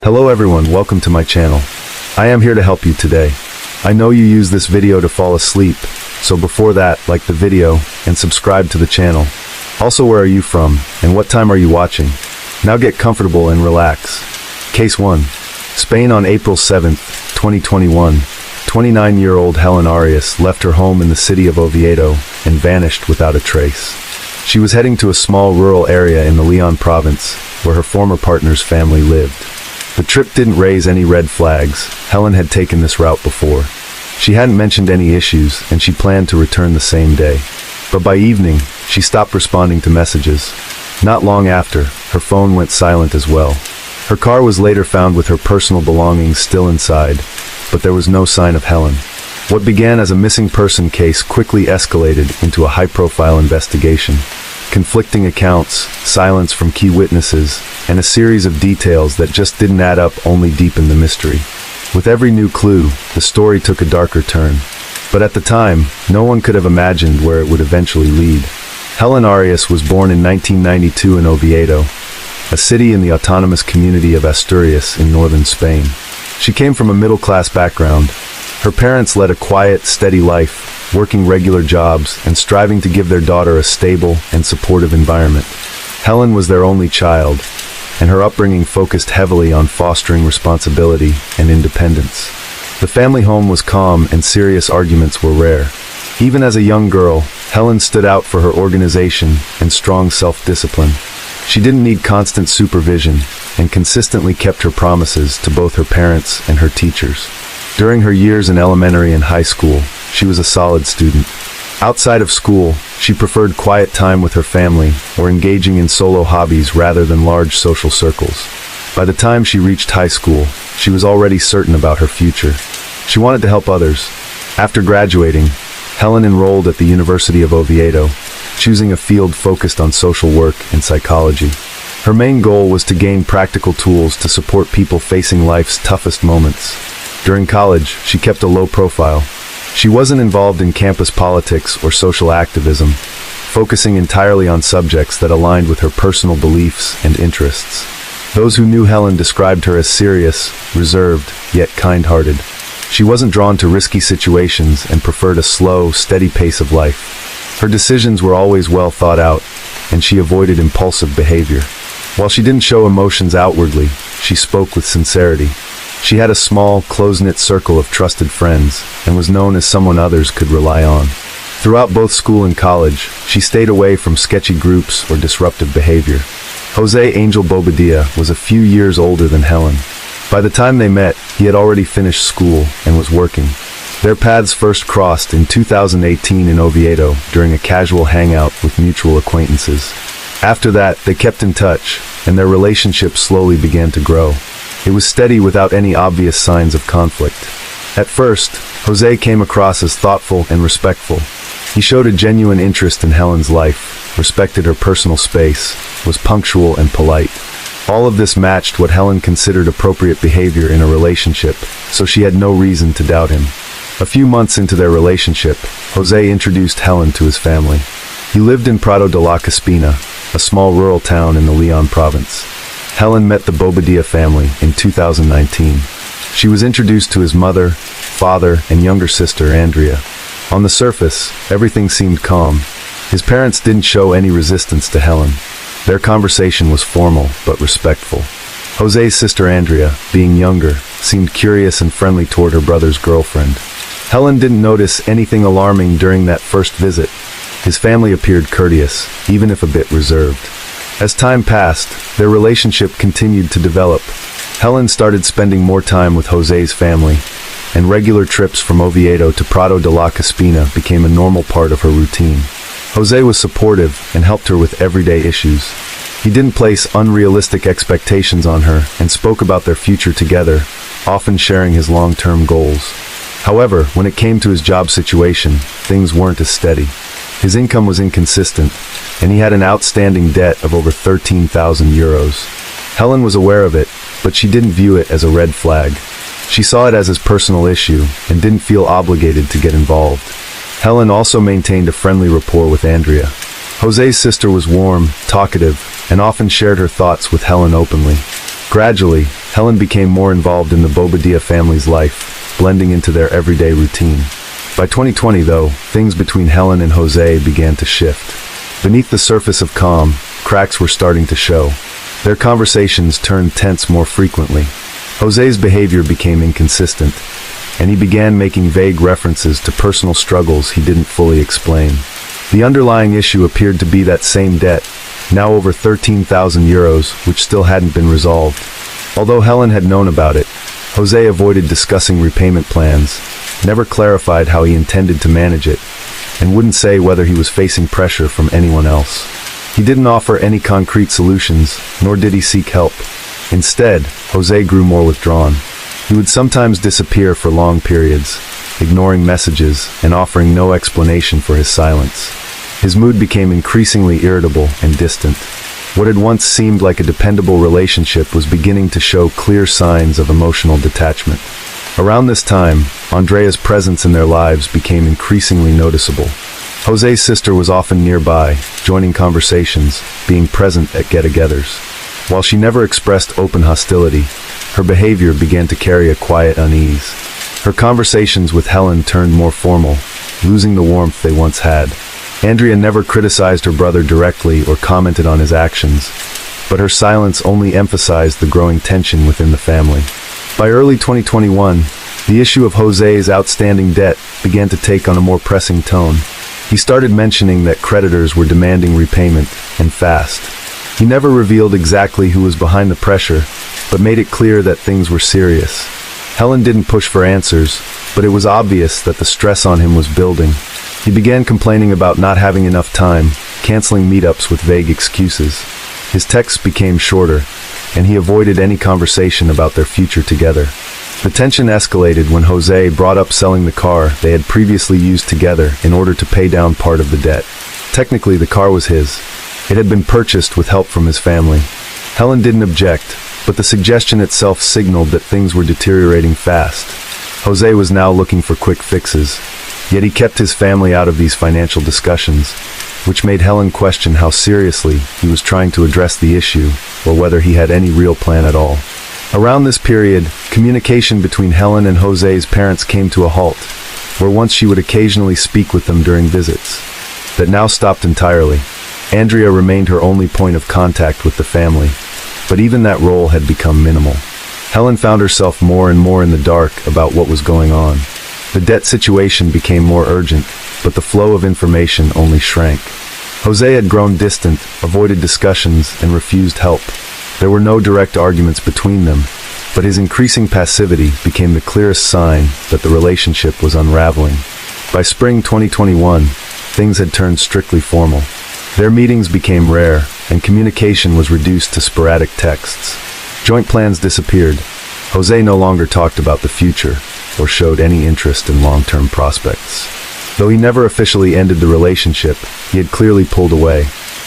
Hello everyone, welcome to my channel. I am here to help you today. I know you use this video to fall asleep, so before that, like the video and subscribe to the channel. Also, where are you from and what time are you watching? Now get comfortable and relax. Case 1. Spain on April 7th, 2021. 29-year-old Helen Arias left her home in the city of Oviedo and vanished without a trace. She was heading to a small rural area in the Leon province, where her former partner's family lived. The trip didn't raise any red flags. Helen had taken this route before. She hadn't mentioned any issues, and she planned to return the same day. But by evening, she stopped responding to messages. Not long after, her phone went silent as well. Her car was later found with her personal belongings still inside, but there was no sign of Helen. What began as a missing person case quickly escalated into a high-profile investigation. Conflicting accounts, silence from key witnesses, and a series of details that just didn't add up only deepened the mystery. With every new clue, the story took a darker turn. But at the time, no one could have imagined where it would eventually lead. Helen Arias was born in 1992 in Oviedo, a city in the autonomous community of Asturias in northern Spain. She came from a middle-class background. Her parents led a quiet, steady life, working regular jobs and striving to give their daughter a stable and supportive environment. Helen was their only child, and her upbringing focused heavily on fostering responsibility and independence. The family home was calm and serious arguments were rare. Even as a young girl, Helen stood out for her organization and strong self-discipline. She didn't need constant supervision and consistently kept her promises to both her parents and her teachers. During her years in elementary and high school, she was a solid student. Outside of school, she preferred quiet time with her family or engaging in solo hobbies rather than large social circles. By the time she reached high school, she was already certain about her future. She wanted to help others. After graduating, Helen enrolled at the University of Oviedo, choosing a field focused on social work and psychology. Her main goal was to gain practical tools to support people facing life's toughest moments. During college, she kept a low profile. She wasn't involved in campus politics or social activism, focusing entirely on subjects that aligned with her personal beliefs and interests. Those who knew Helen described her as serious, reserved, yet kind-hearted. She wasn't drawn to risky situations and preferred a slow, steady pace of life. Her decisions were always well thought out, and she avoided impulsive behavior. While she didn't show emotions outwardly, she spoke with sincerity. She had a small, close-knit circle of trusted friends, and was known as someone others could rely on. Throughout both school and college, she stayed away from sketchy groups or disruptive behavior. Jose Angel Bobadilla was a few years older than Helen. By the time they met, he had already finished school and was working. Their paths first crossed in 2018 in Oviedo during a casual hangout with mutual acquaintances. After that, they kept in touch, and their relationship slowly began to grow. It was steady without any obvious signs of conflict. At first, Jose came across as thoughtful and respectful. He showed a genuine interest in Helen's life, respected her personal space, was punctual and polite. All of this matched what Helen considered appropriate behavior in a relationship, so she had no reason to doubt him. A few months into their relationship, Jose introduced Helen to his family. He lived in Prado de la Caspina, a small rural town in the Leon province. Helen met the Bobadilla family in 2019. She was introduced to his mother, father, and younger sister, Andrea. On the surface, everything seemed calm. His parents didn't show any resistance to Helen. Their conversation was formal, but respectful. Jose's sister, Andrea, being younger, seemed curious and friendly toward her brother's girlfriend. Helen didn't notice anything alarming during that first visit. His family appeared courteous, even if a bit reserved. As time passed, their relationship continued to develop. Helen started spending more time with Jose's family, and regular trips from Oviedo to Prado de la Caspina became a normal part of her routine. Jose was supportive and helped her with everyday issues. He didn't place unrealistic expectations on her and spoke about their future together, often sharing his long-term goals. However, when it came to his job situation, things weren't as steady. His income was inconsistent, and he had an outstanding debt of over 13,000 euros. Helen was aware of it, but she didn't view it as a red flag. She saw it as his personal issue and didn't feel obligated to get involved. Helen also maintained a friendly rapport with Andrea. Jose's sister was warm, talkative, and often shared her thoughts with Helen openly. Gradually, Helen became more involved in the Bobadilla family's life, blending into their everyday routine. By 2020, though, things between Helen and Jose began to shift. Beneath the surface of calm, cracks were starting to show. Their conversations turned tense more frequently. Jose's behavior became inconsistent, and he began making vague references to personal struggles he didn't fully explain. The underlying issue appeared to be that same debt, now over 13,000 euros, which still hadn't been resolved. Although Helen had known about it, Jose avoided discussing repayment plans, never clarified how he intended to manage it, and wouldn't say whether he was facing pressure from anyone else. He didn't offer any concrete solutions, nor did he seek help. Instead, Jose grew more withdrawn. He would sometimes disappear for long periods, ignoring messages and offering no explanation for his silence. His mood became increasingly irritable and distant. What had once seemed like a dependable relationship was beginning to show clear signs of emotional detachment. Around this time, Andrea's presence in their lives became increasingly noticeable. Jose's sister was often nearby, joining conversations, being present at get-togethers. While she never expressed open hostility, her behavior began to carry a quiet unease. Her conversations with Helen turned more formal, losing the warmth they once had. Andrea never criticized her brother directly or commented on his actions, but her silence only emphasized the growing tension within the family. By early 2021, the issue of Jose's outstanding debt began to take on a more pressing tone. He started mentioning that creditors were demanding repayment, and fast. He never revealed exactly who was behind the pressure, but made it clear that things were serious. Helen didn't push for answers, but it was obvious that the stress on him was building. He began complaining about not having enough time, canceling meetups with vague excuses. His texts became shorter, and he avoided any conversation about their future together. The tension escalated when Jose brought up selling the car they had previously used together in order to pay down part of the debt. Technically, the car was his. It had been purchased with help from his family. Helen didn't object, but the suggestion itself signaled that things were deteriorating fast. Jose was now looking for quick fixes, yet he kept his family out of these financial discussions, which made Helen question how seriously he was trying to address the issue, or whether he had any real plan at all. Around this period, communication between Helen and Jose's parents came to a halt, where once she would occasionally speak with them during visits. That now stopped entirely. Andrea remained her only point of contact with the family, but even that role had become minimal. Helen found herself more and more in the dark about what was going on. The debt situation became more urgent, but the flow of information only shrank. Jose had grown distant, avoided discussions, and refused help. There were no direct arguments between them, but his increasing passivity became the clearest sign that the relationship was unraveling. By spring 2021, things had turned strictly formal. Their meetings became rare, and communication was reduced to sporadic texts. Joint plans disappeared. Jose no longer talked about the future, or showed any interest in long-term prospects. Though he never officially ended the relationship, he had clearly pulled away.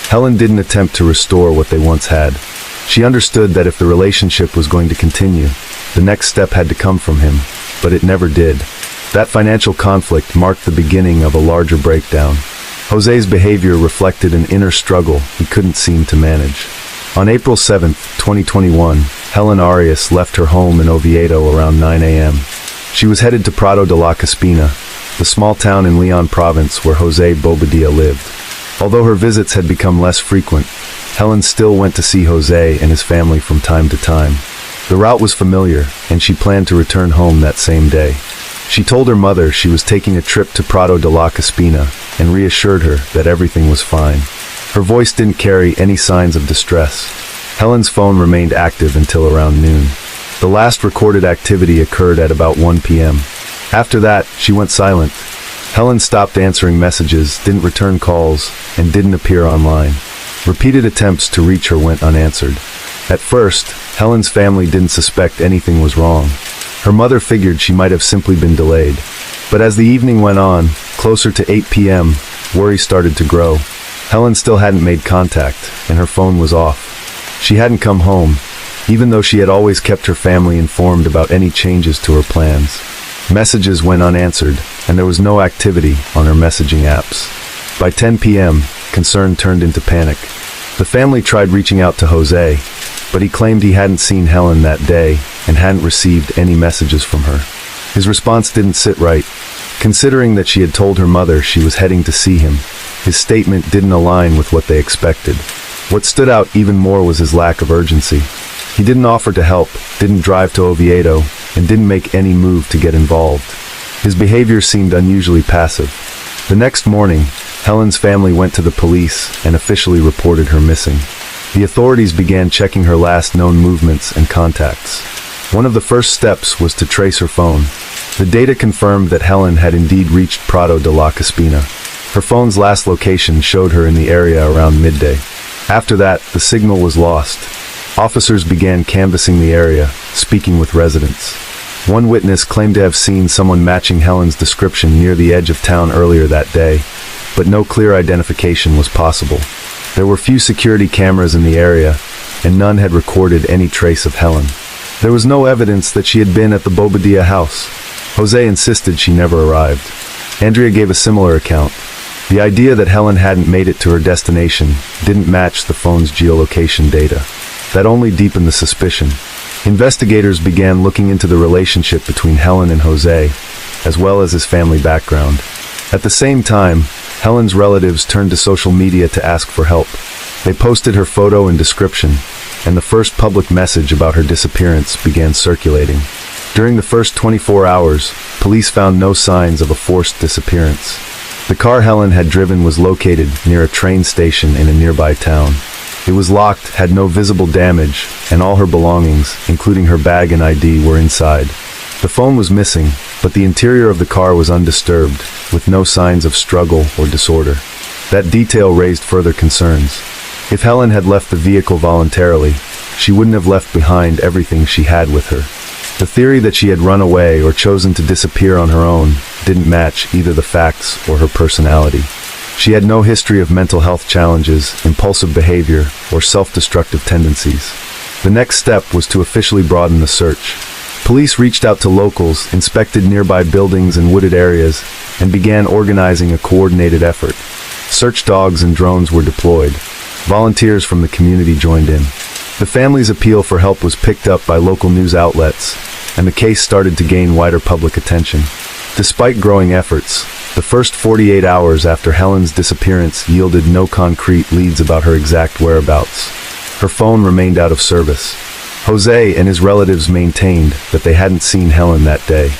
Helen didn't attempt to restore what they once had. She understood that if the relationship was going to continue, the next step had to come from him, but it never did. That financial conflict marked the beginning of a larger breakdown. Jose's behavior reflected an inner struggle he couldn't seem to manage. On April 7, 2021, Helen Arias left her home in Oviedo around 9 a.m. She was headed to Prado de la Caspina, the small town in Leon province where Jose Bobadilla lived. Although her visits had become less frequent, Helen still went to see Jose and his family from time to time. The route was familiar, and she planned to return home that same day. She told her mother she was taking a trip to Prado de la Caspina and reassured her that everything was fine. Her voice didn't carry any signs of distress. Helen's phone remained active until around noon. The last recorded activity occurred at about 1 p.m. After that, she went silent. Helen stopped answering messages, didn't return calls, and didn't appear online. Repeated attempts to reach her went unanswered. At first, Helen's family didn't suspect anything was wrong. Her mother figured she might have simply been delayed. But as the evening went on, closer to 8 p.m., worry started to grow. Helen still hadn't made contact, and her phone was off. She hadn't come home, even though she had always kept her family informed about any changes to her plans. Messages went unanswered, and there was no activity on her messaging apps. By 10 p.m., concern turned into panic. The family tried reaching out to Jose, but he claimed he hadn't seen Helen that day and hadn't received any messages from her. His response didn't sit right. Considering that she had told her mother she was heading to see him, his statement didn't align with what they expected. What stood out even more was his lack of urgency. He didn't offer to help, didn't drive to Oviedo, and didn't make any move to get involved. His behavior seemed unusually passive. The next morning, Helen's family went to the police and officially reported her missing. The authorities began checking her last known movements and contacts. One of the first steps was to trace her phone. The data confirmed that Helen had indeed reached Prado de la Caspina. Her phone's last location showed her in the area around midday. After that, the signal was lost. Officers began canvassing the area, speaking with residents. One witness claimed to have seen someone matching Helen's description near the edge of town earlier that day, but no clear identification was possible. There were few security cameras in the area, and none had recorded any trace of Helen. There was no evidence that she had been at the Bobadilla house. Jose insisted she never arrived. Andrea gave a similar account. The idea that Helen hadn't made it to her destination didn't match the phone's geolocation data. That only deepened the suspicion. Investigators began looking into the relationship between Helen and Jose, as well as his family background. At the same time, Helen's relatives turned to social media to ask for help. They posted her photo and description, and the first public message about her disappearance began circulating. During the first 24 hours, police found no signs of a forced disappearance. The car Helen had driven was located near a train station in a nearby town. It was locked, had no visible damage, and all her belongings, including her bag and ID, were inside. The phone was missing, but the interior of the car was undisturbed, with no signs of struggle or disorder. That detail raised further concerns. If Helen had left the vehicle voluntarily, she wouldn't have left behind everything she had with her. The theory that she had run away or chosen to disappear on her own didn't match either the facts or her personality. She had no history of mental health challenges, impulsive behavior, or self-destructive tendencies. The next step was to officially broaden the search. Police reached out to locals, inspected nearby buildings and wooded areas, and began organizing a coordinated effort. Search dogs and drones were deployed. Volunteers from the community joined in. The family's appeal for help was picked up by local news outlets, and the case started to gain wider public attention. Despite growing efforts, the first 48 hours after Helen's disappearance yielded no concrete leads about her exact whereabouts. Her phone remained out of service. Jose and his relatives maintained that they hadn't seen Helen that day.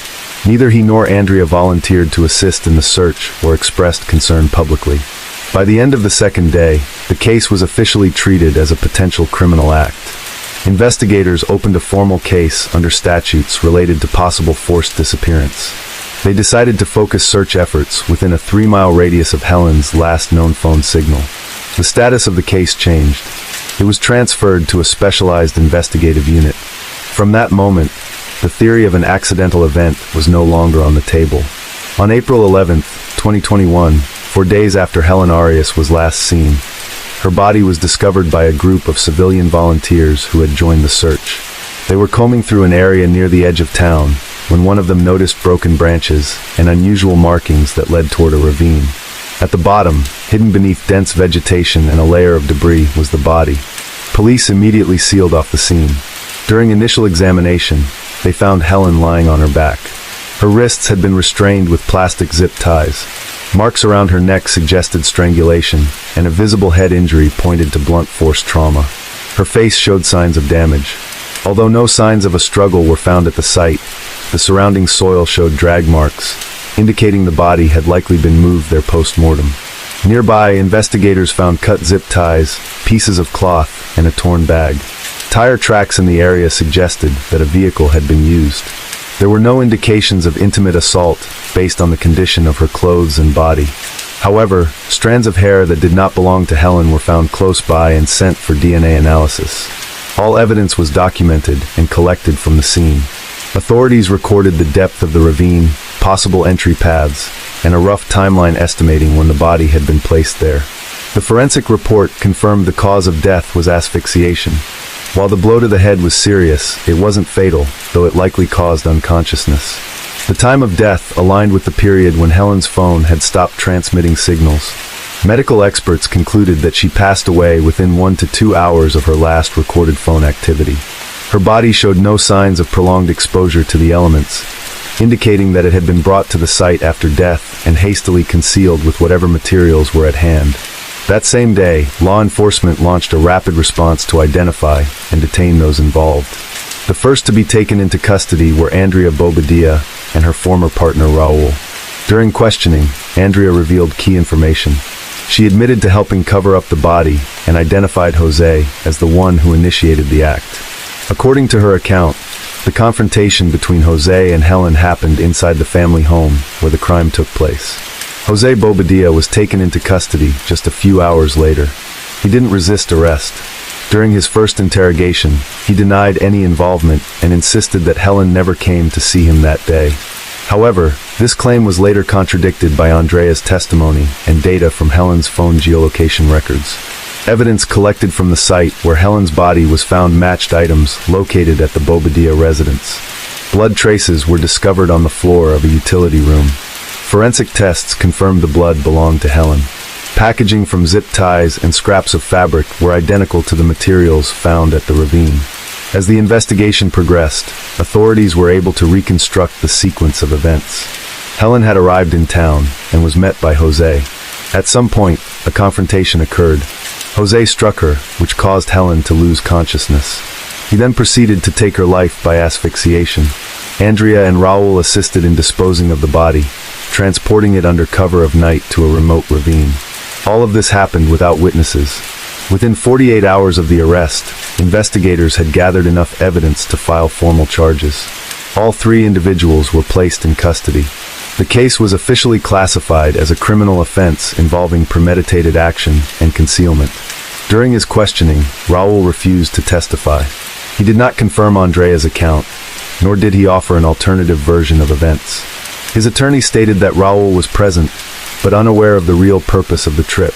Neither he nor Andrea volunteered to assist in the search or expressed concern publicly. By the end of the second day, the case was officially treated as a potential criminal act. Investigators opened a formal case under statutes related to possible forced disappearance. They decided to focus search efforts within a 3-mile radius of Helen's last known phone signal. The status of the case changed. It was transferred to a specialized investigative unit. From that moment, the theory of an accidental event was no longer on the table. On April 11, 2021, 4 days after Helen Arias was last seen, her body was discovered by a group of civilian volunteers who had joined the search. They were combing through an area near the edge of town when one of them noticed broken branches and unusual markings that led toward a ravine. At the bottom, hidden beneath dense vegetation and a layer of debris, was the body. Police immediately sealed off the scene. During initial examination, they found Helen lying on her back. Her wrists had been restrained with plastic zip ties. Marks around her neck suggested strangulation, and a visible head injury pointed to blunt force trauma. Her face showed signs of damage. Although no signs of a struggle were found at the site, the surrounding soil showed drag marks, indicating the body had likely been moved there post-mortem. Nearby, investigators found cut zip ties, pieces of cloth, and a torn bag. Tire tracks in the area suggested that a vehicle had been used. There were no indications of intimate assault based on the condition of her clothes and body. However, strands of hair that did not belong to Helen were found close by and sent for DNA analysis. All evidence was documented and collected from the scene. Authorities recorded the depth of the ravine, possible entry paths, and a rough timeline estimating when the body had been placed there. The forensic report confirmed the cause of death was asphyxiation. While the blow to the head was serious, it wasn't fatal, though it likely caused unconsciousness. The time of death aligned with the period when Helen's phone had stopped transmitting signals. Medical experts concluded that she passed away within 1 to 2 hours of her last recorded phone activity. Her body showed no signs of prolonged exposure to the elements, indicating that it had been brought to the site after death and hastily concealed with whatever materials were at hand. That same day, law enforcement launched a rapid response to identify and detain those involved. The first to be taken into custody were Andrea Bobadilla and her former partner Raul. During questioning, Andrea revealed key information. She admitted to helping cover up the body and identified Jose as the one who initiated the act. According to her account, the confrontation between Jose and Helen happened inside the family home where the crime took place. Jose Bobadilla was taken into custody just a few hours later. He didn't resist arrest. During his first interrogation, he denied any involvement and insisted that Helen never came to see him that day. However, this claim was later contradicted by Andrea's testimony and data from Helen's phone geolocation records. Evidence collected from the site where Helen's body was found matched items located at the Bobadilla residence. Blood traces were discovered on the floor of a utility room. Forensic tests confirmed the blood belonged to Helen. Packaging from zip ties and scraps of fabric were identical to the materials found at the ravine. As the investigation progressed, authorities were able to reconstruct the sequence of events. Helen had arrived in town and was met by Jose. At some point, a confrontation occurred. Jose struck her, which caused Helen to lose consciousness. He then proceeded to take her life by asphyxiation. Andrea and Raul assisted in disposing of the body, transporting it under cover of night to a remote ravine. All of this happened without witnesses. Within 48 hours of the arrest, investigators had gathered enough evidence to file formal charges. All 3 individuals were placed in custody. The case was officially classified as a criminal offense involving premeditated action and concealment. During his questioning, Raul refused to testify. He did not confirm Andrea's account, nor did he offer an alternative version of events. His attorney stated that Raul was present, but unaware of the real purpose of the trip.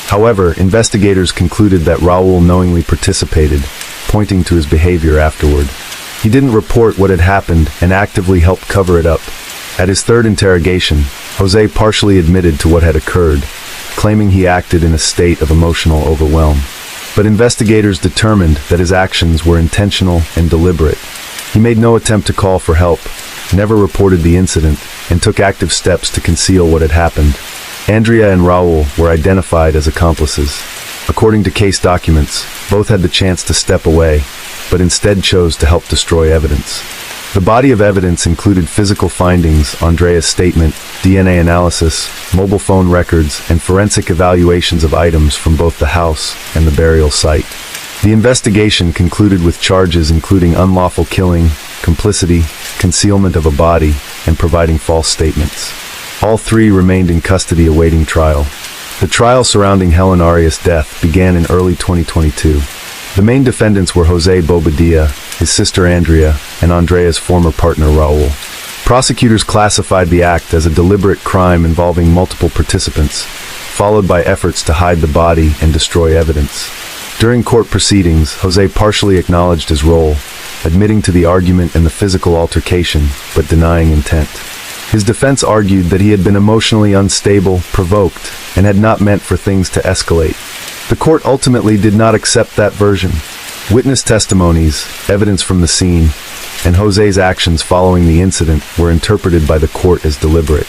However, investigators concluded that Raul knowingly participated, pointing to his behavior afterward. He didn't report what had happened and actively helped cover it up. At his third interrogation, Jose partially admitted to what had occurred, claiming he acted in a state of emotional overwhelm. But investigators determined that his actions were intentional and deliberate. He made no attempt to call for help, never reported the incident, and took active steps to conceal what had happened. Andrea and Raul were identified as accomplices. According to case documents, both had the chance to step away, but instead chose to help destroy evidence. The body of evidence included physical findings, Andrea's statement, DNA analysis, mobile phone records, and forensic evaluations of items from both the house and the burial site. The investigation concluded with charges including unlawful killing, complicity, concealment of a body, and providing false statements. All 3 remained in custody awaiting trial. The trial surrounding Helen Arias' death began in early 2022. The main defendants were Jose Bobadilla, his sister Andrea, and Andrea's former partner Raul. Prosecutors classified the act as a deliberate crime involving multiple participants, followed by efforts to hide the body and destroy evidence. During court proceedings, Jose partially acknowledged his role, admitting to the argument and the physical altercation, but denying intent. His defense argued that he had been emotionally unstable, provoked, and had not meant for things to escalate. The court ultimately did not accept that version. Witness testimonies, evidence from the scene, and Jose's actions following the incident were interpreted by the court as deliberate.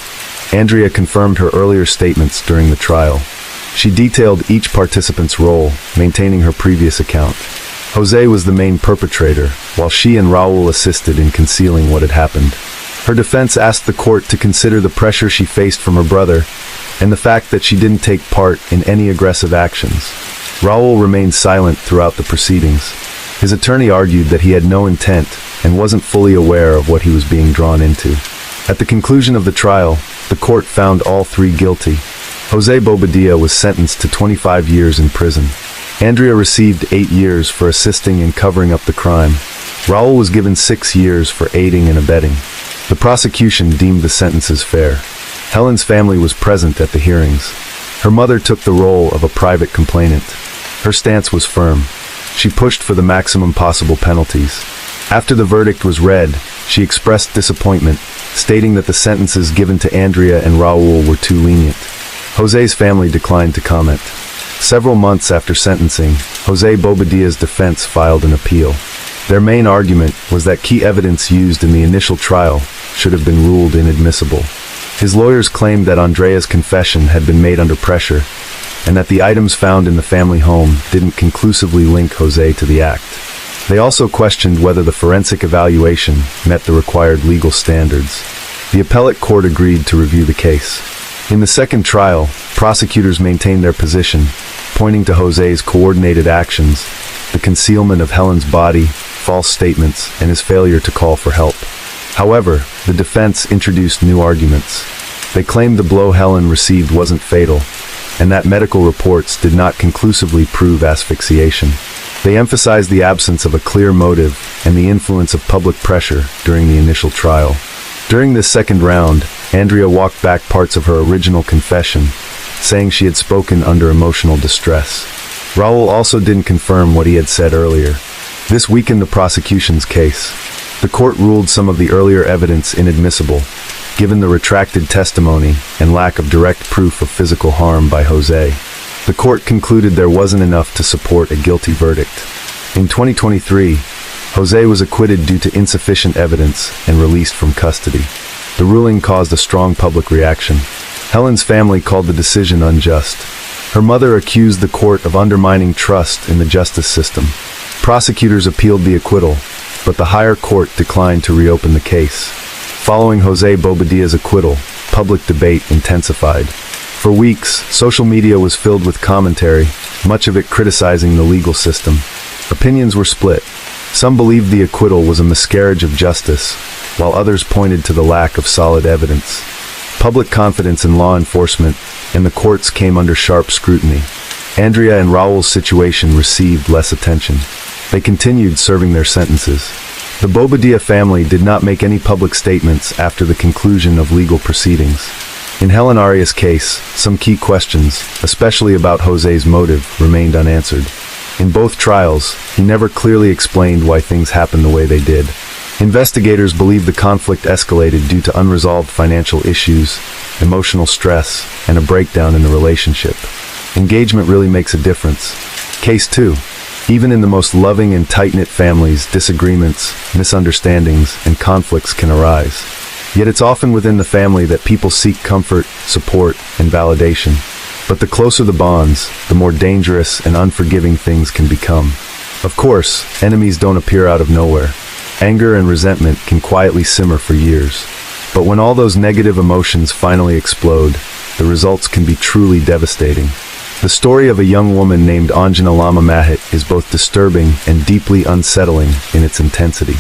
Andrea confirmed her earlier statements during the trial. She detailed each participant's role, maintaining her previous account. Jose was the main perpetrator, while she and Raul assisted in concealing what had happened. Her defense asked the court to consider the pressure she faced from her brother and the fact that she didn't take part in any aggressive actions. Raul remained silent throughout the proceedings. His attorney argued that he had no intent and wasn't fully aware of what he was being drawn into. At the conclusion of the trial, the court found all 3 guilty. Jose Bobadilla was sentenced to 25 years in prison. Andrea received 8 years for assisting in covering up the crime. Raul was given 6 years for aiding and abetting. The prosecution deemed the sentences fair. Helen's family was present at the hearings. Her mother took the role of a private complainant. Her stance was firm. She pushed for the maximum possible penalties. After the verdict was read, she expressed disappointment, stating that the sentences given to Andrea and Raul were too lenient. Jose's family declined to comment. Several months after sentencing, Jose Bobadilla's defense filed an appeal. Their main argument was that key evidence used in the initial trial should have been ruled inadmissible. His lawyers claimed that Andrea's confession had been made under pressure, and that the items found in the family home didn't conclusively link Jose to the act. They also questioned whether the forensic evaluation met the required legal standards. The appellate court agreed to review the case. In the second trial, prosecutors maintained their position, pointing to Jose's coordinated actions, the concealment of Helen's body, false statements, and his failure to call for help. However, the defense introduced new arguments. They claimed the blow Helen received wasn't fatal, and that medical reports did not conclusively prove asphyxiation. They emphasized the absence of a clear motive and the influence of public pressure during the initial trial. During this second round, Andrea walked back parts of her original confession, saying she had spoken under emotional distress. Raul also didn't confirm what he had said earlier. This weakened the prosecution's case. The court ruled some of the earlier evidence inadmissible, given the retracted testimony and lack of direct proof of physical harm by Jose. The court concluded there wasn't enough to support a guilty verdict. In 2023, Jose was acquitted due to insufficient evidence and released from custody. The ruling caused a strong public reaction. Helen's family called the decision unjust. Her mother accused the court of undermining trust in the justice system. Prosecutors appealed the acquittal, but the higher court declined to reopen the case. Following Jose Bobadilla's acquittal, public debate intensified. For weeks, social media was filled with commentary, much of it criticizing the legal system. Opinions were split. Some believed the acquittal was a miscarriage of justice, while others pointed to the lack of solid evidence. Public confidence in law enforcement and the courts came under sharp scrutiny. Andrea and Raul's situation received less attention. They continued serving their sentences. The Bobadilla family did not make any public statements after the conclusion of legal proceedings. In Helen Arias' case, some key questions, especially about Jose's motive, remained unanswered. In both trials, he never clearly explained why things happened the way they did. Investigators believe the conflict escalated due to unresolved financial issues, emotional stress, and a breakdown in the relationship. Engagement really makes a difference. Case 2. Even in the most loving and tight-knit families, disagreements, misunderstandings, and conflicts can arise. Yet it's often within the family that people seek comfort, support, and validation. But the closer the bonds, the more dangerous and unforgiving things can become. Of course, enemies don't appear out of nowhere. Anger and resentment can quietly simmer for years. But when all those negative emotions finally explode, the results can be truly devastating. The story of a young woman named Anjana Lama Mahit is both disturbing and deeply unsettling in its intensity.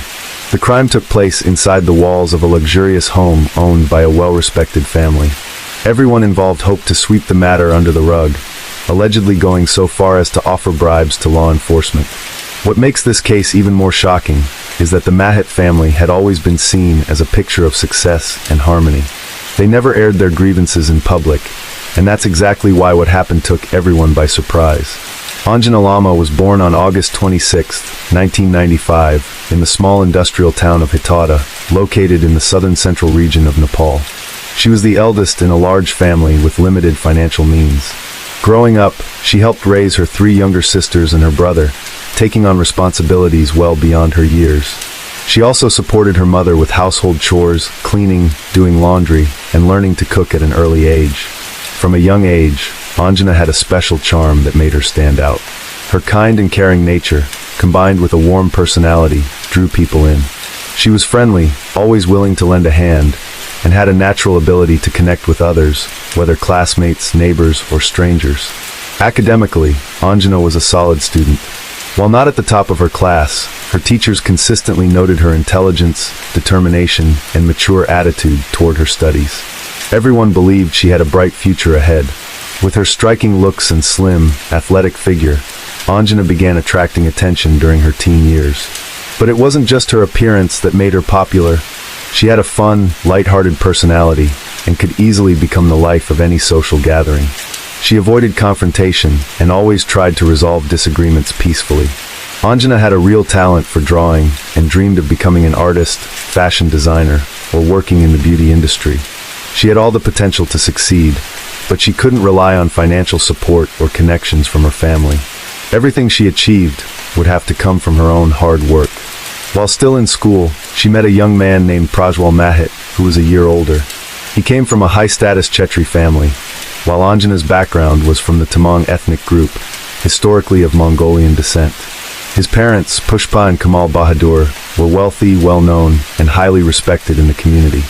The crime took place inside the walls of a luxurious home owned by a well-respected family. Everyone involved hoped to sweep the matter under the rug, allegedly going so far as to offer bribes to law enforcement. What makes this case even more shocking is that the Mahit family had always been seen as a picture of success and harmony. They never aired their grievances in public, and that's exactly why what happened took everyone by surprise. Anjana Lama was born on August 26, 1995, in the small industrial town of Hitauda, located in the southern central region of Nepal. She was the eldest in a large family with limited financial means. Growing up, she helped raise her 3 younger sisters and her brother, taking on responsibilities well beyond her years. She also supported her mother with household chores, cleaning, doing laundry, and learning to cook at an early age. From a young age, Anjana had a special charm that made her stand out. Her kind and caring nature, combined with a warm personality, drew people in. She was friendly, always willing to lend a hand, and had a natural ability to connect with others, whether classmates, neighbors, or strangers. Academically, Anjana was a solid student. While not at the top of her class, her teachers consistently noted her intelligence, determination, and mature attitude toward her studies. Everyone believed she had a bright future ahead. With her striking looks and slim, athletic figure, Anjana began attracting attention during her teen years. But it wasn't just her appearance that made her popular. She had a fun, light-hearted personality and could easily become the life of any social gathering. She avoided confrontation and always tried to resolve disagreements peacefully. Anjana had a real talent for drawing and dreamed of becoming an artist, fashion designer, or working in the beauty industry. She had all the potential to succeed, but she couldn't rely on financial support or connections from her family. Everything she achieved would have to come from her own hard work. While still in school, she met a young man named Prajwal Mahit, who was a year older. He came from a high-status Chetri family, while Anjana's background was from the Tamang ethnic group, historically of Mongolian descent. His parents, Pushpa and Kamal Bahadur, were wealthy, well-known, and highly respected in the community.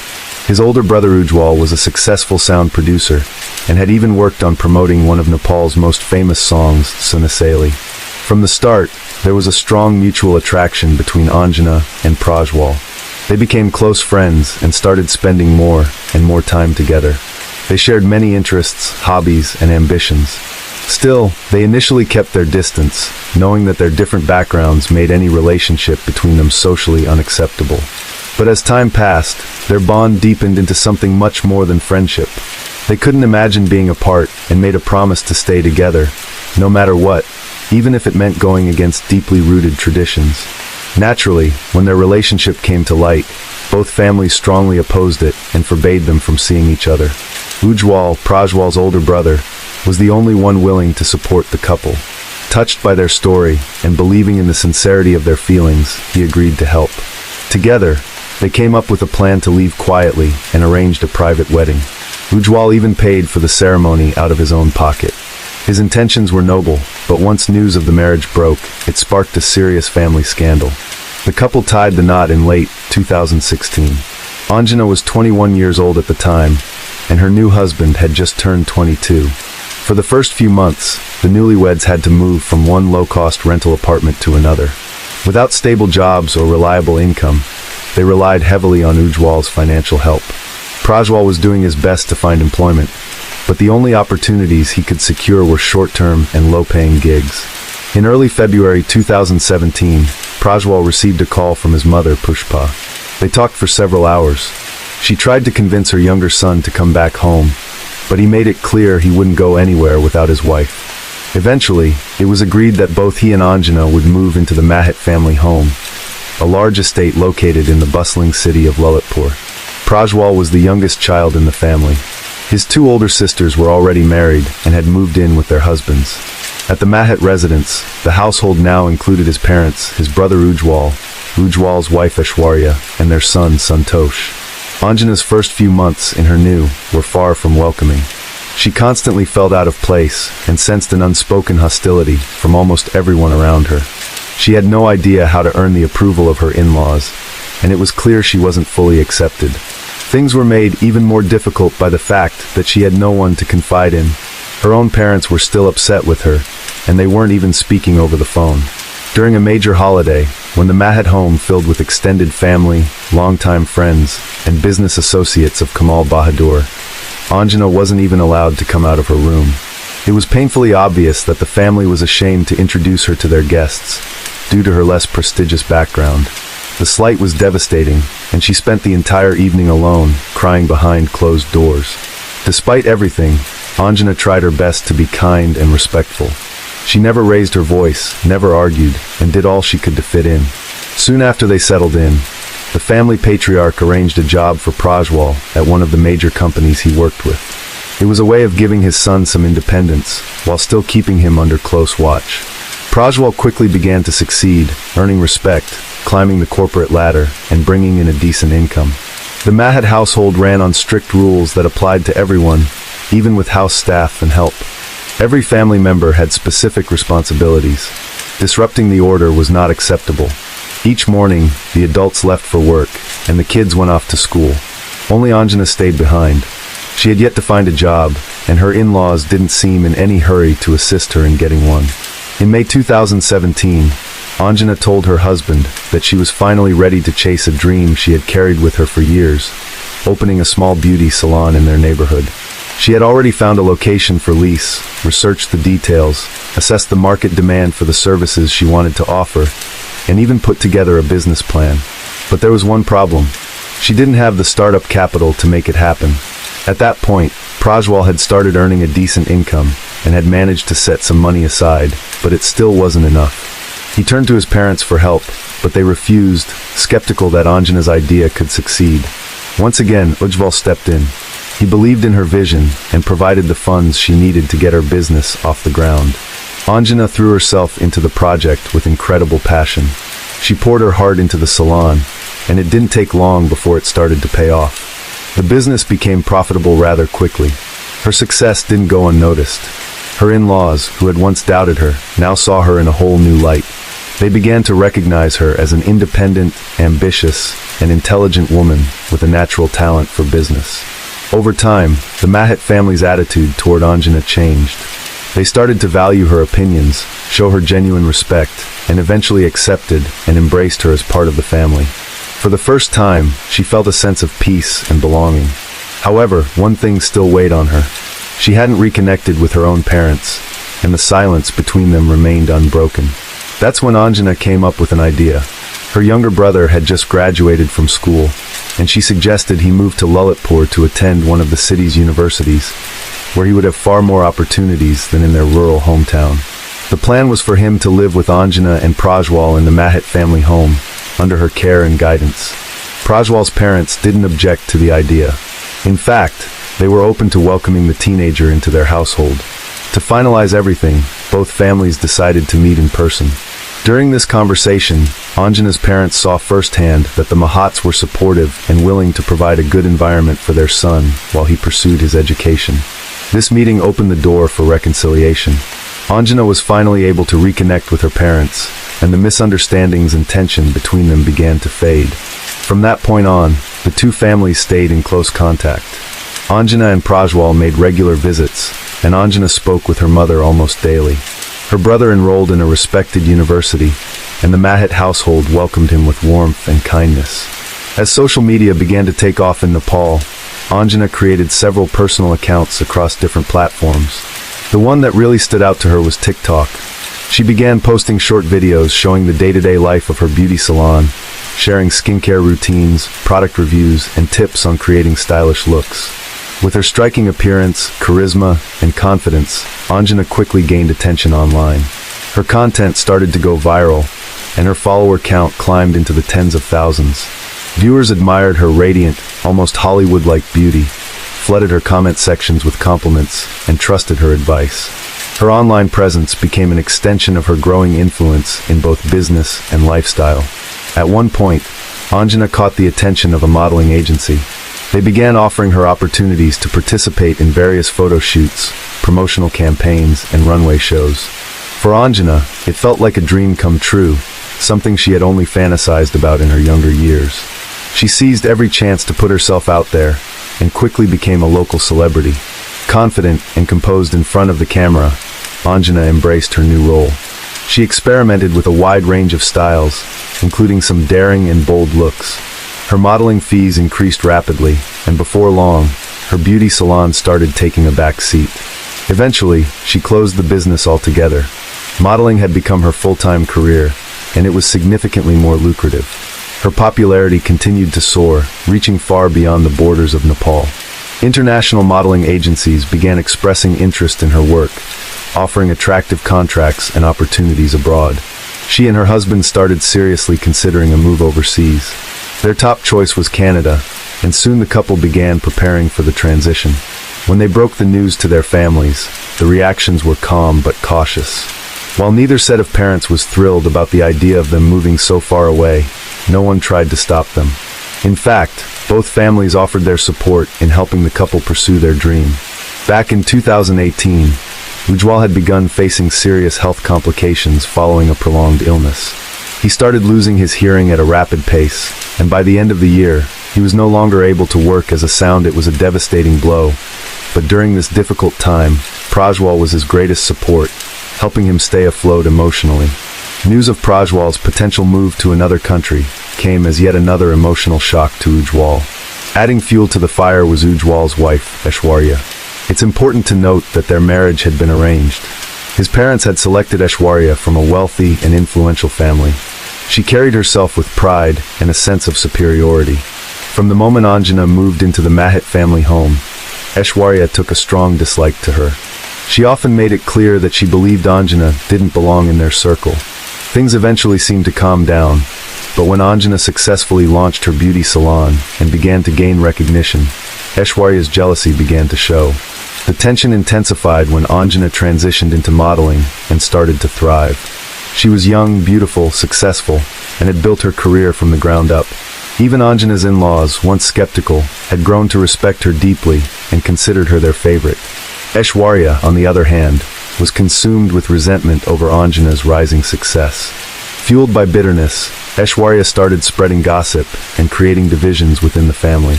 His older brother Ujwal was a successful sound producer, and had even worked on promoting one of Nepal's most famous songs, Sunaseli. From the start, there was a strong mutual attraction between Anjana and Prajwal. They became close friends and started spending more and more time together. They shared many interests, hobbies, and ambitions. Still, they initially kept their distance, knowing that their different backgrounds made any relationship between them socially unacceptable. But as time passed, their bond deepened into something much more than friendship. They couldn't imagine being apart and made a promise to stay together, no matter what, even if it meant going against deeply rooted traditions. Naturally, when their relationship came to light, both families strongly opposed it and forbade them from seeing each other. Ujwal, Prajwal's older brother, was the only one willing to support the couple. Touched by their story and believing in the sincerity of their feelings, he agreed to help. Together, they came up with a plan to leave quietly and arranged a private wedding. Ujwal even paid for the ceremony out of his own pocket. His intentions were noble, but once news of the marriage broke, it sparked a serious family scandal. The couple tied the knot in late 2016. Anjana was 21 years old at the time, and her new husband had just turned 22. For the first few months, the newlyweds had to move from one low-cost rental apartment to another. Without stable jobs or reliable income, they relied heavily on Ujwal's financial help. Prajwal was doing his best to find employment, but the only opportunities he could secure were short-term and low-paying gigs. In early February 2017, Prajwal received a call from his mother, Pushpa. They talked for several hours. She tried to convince her younger son to come back home, but he made it clear he wouldn't go anywhere without his wife. Eventually, it was agreed that both he and Anjana would move into the Mahit family home, a large estate located in the bustling city of Lalitpur. Prajwal was the youngest child in the family. His two older sisters were already married and had moved in with their husbands. At the Mahit residence, the household now included his parents, his brother Ujwal, Ujwal's wife Aishwarya, and their son Santosh. Anjana's first few months in her new were far from welcoming. She constantly felt out of place and sensed an unspoken hostility from almost everyone around her. She had no idea how to earn the approval of her in-laws, and it was clear she wasn't fully accepted. Things were made even more difficult by the fact that she had no one to confide in. Her own parents were still upset with her, and they weren't even speaking over the phone. During a major holiday, when the Mahit home filled with extended family, longtime friends, and business associates of Kamal Bahadur, Anjana wasn't even allowed to come out of her room. It was painfully obvious that the family was ashamed to introduce her to their guests, due to her less prestigious background. The slight was devastating, and she spent the entire evening alone, crying behind closed doors. Despite everything, Anjana tried her best to be kind and respectful. She never raised her voice, never argued, and did all she could to fit in. Soon after they settled in, the family patriarch arranged a job for Prajwal at one of the major companies he worked with. It was a way of giving his son some independence, while still keeping him under close watch. Prajwal quickly began to succeed, earning respect, climbing the corporate ladder, and bringing in a decent income. The Mahit household ran on strict rules that applied to everyone, even with house staff and help. Every family member had specific responsibilities. Disrupting the order was not acceptable. Each morning, the adults left for work, and the kids went off to school. Only Anjana stayed behind. She had yet to find a job, and her in-laws didn't seem in any hurry to assist her in getting one. In May 2017, Anjana told her husband that she was finally ready to chase a dream she had carried with her for years, opening a small beauty salon in their neighborhood. She had already found a location for lease, researched the details, assessed the market demand for the services she wanted to offer, and even put together a business plan. But there was one problem. She didn't have the startup capital to make it happen. At that point, Prajwal had started earning a decent income and had managed to set some money aside, but it still wasn't enough. He turned to his parents for help, but they refused, skeptical that Anjana's idea could succeed. Once again, Ujjwal stepped in. He believed in her vision and provided the funds she needed to get her business off the ground. Anjana threw herself into the project with incredible passion. She poured her heart into the salon, and it didn't take long before it started to pay off. The business became profitable rather quickly. Her success didn't go unnoticed. Her in-laws, who had once doubted her, now saw her in a whole new light. They began to recognize her as an independent, ambitious, and intelligent woman with a natural talent for business. Over time, the Mahit family's attitude toward Anjana changed. They started to value her opinions, show her genuine respect, and eventually accepted and embraced her as part of the family. For the first time, she felt a sense of peace and belonging. However, one thing still weighed on her. She hadn't reconnected with her own parents, and the silence between them remained unbroken. That's when Anjana came up with an idea. Her younger brother had just graduated from school, and she suggested he move to Lalitpur to attend one of the city's universities, where he would have far more opportunities than in their rural hometown. The plan was for him to live with Anjana and Prajwal in the Mahit family home, under her care and guidance. Prajwal's parents didn't object to the idea. In fact, they were open to welcoming the teenager into their household. To finalize everything, both families decided to meet in person. During this conversation, Anjana's parents saw firsthand that the Mahats were supportive and willing to provide a good environment for their son while he pursued his education. This meeting opened the door for reconciliation. Anjana was finally able to reconnect with her parents, and the misunderstandings and tension between them began to fade. From that point on, the two families stayed in close contact. Anjana and Prajwal made regular visits, and Anjana spoke with her mother almost daily. Her brother enrolled in a respected university, and the Mahit household welcomed him with warmth and kindness. As social media began to take off in Nepal, Anjana created several personal accounts across different platforms. The one that really stood out to her was TikTok. She began posting short videos showing the day-to-day life of her beauty salon, sharing skincare routines, product reviews, and tips on creating stylish looks. With her striking appearance, charisma, and confidence, Anjana quickly gained attention online. Her content started to go viral, and her follower count climbed into the tens of thousands. Viewers admired her radiant, almost Hollywood-like beauty, flooded her comment sections with compliments, and trusted her advice. Her online presence became an extension of her growing influence in both business and lifestyle. At one point, Anjana caught the attention of a modeling agency. They began offering her opportunities to participate in various photo shoots, promotional campaigns, and runway shows. For Anjana, it felt like a dream come true, something she had only fantasized about in her younger years. She seized every chance to put herself out there, and quickly became a local celebrity. Confident and composed in front of the camera, Anjana embraced her new role. She experimented with a wide range of styles, including some daring and bold looks. Her modeling fees increased rapidly, and before long, her beauty salon started taking a back seat. Eventually, she closed the business altogether. Modeling had become her full-time career, and it was significantly more lucrative. Her popularity continued to soar, reaching far beyond the borders of Nepal. International modeling agencies began expressing interest in her work, offering attractive contracts and opportunities abroad. She and her husband started seriously considering a move overseas. Their top choice was Canada, and soon the couple began preparing for the transition. When they broke the news to their families, the reactions were calm but cautious. While neither set of parents was thrilled about the idea of them moving so far away, no one tried to stop them. In fact, both families offered their support in helping the couple pursue their dream. Back in 2018, Ujjwal had begun facing serious health complications following a prolonged illness. He started losing his hearing at a rapid pace, and by the end of the year, he was no longer able to work as a sound. It was a devastating blow, but during this difficult time, Prajwal was his greatest support, helping him stay afloat emotionally. News of Prajwal's potential move to another country came as yet another emotional shock to Ujjwal. Adding fuel to the fire was Ujjwal's wife, Aishwarya. It's important to note that their marriage had been arranged. His parents had selected Aishwarya from a wealthy and influential family. She carried herself with pride and a sense of superiority. From the moment Anjana moved into the Mahit family home, Aishwarya took a strong dislike to her. She often made it clear that she believed Anjana didn't belong in their circle. Things eventually seemed to calm down, But when Anjana successfully launched her beauty salon and began to gain recognition, Aishwarya's jealousy began to show. The tension intensified when Anjana transitioned into modeling and started to thrive. She was young, beautiful, successful, and had built her career from the ground up. Even Anjana's in-laws, once skeptical, had grown to respect her deeply and considered her their favorite. Aishwarya, on the other hand, was consumed with resentment over Anjana's rising success. Fueled by bitterness, Aishwarya started spreading gossip and creating divisions within the family.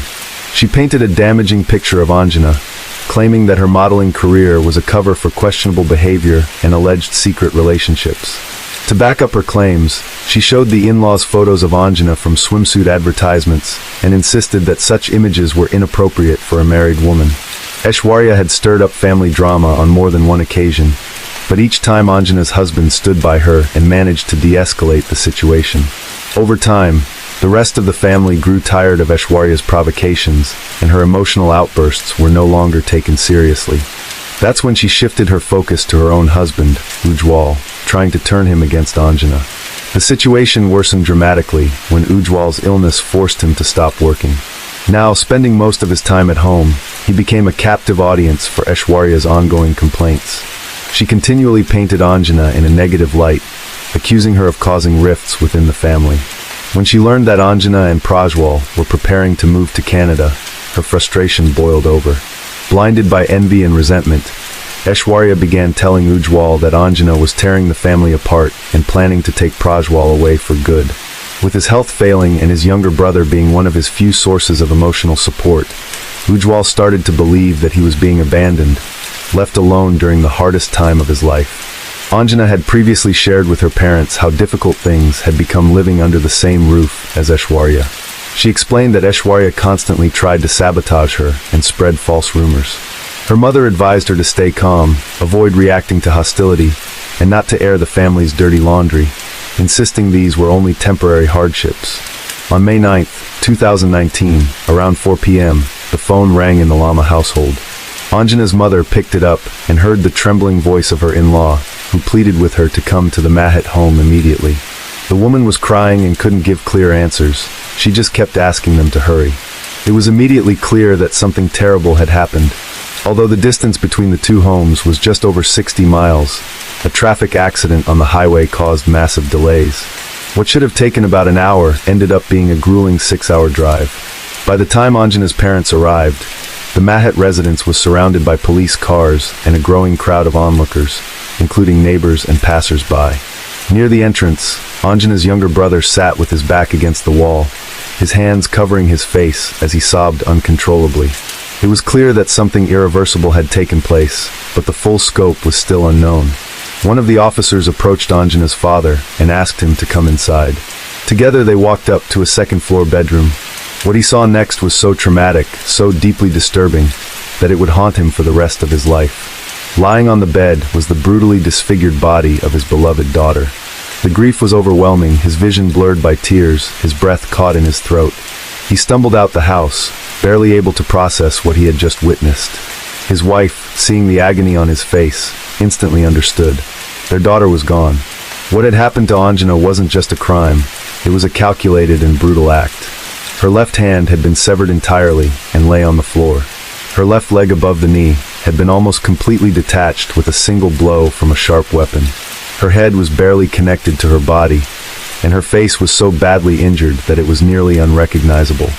She painted a damaging picture of Anjana, claiming that her modeling career was a cover for questionable behavior and alleged secret relationships. To back up her claims, she showed the in-laws photos of Anjana from swimsuit advertisements and insisted that such images were inappropriate for a married woman. Aishwarya had stirred up family drama on more than one occasion, but each time Anjana's husband stood by her and managed to de-escalate the situation. Over time, the rest of the family grew tired of Aishwarya's provocations, and her emotional outbursts were no longer taken seriously. That's when she shifted her focus to her own husband, Ujwal, trying to turn him against Anjana. The situation worsened dramatically when Ujwal's illness forced him to stop working. Now, spending most of his time at home, he became a captive audience for Aishwarya's ongoing complaints. She continually painted Anjana in a negative light, accusing her of causing rifts within the family. When she learned that Anjana and Prajwal were preparing to move to Canada, her frustration boiled over. Blinded by envy and resentment, Aishwarya began telling Ujwal that Anjana was tearing the family apart and planning to take Prajwal away for good. With his health failing and his younger brother being one of his few sources of emotional support, Ujwal started to believe that he was being abandoned, left alone during the hardest time of his life. Anjana had previously shared with her parents how difficult things had become living under the same roof as Aishwarya. She explained that Aishwarya constantly tried to sabotage her and spread false rumors. Her mother advised her to stay calm, avoid reacting to hostility, and not to air the family's dirty laundry, insisting these were only temporary hardships. On May 9, 2019, around 4 p.m., the phone rang in the Lama household. Anjana's mother picked it up and heard the trembling voice of her in-law, who pleaded with her to come to the Mahat home immediately. The woman was crying and couldn't give clear answers. She just kept asking them to hurry. It was immediately clear that something terrible had happened. Although the distance between the two homes was just over 60 miles, a traffic accident on the highway caused massive delays. What should have taken about an hour ended up being a grueling 6-hour drive. By the time Anjana's parents arrived, the Mahat residence was surrounded by police cars and a growing crowd of onlookers, including neighbors and passers-by. Near the entrance, Anjana's younger brother sat with his back against the wall, his hands covering his face as he sobbed uncontrollably. It was clear that something irreversible had taken place, but the full scope was still unknown. One of the officers approached Anjana's father and asked him to come inside. Together they walked up to a second-floor bedroom. What he saw next was so traumatic, so deeply disturbing, that it would haunt him for the rest of his life. Lying on the bed was the brutally disfigured body of his beloved daughter. The grief was overwhelming, his vision blurred by tears, his breath caught in his throat. He stumbled out the house, barely able to process what he had just witnessed. His wife, seeing the agony on his face, instantly understood. Their daughter was gone. What had happened to Anjana wasn't just a crime, it was a calculated and brutal act. Her left hand had been severed entirely and lay on the floor. Her left leg above the knee had been almost completely detached with a single blow from a sharp weapon. Her head was barely connected to her body, and her face was so badly injured that it was nearly unrecognizable.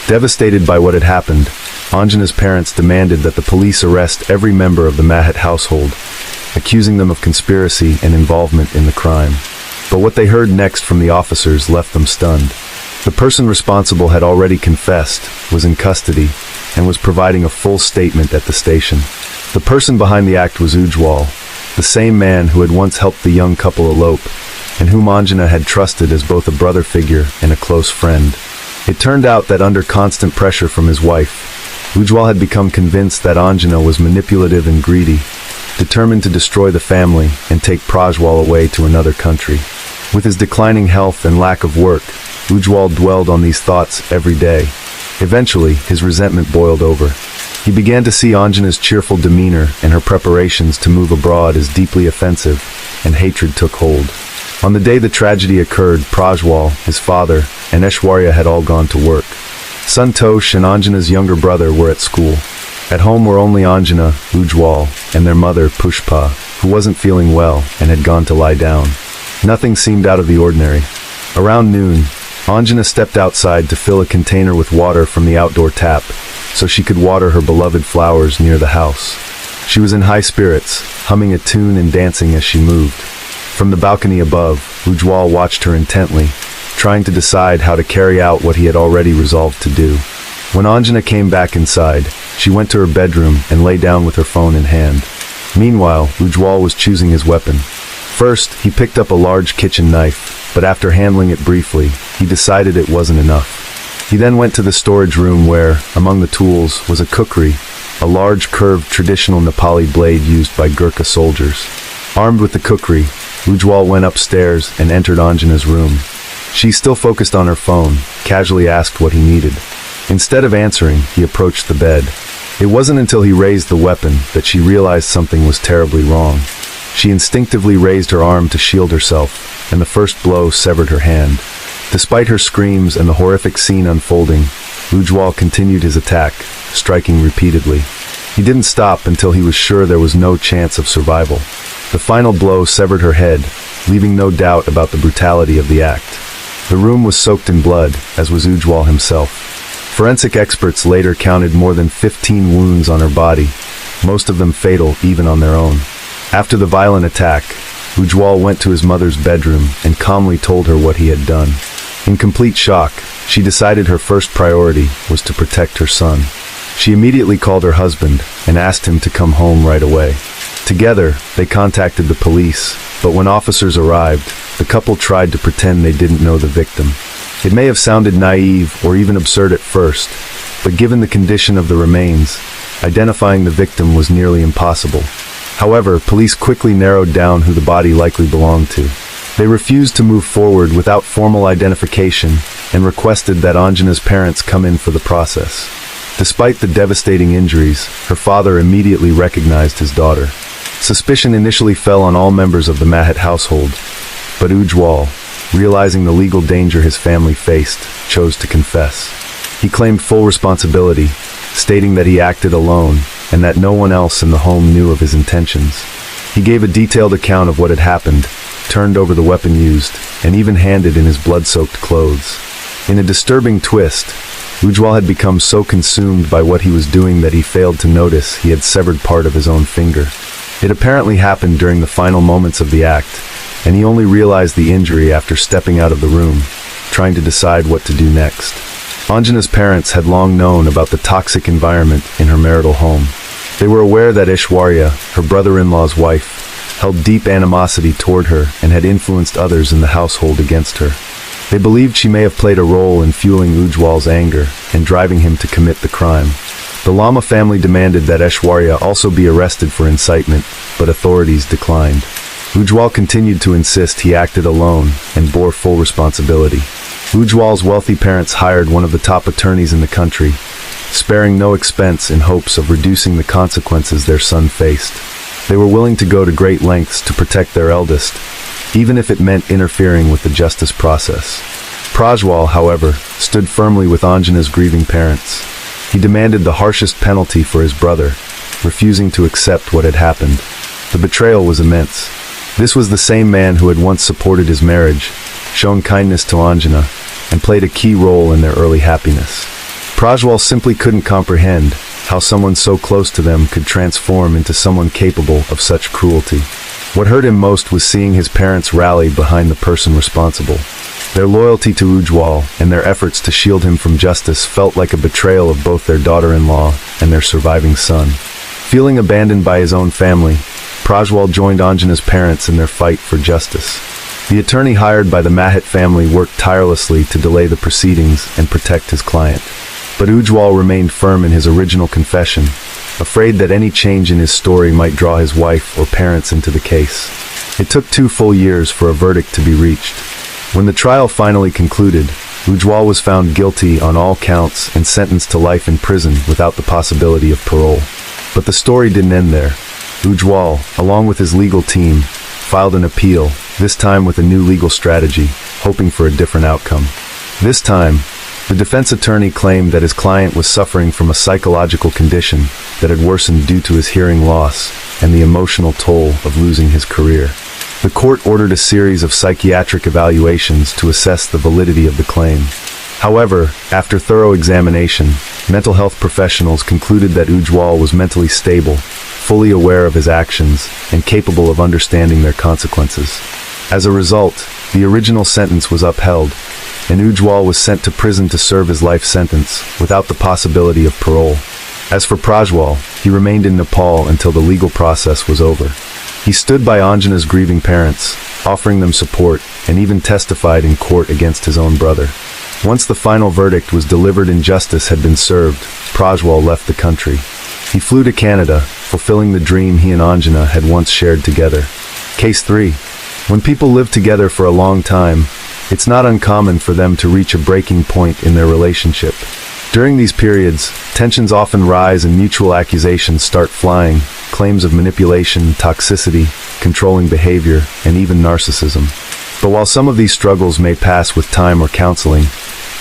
Devastated by what had happened, Anjana's parents demanded that the police arrest every member of the Mahat household, accusing them of conspiracy and involvement in the crime. But what they heard next from the officers left them stunned. The person responsible had already confessed, was in custody, and was providing a full statement at the station. The person behind the act was Ujwal, the same man who had once helped the young couple elope, and whom Anjana had trusted as both a brother figure and a close friend. It turned out that under constant pressure from his wife, Ujwal had become convinced that Anjana was manipulative and greedy, determined to destroy the family and take Prajwal away to another country. With his declining health and lack of work, Ujwal dwelled on these thoughts every day. Eventually, his resentment boiled over. He began to see Anjana's cheerful demeanor and her preparations to move abroad as deeply offensive, and hatred took hold. On the day the tragedy occurred, Prajwal, his father, and Aishwarya had all gone to work. Santosh and Anjana's younger brother were at school. At home were only Anjana, Ujwal, and their mother, Pushpa, who wasn't feeling well and had gone to lie down. Nothing seemed out of the ordinary. Around noon, Anjana stepped outside to fill a container with water from the outdoor tap, so she could water her beloved flowers near the house. She was in high spirits, humming a tune and dancing as she moved. From the balcony above, Ujwal watched her intently, trying to decide how to carry out what he had already resolved to do. When Anjana came back inside, she went to her bedroom and lay down with her phone in hand. Meanwhile, Ujwal was choosing his weapon. First, he picked up a large kitchen knife, but after handling it briefly, he decided it wasn't enough. He then went to the storage room where, among the tools, was a kukri, a large curved traditional Nepali blade used by Gurkha soldiers. Armed with the kukri, Ujwal went upstairs and entered Anjana's room. She, still focused on her phone, casually asked what he needed. Instead of answering, he approached the bed. It wasn't until he raised the weapon that she realized something was terribly wrong. She instinctively raised her arm to shield herself, and the first blow severed her hand. Despite her screams and the horrific scene unfolding, Ujwal continued his attack, striking repeatedly. He didn't stop until he was sure there was no chance of survival. The final blow severed her head, leaving no doubt about the brutality of the act. The room was soaked in blood, as was Ujwal himself. Forensic experts later counted more than 15 wounds on her body, most of them fatal even on their own. After the violent attack, Ujwal went to his mother's bedroom and calmly told her what he had done. In complete shock, she decided her first priority was to protect her son. She immediately called her husband and asked him to come home right away. Together, they contacted the police, but when officers arrived, the couple tried to pretend they didn't know the victim. It may have sounded naive or even absurd at first, but given the condition of the remains, identifying the victim was nearly impossible. However, police quickly narrowed down who the body likely belonged to. They refused to move forward without formal identification and requested that Anjana's parents come in for the process. Despite the devastating injuries, her father immediately recognized his daughter. Suspicion initially fell on all members of the Mahat household, but Ujwal, realizing the legal danger his family faced, chose to confess. He claimed full responsibility, stating that he acted alone and that no one else in the home knew of his intentions. He gave a detailed account of what had happened, turned over the weapon used, and even handed in his blood-soaked clothes. In a disturbing twist, Ujwal had become so consumed by what he was doing that he failed to notice he had severed part of his own finger. It apparently happened during the final moments of the act, and he only realized the injury after stepping out of the room, trying to decide what to do next. Anjana's parents had long known about the toxic environment in her marital home. They were aware that Aishwarya, her brother-in-law's wife, held deep animosity toward her and had influenced others in the household against her. They believed she may have played a role in fueling Ujwal's anger and driving him to commit the crime. The Lama family demanded that Aishwarya also be arrested for incitement, but authorities declined. Ujwal continued to insist he acted alone and bore full responsibility. Ujwal's wealthy parents hired one of the top attorneys in the country, sparing no expense in hopes of reducing the consequences their son faced. They were willing to go to great lengths to protect their eldest, even if it meant interfering with the justice process. Prajwal, however, stood firmly with Anjana's grieving parents. He demanded the harshest penalty for his brother, refusing to accept what had happened. The betrayal was immense. This was the same man who had once supported his marriage, shown kindness to Anjana, and played a key role in their early happiness. Prajwal simply couldn't comprehend how someone so close to them could transform into someone capable of such cruelty. What hurt him most was seeing his parents rally behind the person responsible. Their loyalty to Ujwal and their efforts to shield him from justice felt like a betrayal of both their daughter-in-law and their surviving son. Feeling abandoned by his own family, Prajwal joined Anjana's parents in their fight for justice. The attorney hired by the Mahat family worked tirelessly to delay the proceedings and protect his client. But Ujwal remained firm in his original confession, afraid that any change in his story might draw his wife or parents into the case. It took 2 full years for a verdict to be reached. When the trial finally concluded, Ujwal was found guilty on all counts and sentenced to life in prison without the possibility of parole. But the story didn't end there. Ujwal, along with his legal team, filed an appeal, this time with a new legal strategy, hoping for a different outcome. This time, the defense attorney claimed that his client was suffering from a psychological condition that had worsened due to his hearing loss and the emotional toll of losing his career. The court ordered a series of psychiatric evaluations to assess the validity of the claim. However, after thorough examination, mental health professionals concluded that Ujwal was mentally stable, fully aware of his actions, and capable of understanding their consequences. As a result, the original sentence was upheld, and Ujwal was sent to prison to serve his life sentence, without the possibility of parole. As for Prajwal, he remained in Nepal until the legal process was over. He stood by Anjana's grieving parents, offering them support, and even testified in court against his own brother. Once the final verdict was delivered and justice had been served, Prajwal left the country. He flew to Canada, fulfilling the dream he and Anjana had once shared together. Case 3. When people live together for a long time, it's not uncommon for them to reach a breaking point in their relationship. During these periods, tensions often rise and mutual accusations start flying, claims of manipulation, toxicity, controlling behavior, and even narcissism. But while some of these struggles may pass with time or counseling,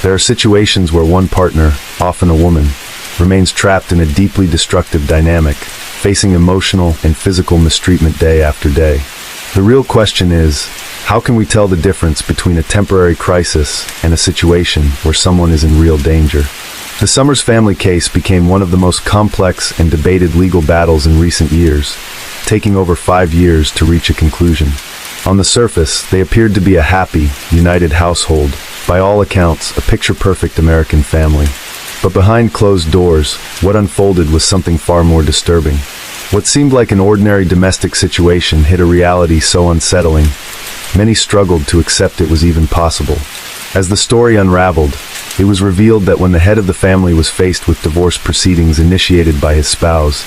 there are situations where one partner, often a woman, remains trapped in a deeply destructive dynamic, facing emotional and physical mistreatment day after day. The real question is, how can we tell the difference between a temporary crisis and a situation where someone is in real danger? The Summers family case became one of the most complex and debated legal battles in recent years, taking over 5 years to reach a conclusion. On the surface, they appeared to be a happy, united household, by all accounts, a picture-perfect American family. But behind closed doors, what unfolded was something far more disturbing. What seemed like an ordinary domestic situation hit a reality so unsettling, many struggled to accept it was even possible. As the story unraveled, it was revealed that when the head of the family was faced with divorce proceedings initiated by his spouse,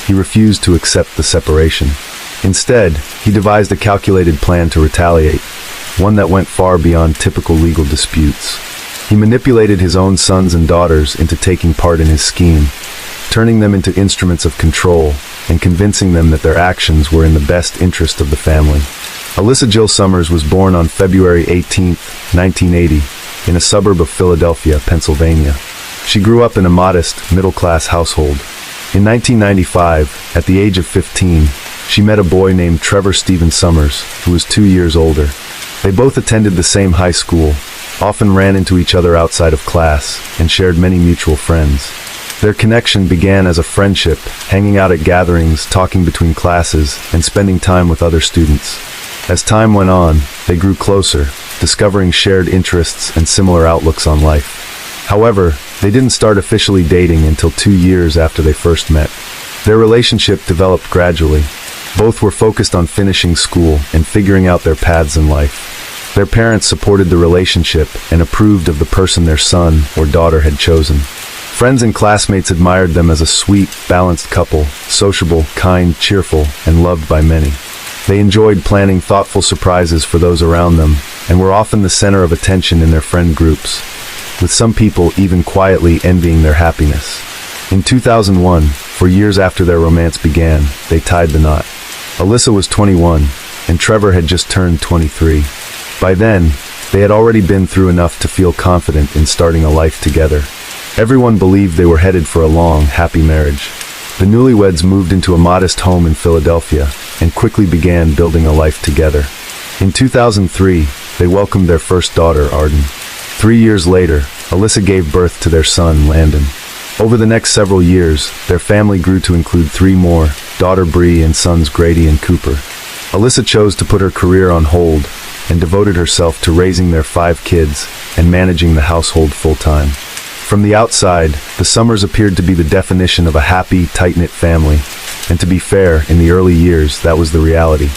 he refused to accept the separation. Instead, he devised a calculated plan to retaliate, one that went far beyond typical legal disputes. He manipulated his own sons and daughters into taking part in his scheme, turning them into instruments of control and convincing them that their actions were in the best interest of the family. Alyssa Jill Summers was born on February 18, 1980, in a suburb of Philadelphia, Pennsylvania. She grew up in a modest, middle-class household. In 1995, at the age of 15, she met a boy named Trevor Stephen Summers, who was 2 years older. They both attended the same high school, often ran into each other outside of class, and shared many mutual friends. Their connection began as a friendship, hanging out at gatherings, talking between classes, and spending time with other students. As time went on, they grew closer, discovering shared interests and similar outlooks on life. However, they didn't start officially dating until 2 years after they first met. Their relationship developed gradually. Both were focused on finishing school and figuring out their paths in life. Their parents supported the relationship and approved of the person their son or daughter had chosen. Friends and classmates admired them as a sweet, balanced couple, sociable, kind, cheerful, and loved by many. They enjoyed planning thoughtful surprises for those around them, and were often the center of attention in their friend groups, with some people even quietly envying their happiness. In 2001, 4 years after their romance began, they tied the knot. Alyssa was 21, and Trevor had just turned 23. By then, they had already been through enough to feel confident in starting a life together. Everyone believed they were headed for a long, happy marriage. The newlyweds moved into a modest home in Philadelphia and quickly began building a life together. In 2003, they welcomed their first daughter, Arden. 3 years later, Alyssa gave birth to their son, Landon. Over the next several years, their family grew to include 3 more, daughter Bree and sons Grady and Cooper. Alyssa chose to put her career on hold and devoted herself to raising their 5 kids and managing the household full-time. From the outside, the Summers appeared to be the definition of a happy, tight-knit family, and to be fair, in the early years, that was the reality.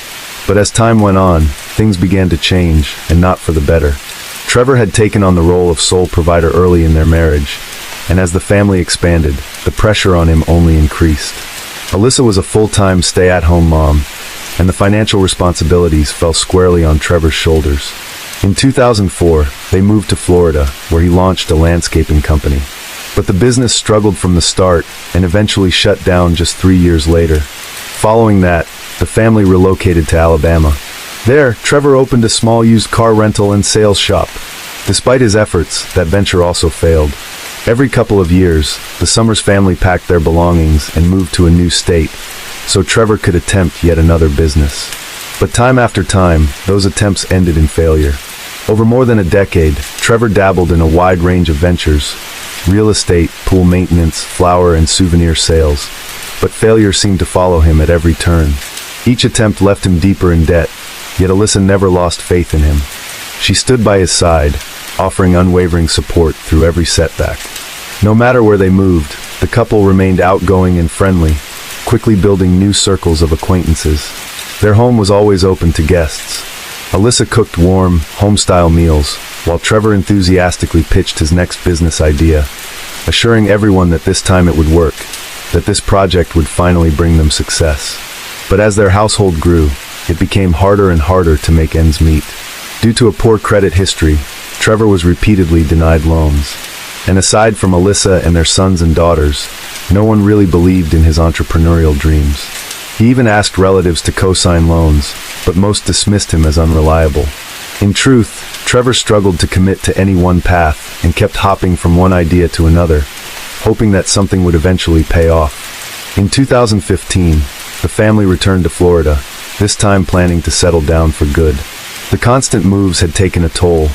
But as time went on, things began to change, and not for the better. Trevor had taken on the role of sole provider early in their marriage, and as the family expanded, the pressure on him only increased. Alyssa was a full-time stay-at-home mom, and the financial responsibilities fell squarely on Trevor's shoulders. In 2004, they moved to Florida, where he launched a landscaping company. But the business struggled from the start and eventually shut down just 3 years later. Following that, the family relocated to Alabama, There, Trevor opened a small used car rental and sales shop. Despite his efforts, that venture also failed. Every couple of years, the Summers family packed their belongings and moved to a new state, so Trevor could attempt yet another business. But time after time, those attempts ended in failure. Over more than a decade, Trevor dabbled in a wide range of ventures: real estate, pool maintenance, flower and souvenir sales. But failure seemed to follow him at every turn. Each attempt left him deeper in debt, yet Alyssa never lost faith in him. She stood by his side, offering unwavering support through every setback. No matter where they moved, the couple remained outgoing and friendly, quickly building new circles of acquaintances. Their home was always open to guests. Alyssa cooked warm, home-style meals, while Trevor enthusiastically pitched his next business idea, assuring everyone that this time it would work, that this project would finally bring them success. But as their household grew, it became harder and harder to make ends meet. Due to a poor credit history, Trevor was repeatedly denied loans. And aside from Alyssa and their sons and daughters, no one really believed in his entrepreneurial dreams. He even asked relatives to co-sign loans, but most dismissed him as unreliable. In truth, Trevor struggled to commit to any one path and kept hopping from one idea to another, hoping that something would eventually pay off. In 2015, the family returned to Florida, this time planning to settle down for good. The constant moves had taken a toll.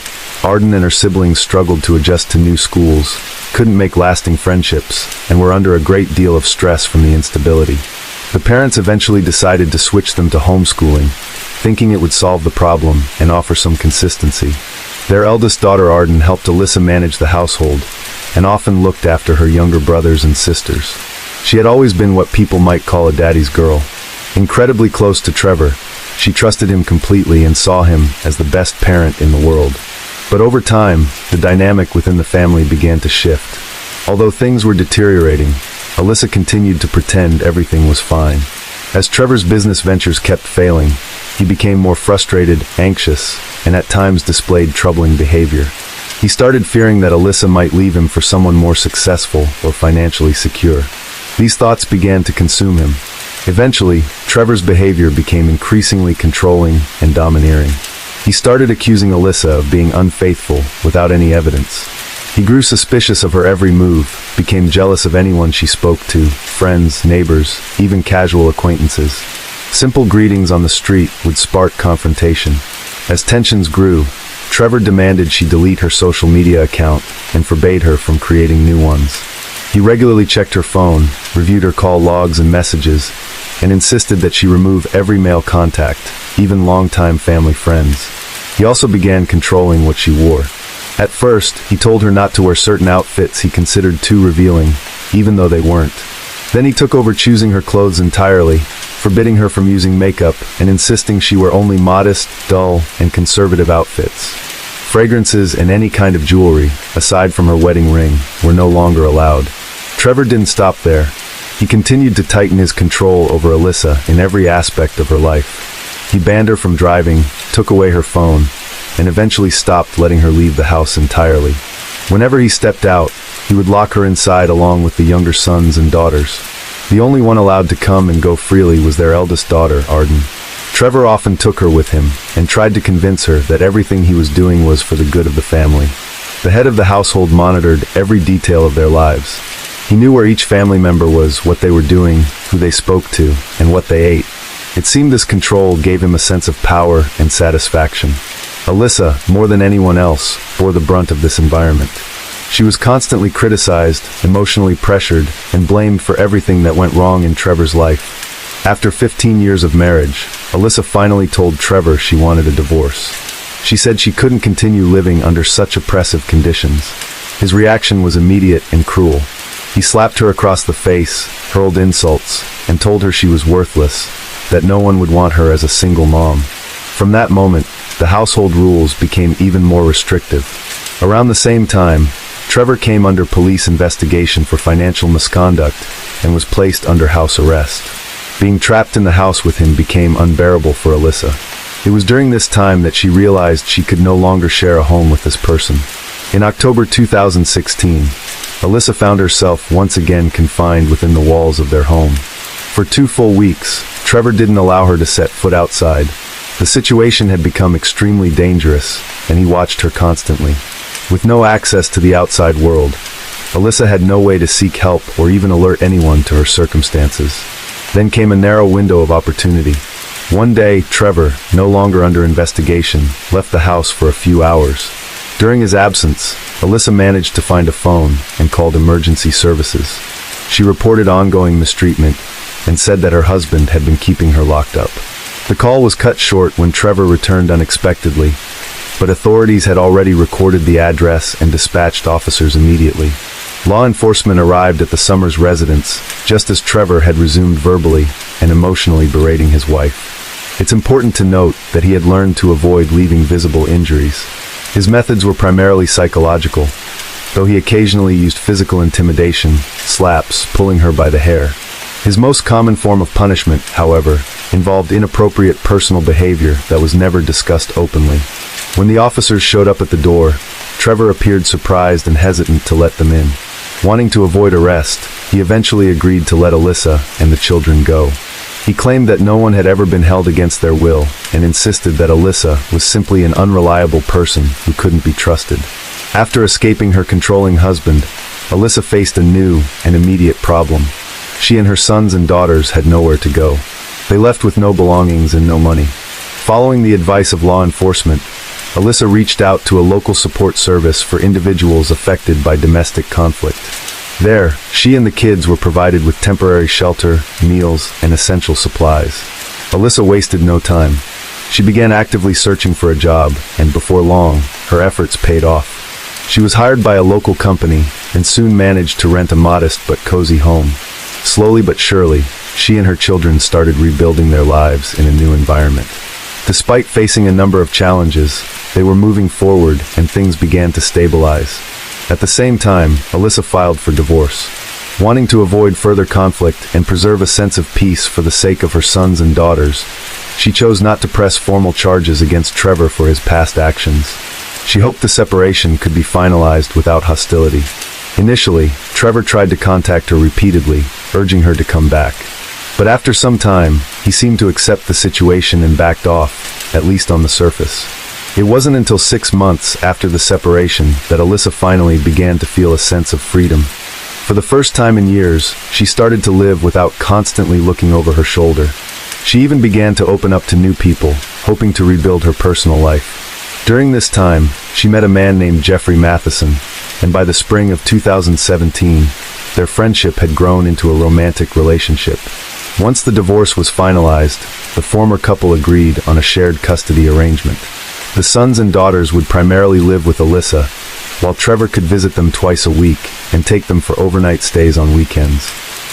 Arden and her siblings struggled to adjust to new schools, couldn't make lasting friendships, and were under a great deal of stress from the instability. The parents eventually decided to switch them to homeschooling, thinking it would solve the problem and offer some consistency. Their eldest daughter Arden helped Alyssa manage the household, and often looked after her younger brothers and sisters. She had always been what people might call a daddy's girl. Incredibly close to Trevor, she trusted him completely and saw him as the best parent in the world. But over time, the dynamic within the family began to shift. Although things were deteriorating, Alyssa continued to pretend everything was fine. As Trevor's business ventures kept failing, he became more frustrated, anxious, and at times displayed troubling behavior. He started fearing that Alyssa might leave him for someone more successful or financially secure. These thoughts began to consume him. Eventually, Trevor's behavior became increasingly controlling and domineering. He started accusing Alyssa of being unfaithful without any evidence. He grew suspicious of her every move, became jealous of anyone she spoke to, friends, neighbors, even casual acquaintances. Simple greetings on the street would spark confrontation. As tensions grew, Trevor demanded she delete her social media account and forbade her from creating new ones. He regularly checked her phone, reviewed her call logs and messages, and insisted that she remove every male contact, even longtime family friends. He also began controlling what she wore. At first, he told her not to wear certain outfits he considered too revealing, even though they weren't. Then he took over choosing her clothes entirely, forbidding her from using makeup and insisting she wear only modest, dull, and conservative outfits. Fragrances and any kind of jewelry, aside from her wedding ring, were no longer allowed. Trevor didn't stop there. He continued to tighten his control over Alyssa in every aspect of her life. He banned her from driving, took away her phone, and eventually stopped letting her leave the house entirely. Whenever he stepped out, he would lock her inside along with the younger sons and daughters. The only one allowed to come and go freely was their eldest daughter, Arden. Trevor often took her with him and tried to convince her that everything he was doing was for the good of the family. The head of the household monitored every detail of their lives. He knew where each family member was, what they were doing, who they spoke to, and what they ate. It seemed this control gave him a sense of power and satisfaction. Alyssa, more than anyone else, bore the brunt of this environment. She was constantly criticized, emotionally pressured, and blamed for everything that went wrong in Trevor's life. After 15 years of marriage, Alyssa finally told Trevor she wanted a divorce. She said she couldn't continue living under such oppressive conditions. His reaction was immediate and cruel. He slapped her across the face, hurled insults, and told her she was worthless, that no one would want her as a single mom. From that moment, the household rules became even more restrictive. Around the same time, Trevor came under police investigation for financial misconduct and was placed under house arrest. Being trapped in the house with him became unbearable for Alyssa. It was during this time that she realized she could no longer share a home with this person. In October 2016, Alyssa found herself once again confined within the walls of their home. For 2 full weeks, Trevor didn't allow her to set foot outside, The situation had become extremely dangerous, and he watched her constantly. With no access to the outside world, Alyssa had no way to seek help or even alert anyone to her circumstances. Then came a narrow window of opportunity. One day, Trevor, no longer under investigation, left the house for a few hours. During his absence, Alyssa managed to find a phone and called emergency services. She reported ongoing mistreatment and said that her husband had been keeping her locked up. The call was cut short when Trevor returned unexpectedly, but authorities had already recorded the address and dispatched officers immediately. Law enforcement arrived at the Summers residence just as Trevor had resumed verbally and emotionally berating his wife. It's important to note that he had learned to avoid leaving visible injuries. His methods were primarily psychological, though he occasionally used physical intimidation, slaps, pulling her by the hair. His most common form of punishment, however, involved inappropriate personal behavior that was never discussed openly. When the officers showed up at the door, Trevor appeared surprised and hesitant to let them in. Wanting to avoid arrest, he eventually agreed to let Alyssa and the children go. He claimed that no one had ever been held against their will and insisted that Alyssa was simply an unreliable person who couldn't be trusted. After escaping her controlling husband, Alyssa faced a new and immediate problem. She and her sons and daughters had nowhere to go. They left with no belongings and no money. Following the advice of law enforcement, Alyssa reached out to a local support service for individuals affected by domestic conflict. There, she and the kids were provided with temporary shelter, meals, and essential supplies. Alyssa wasted no time. She began actively searching for a job, and before long, her efforts paid off. She was hired by a local company and soon managed to rent a modest but cozy home. Slowly but surely, she and her children started rebuilding their lives in a new environment. Despite facing a number of challenges, they were moving forward and things began to stabilize. At the same time, Alyssa filed for divorce. Wanting to avoid further conflict and preserve a sense of peace for the sake of her sons and daughters, she chose not to press formal charges against Trevor for his past actions. She hoped the separation could be finalized without hostility. Initially, Trevor tried to contact her repeatedly, urging her to come back. But after some time, he seemed to accept the situation and backed off, at least on the surface. It wasn't until 6 months after the separation that Alyssa finally began to feel a sense of freedom. For the first time in years, she started to live without constantly looking over her shoulder. She even began to open up to new people, hoping to rebuild her personal life. During this time, she met a man named Jeffrey Matheson, and by the spring of 2017, their friendship had grown into a romantic relationship. Once the divorce was finalized, the former couple agreed on a shared custody arrangement. The sons and daughters would primarily live with Alyssa, while Trevor could visit them twice a week and take them for overnight stays on weekends.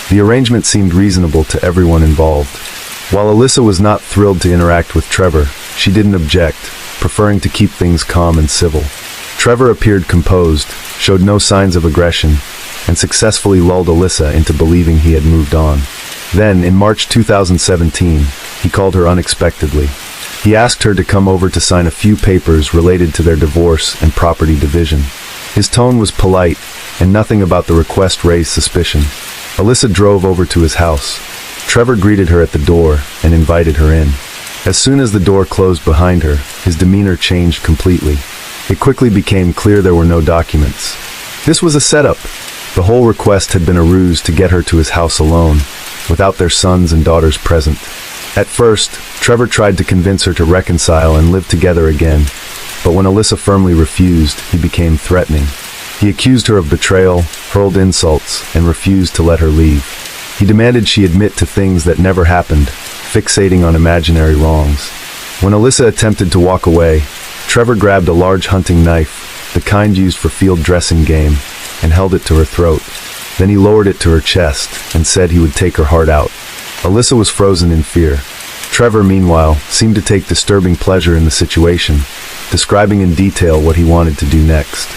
The arrangement seemed reasonable to everyone involved. While Alyssa was not thrilled to interact with Trevor, she didn't object, preferring to keep things calm and civil. Trevor appeared composed, showed no signs of aggression, and successfully lulled Alyssa into believing he had moved on. Then, in March 2017, he called her unexpectedly. He asked her to come over to sign a few papers related to their divorce and property division. His tone was polite, and nothing about the request raised suspicion. Alyssa drove over to his house. Trevor greeted her at the door and invited her in. As soon as the door closed behind her, his demeanor changed completely. It quickly became clear there were no documents. This was a setup. The whole request had been a ruse to get her to his house alone, without their sons and daughters present. At first, Trevor tried to convince her to reconcile and live together again, but when Alyssa firmly refused, he became threatening. He accused her of betrayal, hurled insults, and refused to let her leave. He demanded she admit to things that never happened, fixating on imaginary wrongs. When Alyssa attempted to walk away, Trevor grabbed a large hunting knife, the kind used for field dressing game, and held it to her throat. Then he lowered it to her chest and said he would take her heart out. Alyssa was frozen in fear. Trevor, meanwhile, seemed to take disturbing pleasure in the situation, describing in detail what he wanted to do next.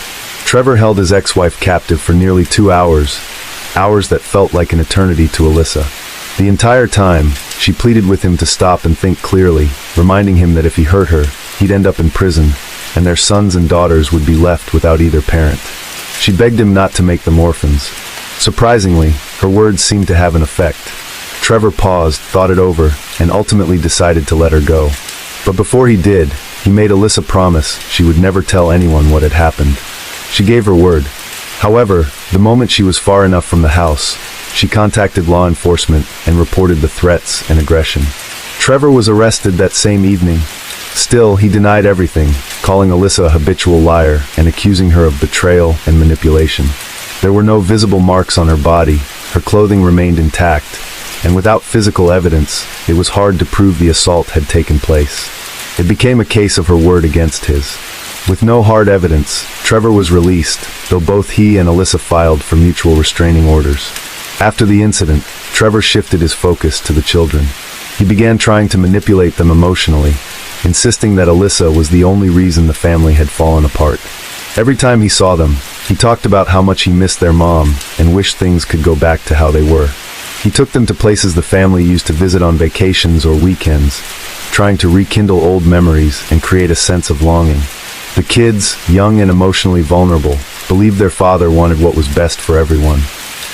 Trevor held his ex-wife captive for nearly 2 hours, hours that felt like an eternity to Alyssa. The entire time, she pleaded with him to stop and think clearly, reminding him that if he hurt her, he'd end up in prison, and their sons and daughters would be left without either parent. She begged him not to make them orphans. Surprisingly, her words seemed to have an effect. Trevor paused, thought it over, and ultimately decided to let her go. But before he did, he made Alyssa promise she would never tell anyone what had happened. She gave her word. However, the moment she was far enough from the house, she contacted law enforcement and reported the threats and aggression. Trevor was arrested that same evening. Still, he denied everything, calling Alyssa a habitual liar and accusing her of betrayal and manipulation. There were no visible marks on her body, her clothing remained intact, and without physical evidence, it was hard to prove the assault had taken place. It became a case of her word against his. With no hard evidence, Trevor was released, though both he and Alyssa filed for mutual restraining orders. After the incident, Trevor shifted his focus to the children. He began trying to manipulate them emotionally, insisting that Alyssa was the only reason the family had fallen apart. Every time he saw them, he talked about how much he missed their mom and wished things could go back to how they were. He took them to places the family used to visit on vacations or weekends, trying to rekindle old memories and create a sense of longing. The kids, young and emotionally vulnerable, believed their father wanted what was best for everyone.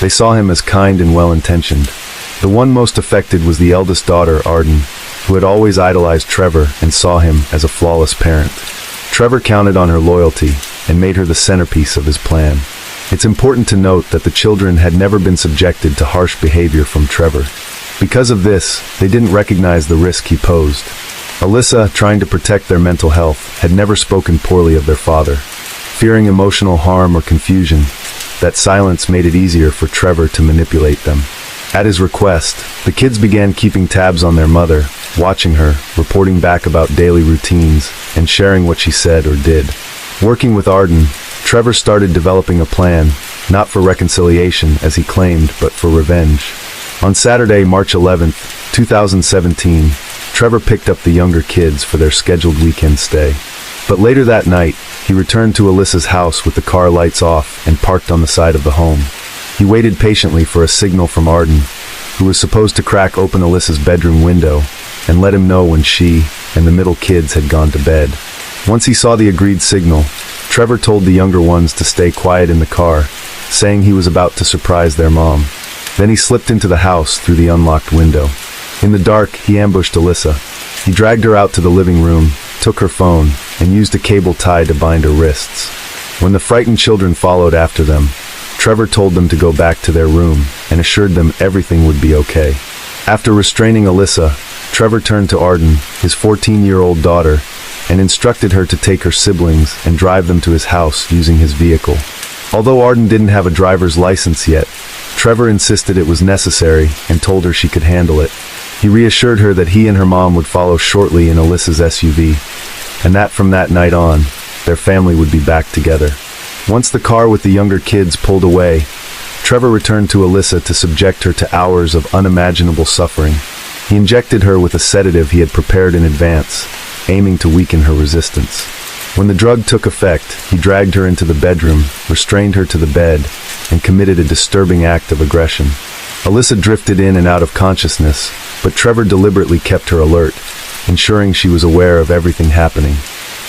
They saw him as kind and well-intentioned. The one most affected was the eldest daughter, Arden, who had always idolized Trevor and saw him as a flawless parent. Trevor counted on her loyalty and made her the centerpiece of his plan. It's important to note that the children had never been subjected to harsh behavior from Trevor. Because of this, they didn't recognize the risk he posed. Alyssa, trying to protect their mental health, had never spoken poorly of their father. Fearing emotional harm or confusion, that silence made it easier for Trevor to manipulate them. At his request, the kids began keeping tabs on their mother, watching her, reporting back about daily routines, and sharing what she said or did. Working with Arden, Trevor started developing a plan, not for reconciliation as he claimed, but for revenge. On Saturday, March 11, 2017, Trevor picked up the younger kids for their scheduled weekend stay. But later that night, he returned to Alyssa's house with the car lights off and parked on the side of the home. He waited patiently for a signal from Arden, who was supposed to crack open Alyssa's bedroom window and let him know when she and the middle kids had gone to bed. Once he saw the agreed signal, Trevor told the younger ones to stay quiet in the car, saying he was about to surprise their mom. Then he slipped into the house through the unlocked window. In the dark, he ambushed Alyssa. He dragged her out to the living room, took her phone, and used a cable tie to bind her wrists. When the frightened children followed after them, Trevor told them to go back to their room and assured them everything would be okay. After restraining Alyssa, Trevor turned to Arden, his 14-year-old daughter, and instructed her to take her siblings and drive them to his house using his vehicle. Although Arden didn't have a driver's license yet, Trevor insisted it was necessary and told her she could handle it. He reassured her that he and her mom would follow shortly in Alyssa's SUV, and that from that night on, their family would be back together. Once the car with the younger kids pulled away, Trevor returned to Alyssa to subject her to hours of unimaginable suffering. He injected her with a sedative he had prepared in advance, aiming to weaken her resistance. When the drug took effect, he dragged her into the bedroom, restrained her to the bed, and committed a disturbing act of aggression. Alyssa drifted in and out of consciousness, but Trevor deliberately kept her alert, ensuring she was aware of everything happening.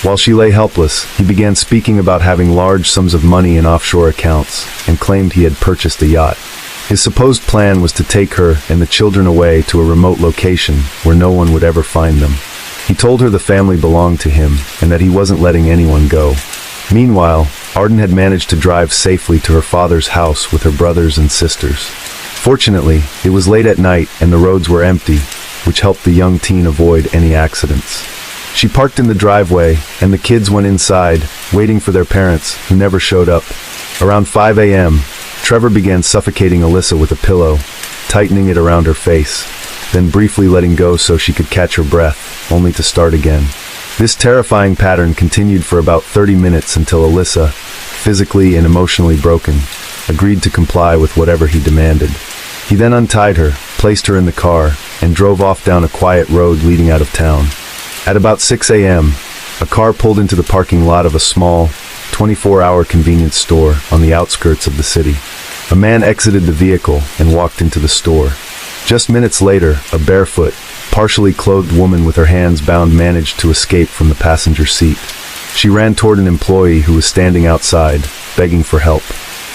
While she lay helpless, he began speaking about having large sums of money in offshore accounts, and claimed he had purchased a yacht. His supposed plan was to take her and the children away to a remote location where no one would ever find them. He told her the family belonged to him, and that he wasn't letting anyone go. Meanwhile, Arden had managed to drive safely to her father's house with her brothers and sisters. Fortunately, it was late at night and the roads were empty, which helped the young teen avoid any accidents. She parked in the driveway, and the kids went inside, waiting for their parents, who never showed up. Around 5 a.m., Trevor began suffocating Alyssa with a pillow, tightening it around her face, then briefly letting go so she could catch her breath, only to start again. This terrifying pattern continued for about 30 minutes until Alyssa, physically and emotionally broken, agreed to comply with whatever he demanded. He then untied her, placed her in the car, and drove off down a quiet road leading out of town. At about 6 a.m., a car pulled into the parking lot of a small, 24-hour convenience store on the outskirts of the city. A man exited the vehicle and walked into the store. Just minutes later, a barefoot, partially clothed woman with her hands bound managed to escape from the passenger seat. She ran toward an employee who was standing outside, begging for help.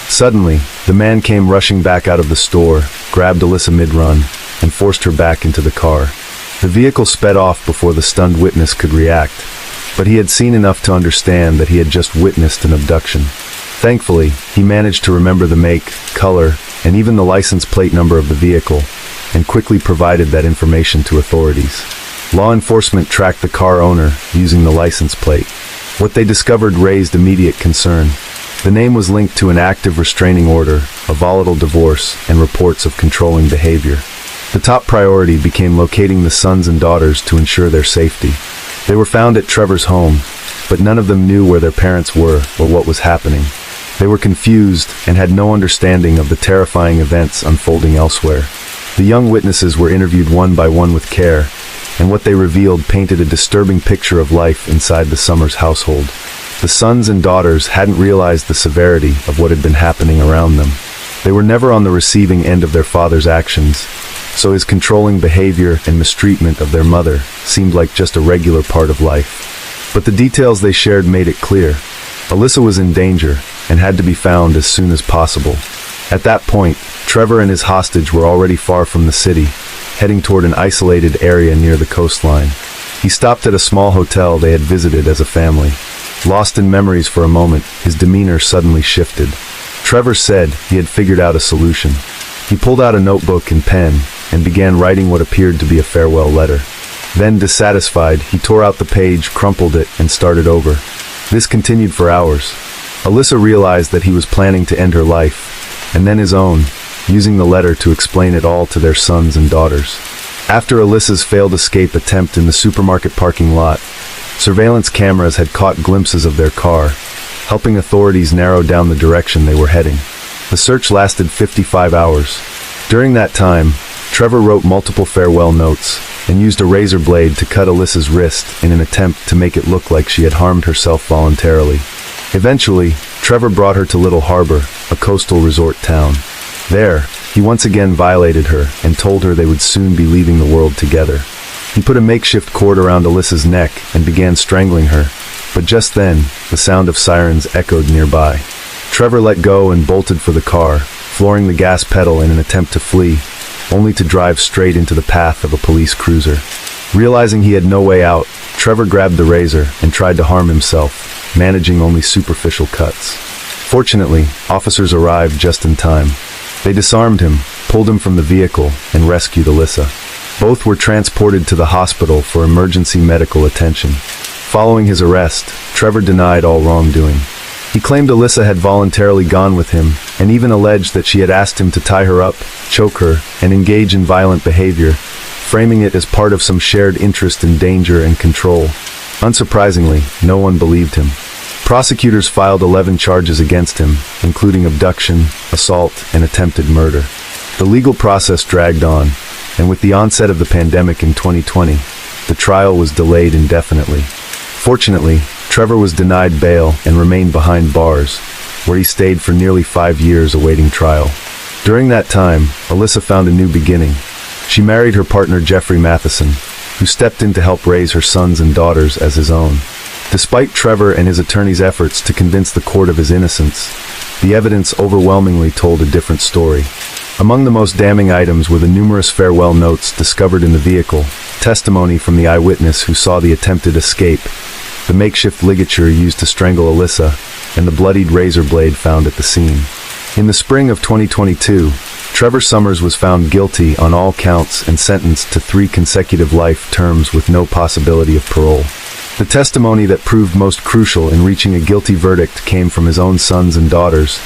Suddenly, the man came rushing back out of the store, grabbed Alyssa mid-run, and forced her back into the car. The vehicle sped off before the stunned witness could react, but he had seen enough to understand that he had just witnessed an abduction. Thankfully, he managed to remember the make, color, and even the license plate number of the vehicle, and quickly provided that information to authorities. Law enforcement tracked the car owner using the license plate. What they discovered raised immediate concern. The name was linked to an active restraining order, a volatile divorce, and reports of controlling behavior. The top priority became locating the sons and daughters to ensure their safety. They were found at Trevor's home, but none of them knew where their parents were or what was happening. They were confused and had no understanding of the terrifying events unfolding elsewhere. The young witnesses were interviewed one by one with care, and what they revealed painted a disturbing picture of life inside the Summers household. The sons and daughters hadn't realized the severity of what had been happening around them. They were never on the receiving end of their father's actions, so his controlling behavior and mistreatment of their mother seemed like just a regular part of life. But the details they shared made it clear. Alyssa was in danger and had to be found as soon as possible. At that point, Trevor and his hostage were already far from the city, heading toward an isolated area near the coastline. He stopped at a small hotel they had visited as a family. Lost in memories for a moment, his demeanor suddenly shifted. Trevor said he had figured out a solution. He pulled out a notebook and pen and began writing what appeared to be a farewell letter. Then, dissatisfied, he tore out the page, crumpled it, and started over. This continued for hours. Alyssa realized that he was planning to end her life, and then his own, using the letter to explain it all to their sons and daughters. After Alyssa's failed escape attempt in the supermarket parking lot, surveillance cameras had caught glimpses of their car, helping authorities narrow down the direction they were heading. The search lasted 55 hours. During that time, Trevor wrote multiple farewell notes and used a razor blade to cut Alyssa's wrist in an attempt to make it look like she had harmed herself voluntarily. Eventually, Trevor brought her to Little Harbor, a coastal resort town. There, he once again violated her and told her they would soon be leaving the world together. He put a makeshift cord around Alyssa's neck and began strangling her, but just then, the sound of sirens echoed nearby. Trevor let go and bolted for the car, flooring the gas pedal in an attempt to flee, only to drive straight into the path of a police cruiser. Realizing he had no way out, Trevor grabbed the razor and tried to harm himself, managing only superficial cuts. Fortunately, officers arrived just in time. They disarmed him, pulled him from the vehicle, and rescued Alyssa. Both were transported to the hospital for emergency medical attention. Following his arrest, Trevor denied all wrongdoing. He claimed Alyssa had voluntarily gone with him, and even alleged that she had asked him to tie her up, choke her, and engage in violent behavior, framing it as part of some shared interest in danger and control. Unsurprisingly, no one believed him. Prosecutors filed 11 charges against him, including abduction, assault, and attempted murder. The legal process dragged on, and with the onset of the pandemic in 2020, the trial was delayed indefinitely. Fortunately, Trevor was denied bail and remained behind bars, where he stayed for nearly 5 years awaiting trial. During that time, Alyssa found a new beginning. She married her partner Jeffrey Matheson, who stepped in to help raise her sons and daughters as his own. Despite Trevor and his attorney's efforts to convince the court of his innocence, the evidence overwhelmingly told a different story. Among the most damning items were the numerous farewell notes discovered in the vehicle, testimony from the eyewitness who saw the attempted escape, the makeshift ligature used to strangle Alyssa, and the bloodied razor blade found at the scene. In the spring of 2022, Trevor Summers was found guilty on all counts and sentenced to 3 consecutive life terms with no possibility of parole. The testimony that proved most crucial in reaching a guilty verdict came from his own sons and daughters,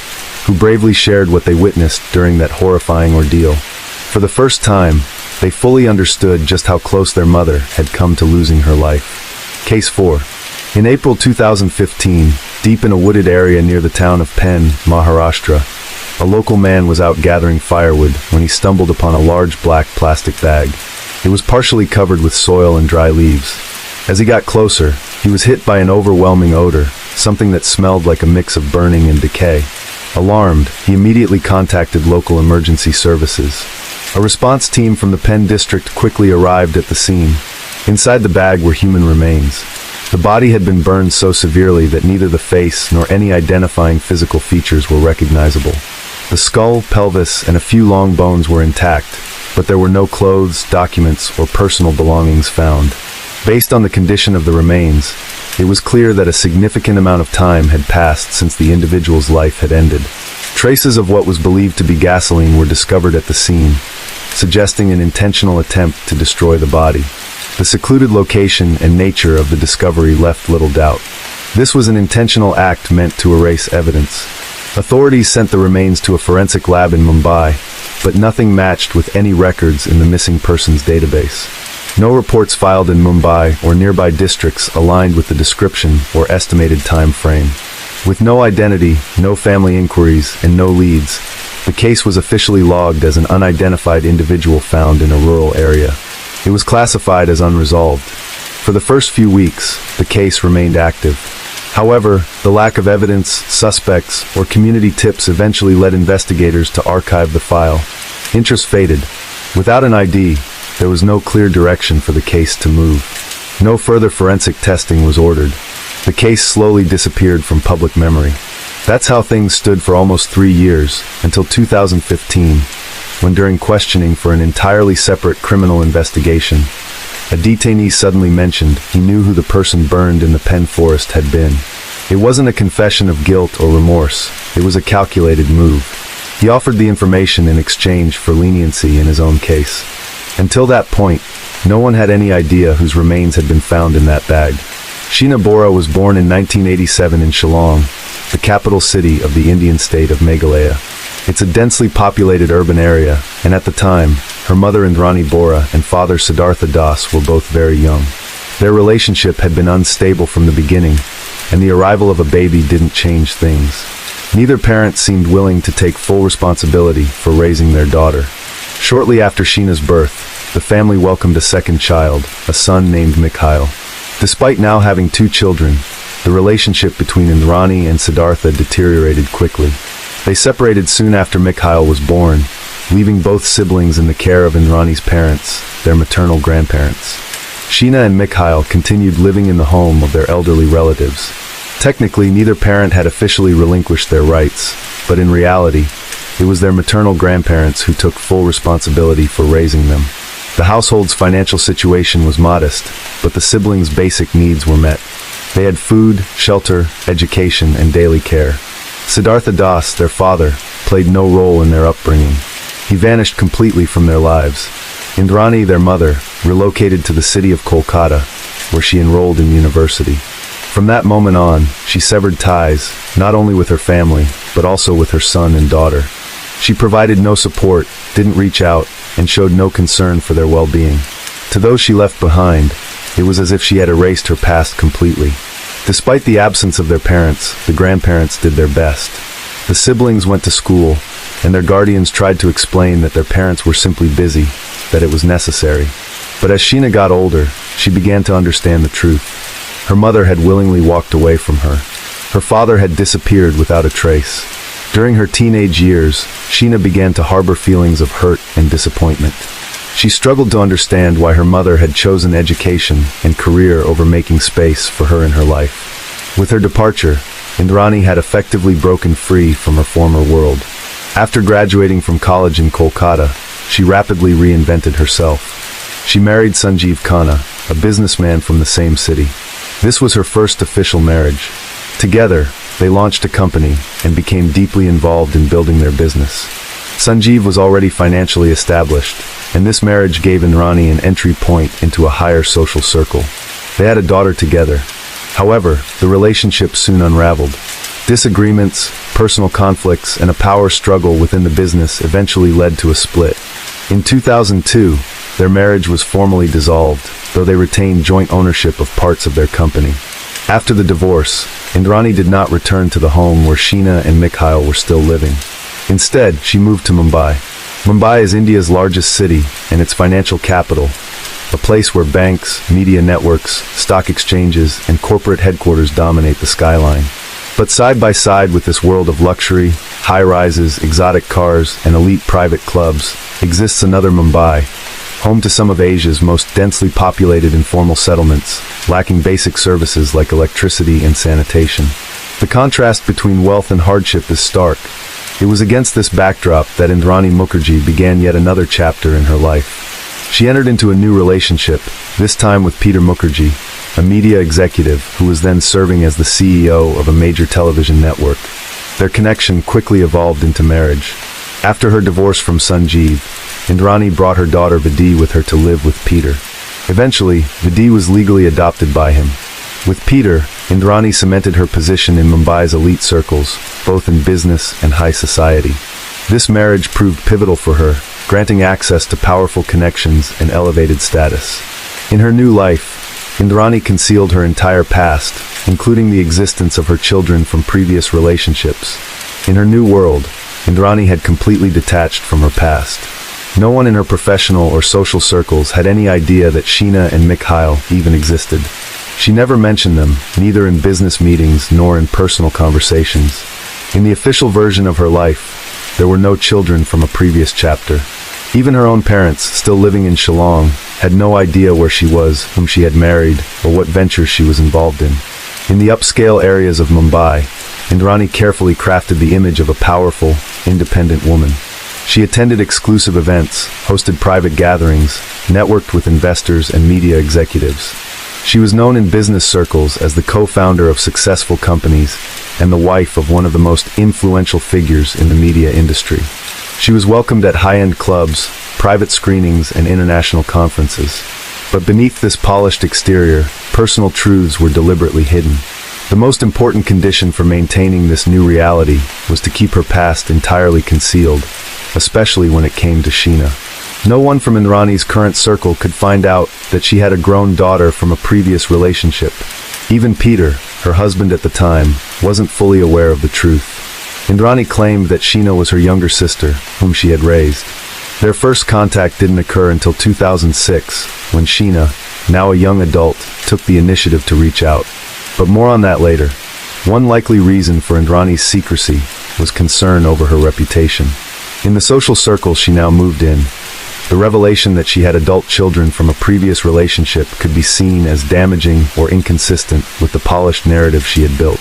who bravely shared what they witnessed during that horrifying ordeal. For the first time, they fully understood just how close their mother had come to losing her life. Case 4. In April 2015, deep in a wooded area near the town of Penn, Maharashtra, a local man was out gathering firewood when he stumbled upon a large black plastic bag. It was partially covered with soil and dry leaves. As he got closer, he was hit by an overwhelming odor, something that smelled like a mix of burning and decay. Alarmed, he immediately contacted local emergency services. A response team from the Penn district quickly arrived at the scene. Inside the bag were human remains. The body had been burned so severely that neither the face nor any identifying physical features were recognizable. The skull, pelvis, and a few long bones were intact, but there were no clothes, documents, or personal belongings found. Based on the condition of the remains, it was clear that a significant amount of time had passed since the individual's life had ended. Traces of what was believed to be gasoline were discovered at the scene, suggesting an intentional attempt to destroy the body. The secluded location and nature of the discovery left little doubt. This was an intentional act meant to erase evidence. Authorities sent the remains to a forensic lab in Mumbai, but nothing matched with any records in the missing persons database. No reports filed in Mumbai or nearby districts aligned with the description or estimated time frame. With no identity, no family inquiries, and no leads, the case was officially logged as an unidentified individual found in a rural area. It was classified as unresolved. For the first few weeks, the case remained active. However, the lack of evidence, suspects, or community tips eventually led investigators to archive the file. Interest faded. Without an ID, there was no clear direction for the case to move. No further forensic testing was ordered. The case slowly disappeared from public memory. That's how things stood for almost 3 years, until 2015, when during questioning for an entirely separate criminal investigation, a detainee suddenly mentioned he knew who the person burned in the Pen Forest had been. It wasn't a confession of guilt or remorse, it was a calculated move. He offered the information in exchange for leniency in his own case. Until that point, no one had any idea whose remains had been found in that bag. Sheena Bora was born in 1987 in Shillong, the capital city of the Indian state of Meghalaya. It's a densely populated urban area, and at the time, her mother Indrani Bora and father Siddhartha Das were both very young. Their relationship had been unstable from the beginning, and the arrival of a baby didn't change things. Neither parent seemed willing to take full responsibility for raising their daughter. Shortly after Sheena's birth, the family welcomed a second child, a son named Mikhail. Despite now having 2 children, the relationship between Indrani and Siddhartha deteriorated quickly. They separated soon after Mikhail was born, leaving both siblings in the care of Indrani's parents, their maternal grandparents. Sheena and Mikhail continued living in the home of their elderly relatives. Technically, neither parent had officially relinquished their rights, but in reality, it was their maternal grandparents who took full responsibility for raising them. The household's financial situation was modest, but the siblings' basic needs were met. They had food, shelter, education, and daily care. Siddhartha Das, their father, played no role in their upbringing. He vanished completely from their lives. Indrani, their mother, relocated to the city of Kolkata, where she enrolled in university. From that moment on, she severed ties, not only with her family, but also with her son and daughter. She provided no support, didn't reach out, and showed no concern for their well-being. To those she left behind, it was as if she had erased her past completely. Despite the absence of their parents, the grandparents did their best. The siblings went to school, and their guardians tried to explain that their parents were simply busy, that it was necessary. But as Sheena got older, she began to understand the truth. Her mother had willingly walked away from her. Her father had disappeared without a trace. During her teenage years, Sheena began to harbor feelings of hurt and disappointment. She struggled to understand why her mother had chosen education and career over making space for her in her life. With her departure, Indrani had effectively broken free from her former world. After graduating from college in Kolkata, she rapidly reinvented herself. She married Sanjeev Khanna, a businessman from the same city. This was her first official marriage. Together, they launched a company and became deeply involved in building their business. Sanjeev was already financially established, and this marriage gave Indrani an entry point into a higher social circle. They had a daughter together. However, the relationship soon unraveled. Disagreements, personal conflicts, and a power struggle within the business eventually led to a split. In 2002, their marriage was formally dissolved, though they retained joint ownership of parts of their company. After the divorce, Indrani did not return to the home where Sheena and Mikhail were still living. Instead, she moved to Mumbai. Mumbai is India's largest city and its financial capital, a place where banks, media networks, stock exchanges, and corporate headquarters dominate the skyline. But side by side with this world of luxury, high-rises, exotic cars, and elite private clubs, exists another Mumbai, home to some of Asia's most densely populated informal settlements, lacking basic services like electricity and sanitation. The contrast between wealth and hardship is stark. It was against this backdrop that Indrani Mukherjee began yet another chapter in her life. She entered into a new relationship, this time with Peter Mukherjee, a media executive who was then serving as the CEO of a major television network. Their connection quickly evolved into marriage. After her divorce from Sanjeev, Indrani brought her daughter Vidhi with her to live with Peter. Eventually, Vidhi was legally adopted by him. With Peter, Indrani cemented her position in Mumbai's elite circles, both in business and high society. This marriage proved pivotal for her, granting access to powerful connections and elevated status. In her new life, Indrani concealed her entire past, including the existence of her children from previous relationships. In her new world, Indrani had completely detached from her past. No one in her professional or social circles had any idea that Sheena and Mikhail even existed. She never mentioned them, neither in business meetings nor in personal conversations. In the official version of her life, there were no children from a previous chapter. Even her own parents, still living in Shillong, had no idea where she was, whom she had married, or what ventures she was involved in. In the upscale areas of Mumbai, Indrani carefully crafted the image of a powerful, independent woman. She attended exclusive events, hosted private gatherings, networked with investors and media executives. She was known in business circles as the co-founder of successful companies and the wife of one of the most influential figures in the media industry. She was welcomed at high-end clubs, private screenings, and international conferences. But beneath this polished exterior, personal truths were deliberately hidden. The most important condition for maintaining this new reality was to keep her past entirely concealed, especially when it came to Sheena. No one from Indrani's current circle could find out that she had a grown daughter from a previous relationship. Even Peter, her husband at the time, wasn't fully aware of the truth. Indrani claimed that Sheena was her younger sister, whom she had raised. Their first contact didn't occur until 2006, when Sheena, now a young adult, took the initiative to reach out. But more on that later. One likely reason for Indrani's secrecy was concern over her reputation. In the social circles she now moved in, the revelation that she had adult children from a previous relationship could be seen as damaging or inconsistent with the polished narrative she had built.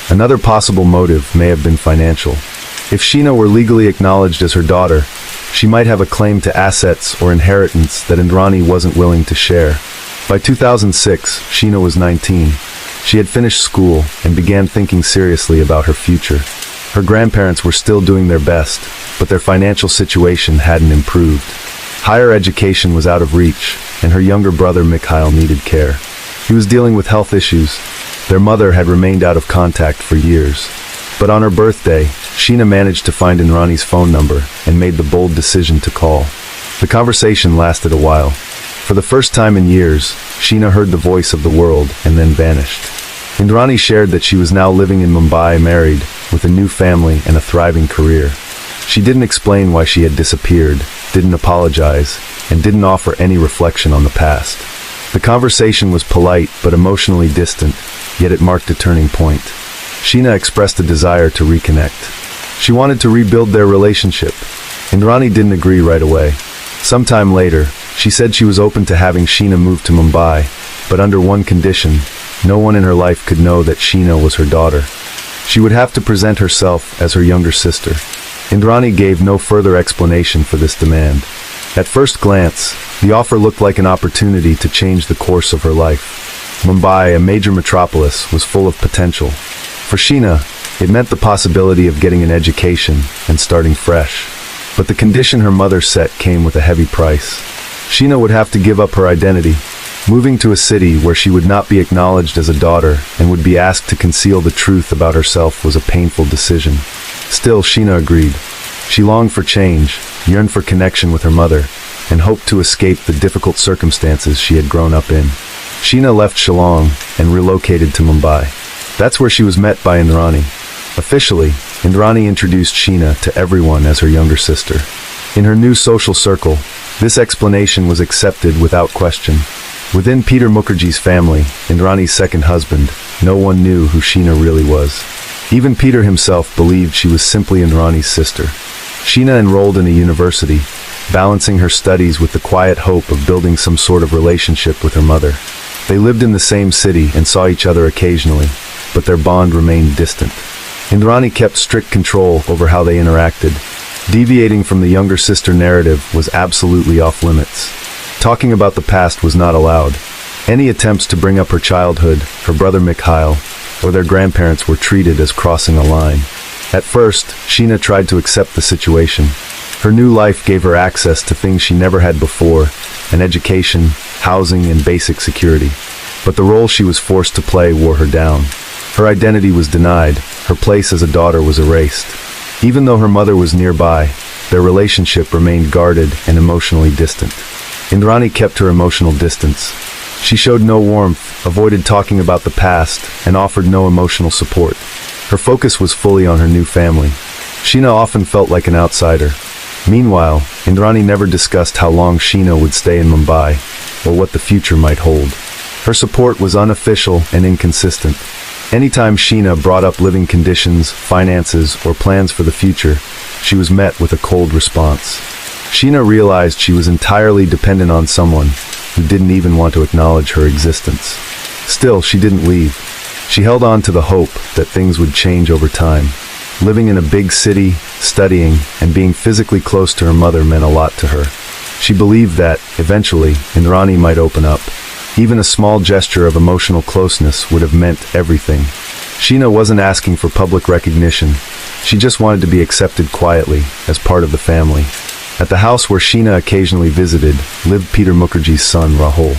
Another possible motive may have been financial. If Sheena were legally acknowledged as her daughter, she might have a claim to assets or inheritance that Indrani wasn't willing to share. By 2006, Sheena was 19. She had finished school and began thinking seriously about her future. Her grandparents were still doing their best, but their financial situation hadn't improved. Higher education was out of reach, and her younger brother Mikhail needed care. He was dealing with health issues. Their mother had remained out of contact for years. But on her birthday, Sheena managed to find Indrani's phone number and made the bold decision to call. The conversation lasted a while. For the first time in years, Sheena heard the voice of the world and then vanished. Indrani shared that she was now living in Mumbai, married, with a new family and a thriving career. She didn't explain why she had disappeared, didn't apologize, and didn't offer any reflection on the past. The conversation was polite but emotionally distant, yet it marked a turning point. Sheena expressed a desire to reconnect. She wanted to rebuild their relationship. Indrani didn't agree right away. Sometime later, she said she was open to having Sheena move to Mumbai, but under one condition: no one in her life could know that Sheena was her daughter. She would have to present herself as her younger sister. Indrani gave no further explanation for this demand. At first glance, the offer looked like an opportunity to change the course of her life. Mumbai, a major metropolis, was full of potential. For Sheena, it meant the possibility of getting an education and starting fresh. But the condition her mother set came with a heavy price. Sheena would have to give up her identity. Moving to a city where she would not be acknowledged as a daughter and would be asked to conceal the truth about herself was a painful decision. Still, Sheena agreed. She longed for change, yearned for connection with her mother, and hoped to escape the difficult circumstances she had grown up in. Sheena left Shillong and relocated to Mumbai. That's where she was met by Indrani. Officially, Indrani introduced Sheena to everyone as her younger sister. In her new social circle, this explanation was accepted without question. Within Peter Mukherjee's family, Indrani's second husband, no one knew who Sheena really was. Even Peter himself believed she was simply Indrani's sister. Sheena enrolled in a university, balancing her studies with the quiet hope of building some sort of relationship with her mother. They lived in the same city and saw each other occasionally, but their bond remained distant. Indrani kept strict control over how they interacted. Deviating from the younger sister narrative was absolutely off limits. Talking about the past was not allowed. Any attempts to bring up her childhood, her brother Mikhail, or their grandparents were treated as crossing a line. At first, Sheena tried to accept the situation. Her new life gave her access to things she never had before, an education, housing, and basic security. But the role she was forced to play wore her down. Her identity was denied, her place as a daughter was erased. Even though her mother was nearby, their relationship remained guarded and emotionally distant. Indrani kept her emotional distance. She showed no warmth, avoided talking about the past, and offered no emotional support. Her focus was fully on her new family. Sheena often felt like an outsider. Meanwhile, Indrani never discussed how long Sheena would stay in Mumbai, or what the future might hold. Her support was unofficial and inconsistent. Anytime Sheena brought up living conditions, finances, or plans for the future, she was met with a cold response. Sheena realized she was entirely dependent on someone who didn't even want to acknowledge her existence. Still, she didn't leave. She held on to the hope that things would change over time. Living in a big city, studying, and being physically close to her mother meant a lot to her. She believed that, eventually, Indrani might open up. Even a small gesture of emotional closeness would have meant everything. Sheena wasn't asking for public recognition. She just wanted to be accepted quietly, as part of the family. At the house where Sheena occasionally visited, lived Peter Mukherjee's son, Rahul.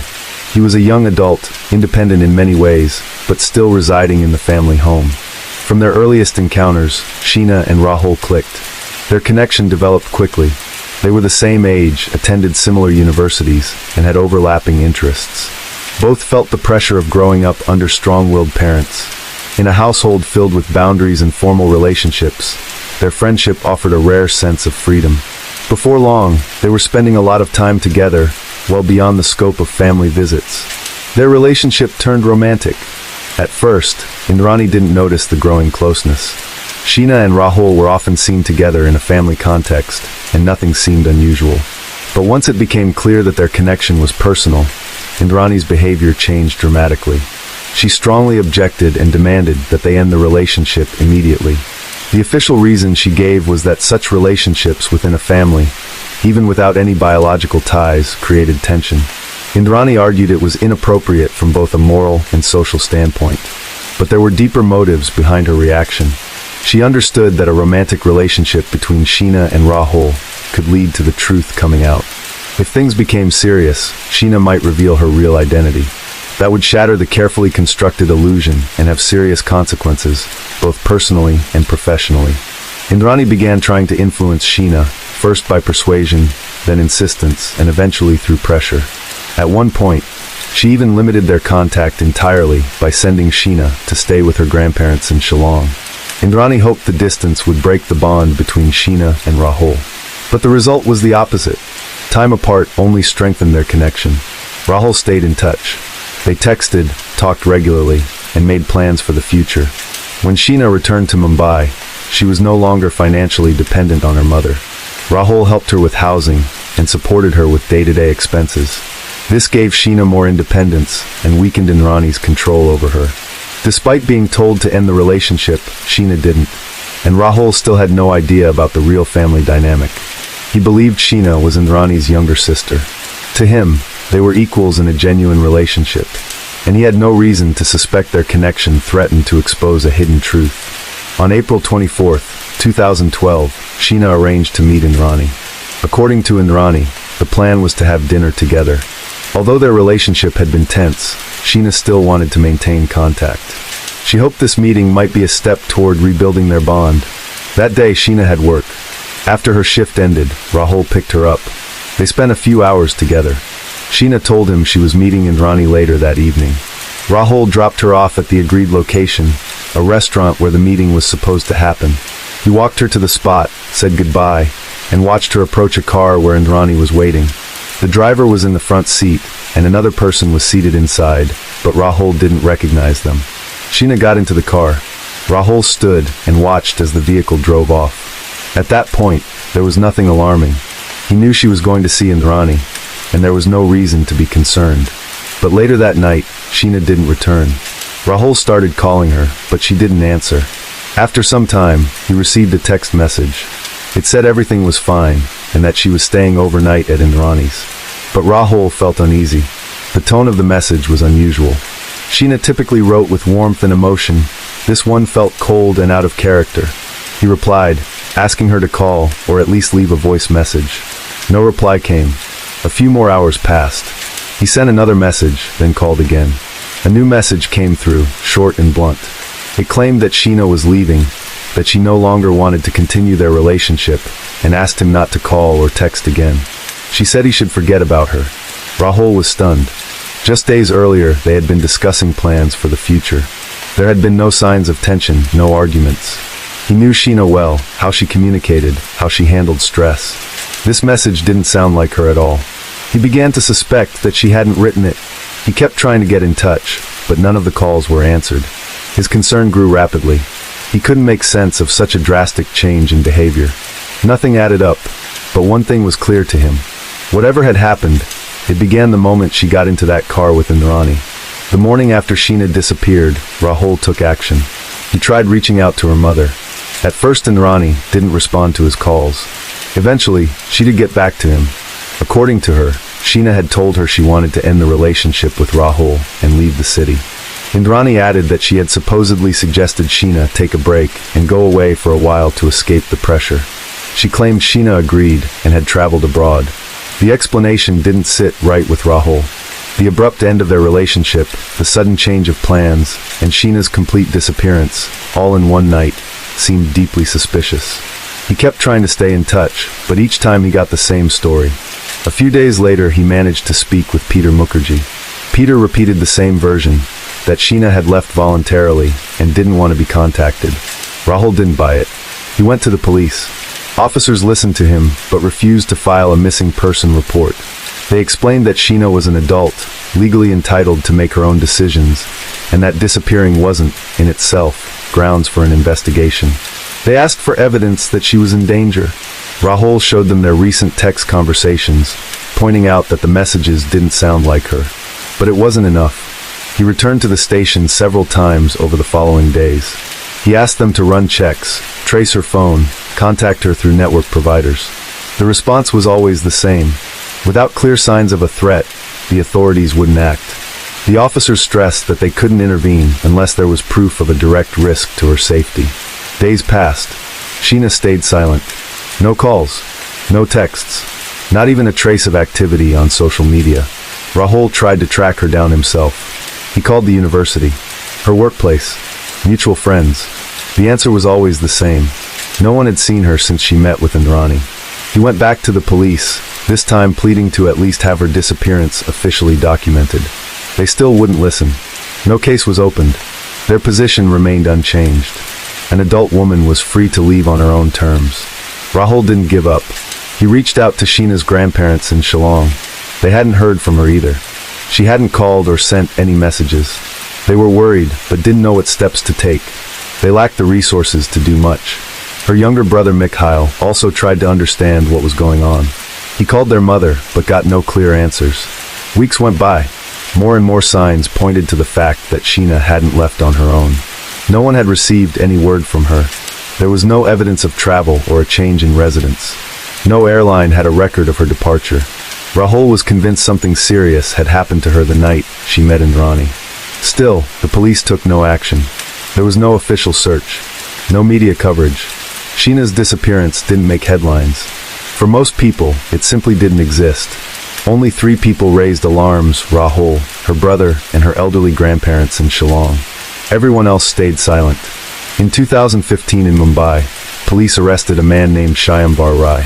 He was a young adult, independent in many ways, but still residing in the family home. From their earliest encounters, Sheena and Rahul clicked. Their connection developed quickly. They were the same age, attended similar universities, and had overlapping interests. Both felt the pressure of growing up under strong-willed parents. In a household filled with boundaries and formal relationships, their friendship offered a rare sense of freedom. Before long, they were spending a lot of time together, well beyond the scope of family visits. Their relationship turned romantic. At first, Indrani didn't notice the growing closeness. Sheena and Rahul were often seen together in a family context, and nothing seemed unusual. But once it became clear that their connection was personal, Indrani's behavior changed dramatically. She strongly objected and demanded that they end the relationship immediately. The official reason she gave was that such relationships within a family, even without any biological ties, created tension. Indrani argued it was inappropriate from both a moral and social standpoint. But there were deeper motives behind her reaction. She understood that a romantic relationship between Sheena and Rahul could lead to the truth coming out. If things became serious, Sheena might reveal her real identity. That would shatter the carefully constructed illusion and have serious consequences, both personally and professionally. Indrani began trying to influence Sheena, first by persuasion, then insistence, and eventually through pressure. At one point, she even limited their contact entirely by sending Sheena to stay with her grandparents in Shillong. Indrani hoped the distance would break the bond between Sheena and Rahul. But the result was the opposite. Time apart only strengthened their connection. Rahul stayed in touch. They texted, talked regularly, and made plans for the future. When Sheena returned to Mumbai, she was no longer financially dependent on her mother. Rahul helped her with housing and supported her with day-to-day expenses. This gave Sheena more independence and weakened Indrani's control over her. Despite being told to end the relationship, Sheena didn't, and Rahul still had no idea about the real family dynamic. He believed Sheena was Indrani's younger sister. To him, they were equals in a genuine relationship, and he had no reason to suspect their connection threatened to expose a hidden truth. On April 24, 2012, Sheena arranged to meet Indrani. According to Indrani, the plan was to have dinner together. Although their relationship had been tense, Sheena still wanted to maintain contact. She hoped this meeting might be a step toward rebuilding their bond. That day, Sheena had work. After her shift ended, Rahul picked her up. They spent a few hours together. Sheena told him she was meeting Indrani later that evening. Rahul dropped her off at the agreed location, a restaurant where the meeting was supposed to happen. He walked her to the spot, said goodbye, and watched her approach a car where Indrani was waiting. The driver was in the front seat, and another person was seated inside, but Rahul didn't recognize them. Sheena got into the car. Rahul stood and watched as the vehicle drove off. At that point, there was nothing alarming. He knew she was going to see Indrani, and there was no reason to be concerned. But later that night, Sheena didn't return. Rahul started calling her, but she didn't answer. After some time, he received a text message. It said everything was fine, and that she was staying overnight at Indrani's. But Rahul felt uneasy. The tone of the message was unusual. Sheena typically wrote with warmth and emotion. This one felt cold and out of character. He replied, asking her to call, or at least leave a voice message. No reply came. A few more hours passed. He sent another message, then called again. A new message came through, short and blunt. It claimed that Sheena was leaving, that she no longer wanted to continue their relationship, and asked him not to call or text again. She said he should forget about her. Rahul was stunned. Just days earlier, they had been discussing plans for the future. There had been no signs of tension, no arguments. He knew Sheena well, how she communicated, how she handled stress. This message didn't sound like her at all. He began to suspect that she hadn't written it. He kept trying to get in touch, but none of the calls were answered. His concern grew rapidly. He couldn't make sense of such a drastic change in behavior. Nothing added up, but one thing was clear to him. Whatever had happened, it began the moment she got into that car with Indrani. The morning after Sheena disappeared, Rahul took action. He tried reaching out to her mother. At first, Indrani didn't respond to his calls. Eventually, she did get back to him. According to her, Sheena had told her she wanted to end the relationship with Rahul and leave the city. Indrani added that she had supposedly suggested Sheena take a break and go away for a while to escape the pressure. She claimed Sheena agreed and had traveled abroad. The explanation didn't sit right with Rahul. The abrupt end of their relationship, the sudden change of plans, and Sheena's complete disappearance, all in one night, seemed deeply suspicious. He kept trying to stay in touch, but each time he got the same story. A few days later, he managed to speak with Peter Mukherjee. Peter repeated the same version, that Sheena had left voluntarily and didn't want to be contacted. Rahul didn't buy it. He went to the police. Officers listened to him, but refused to file a missing person report. They explained that Sheena was an adult, legally entitled to make her own decisions, and that disappearing wasn't, in itself, grounds for an investigation. They asked for evidence that she was in danger. Rahul showed them their recent text conversations, pointing out that the messages didn't sound like her. But it wasn't enough. He returned to the station several times over the following days. He asked them to run checks, trace her phone, contact her through network providers. The response was always the same. Without clear signs of a threat, the authorities wouldn't act. The officers stressed that they couldn't intervene unless there was proof of a direct risk to her safety. Days passed. Sheena stayed silent. No calls, no texts, not even a trace of activity on social media. Rahul tried to track her down himself. He called the university, her workplace, mutual friends. The answer was always the same. No one had seen her since she met with Indrani. He went back to the police, this time pleading to at least have her disappearance officially documented. They still wouldn't listen. No case was opened. Their position remained unchanged. An adult woman was free to leave on her own terms. Rahul didn't give up. He reached out to Sheena's grandparents in Shillong. They hadn't heard from her either. She hadn't called or sent any messages. They were worried, but didn't know what steps to take. They lacked the resources to do much. Her younger brother Mikhail also tried to understand what was going on. He called their mother, but got no clear answers. Weeks went by. More and more signs pointed to the fact that Sheena hadn't left on her own. No one had received any word from her. There was no evidence of travel or a change in residence. No airline had a record of her departure. Rahul was convinced something serious had happened to her the night she met Indrani. Still, the police took no action. There was no official search, no media coverage. Sheena's disappearance didn't make headlines. For most people, it simply didn't exist. Only 3 people raised alarms: Rahul, her brother, and her elderly grandparents in Shillong. Everyone else stayed silent. In 2015 in Mumbai, police arrested a man named Shyambar Rai.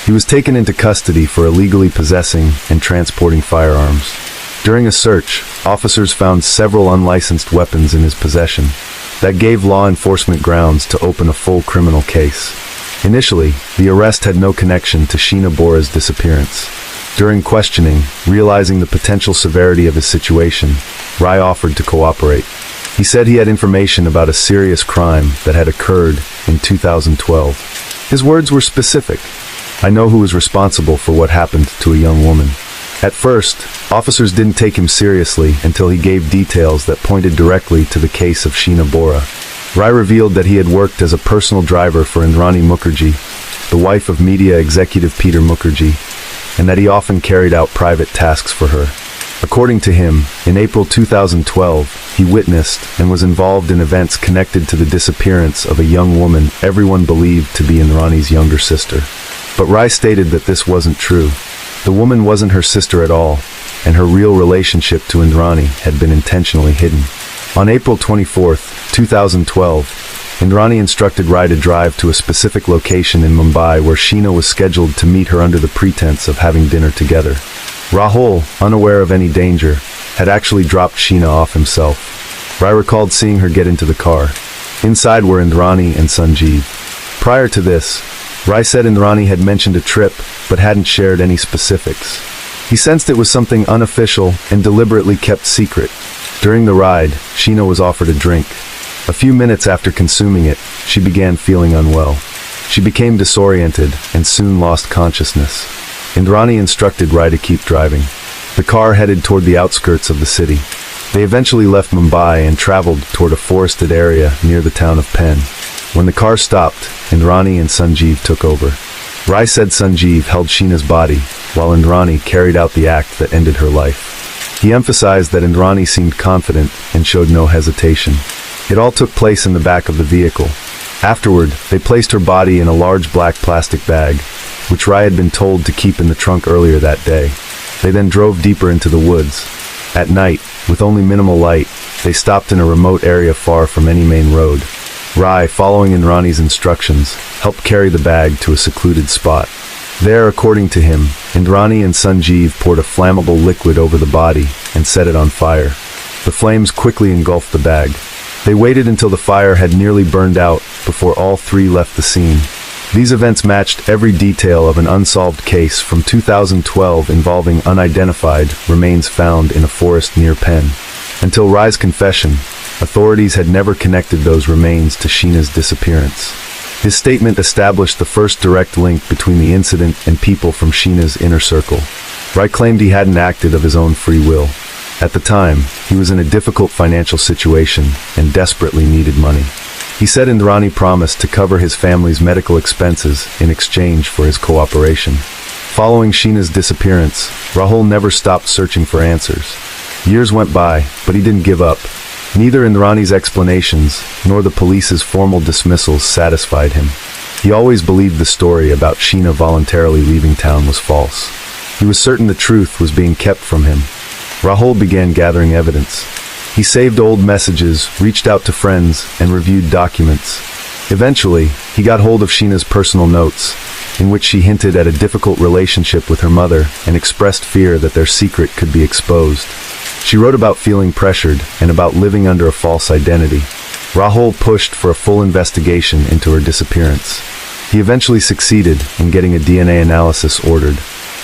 He was taken into custody for illegally possessing and transporting firearms. During a search, officers found several unlicensed weapons in his possession. That gave law enforcement grounds to open a full criminal case. Initially, the arrest had no connection to Sheena Bora's disappearance. During questioning, realizing the potential severity of his situation, Rai offered to cooperate. He said he had information about a serious crime that had occurred in 2012. His words were specific. "I know who is responsible for what happened to a young woman." At first, officers didn't take him seriously until he gave details that pointed directly to the case of Sheena Bora. Rai revealed that he had worked as a personal driver for Indrani Mukherjee, the wife of media executive Peter Mukherjee, and that he often carried out private tasks for her. According to him, in April 2012, he witnessed and was involved in events connected to the disappearance of a young woman everyone believed to be Indrani's younger sister. But Rai stated that this wasn't true. The woman wasn't her sister at all, and her real relationship to Indrani had been intentionally hidden. On April 24, 2012, Indrani instructed Rai to drive to a specific location in Mumbai where Sheena was scheduled to meet her under the pretense of having dinner together. Rahul, unaware of any danger, had actually dropped Sheena off himself. Rai recalled seeing her get into the car. Inside were Indrani and Sanjeev. Prior to this, Rai said Indrani had mentioned a trip but hadn't shared any specifics. He sensed it was something unofficial and deliberately kept secret. During the ride, Sheena was offered a drink. A few minutes after consuming it, she began feeling unwell. She became disoriented and soon lost consciousness. Indrani instructed Rai to keep driving. The car headed toward the outskirts of the city. They eventually left Mumbai and traveled toward a forested area near the town of Pen. When the car stopped, Indrani and Sanjeev took over. Rai said Sanjeev held Sheena's body, while Indrani carried out the act that ended her life. He emphasized that Indrani seemed confident and showed no hesitation. It all took place in the back of the vehicle. Afterward, they placed her body in a large black plastic bag, which Rai had been told to keep in the trunk earlier that day. They then drove deeper into the woods. At night, with only minimal light, they stopped in a remote area far from any main road. Rai, following Indrani's instructions, helped carry the bag to a secluded spot. There, according to him, Indrani and Sanjeev poured a flammable liquid over the body and set it on fire. The flames quickly engulfed the bag. They waited until the fire had nearly burned out before all three left the scene. These events matched every detail of an unsolved case from 2012 involving unidentified remains found in a forest near Pen. Until Rai's confession, authorities had never connected those remains to Sheena's disappearance. His statement established the first direct link between the incident and people from Sheena's inner circle. Rai claimed he hadn't acted of his own free will. At the time, he was in a difficult financial situation and desperately needed money. He said Indrani promised to cover his family's medical expenses in exchange for his cooperation. Following Sheena's disappearance, Rahul never stopped searching for answers. Years went by, but he didn't give up. Neither Indrani's explanations nor the police's formal dismissals satisfied him. He always believed the story about Sheena voluntarily leaving town was false. He was certain the truth was being kept from him. Rahul began gathering evidence. He saved old messages, reached out to friends, and reviewed documents. Eventually, he got hold of Sheena's personal notes, in which she hinted at a difficult relationship with her mother and expressed fear that their secret could be exposed. She wrote about feeling pressured and about living under a false identity. Rahul pushed for a full investigation into her disappearance. He eventually succeeded in getting a DNA analysis ordered.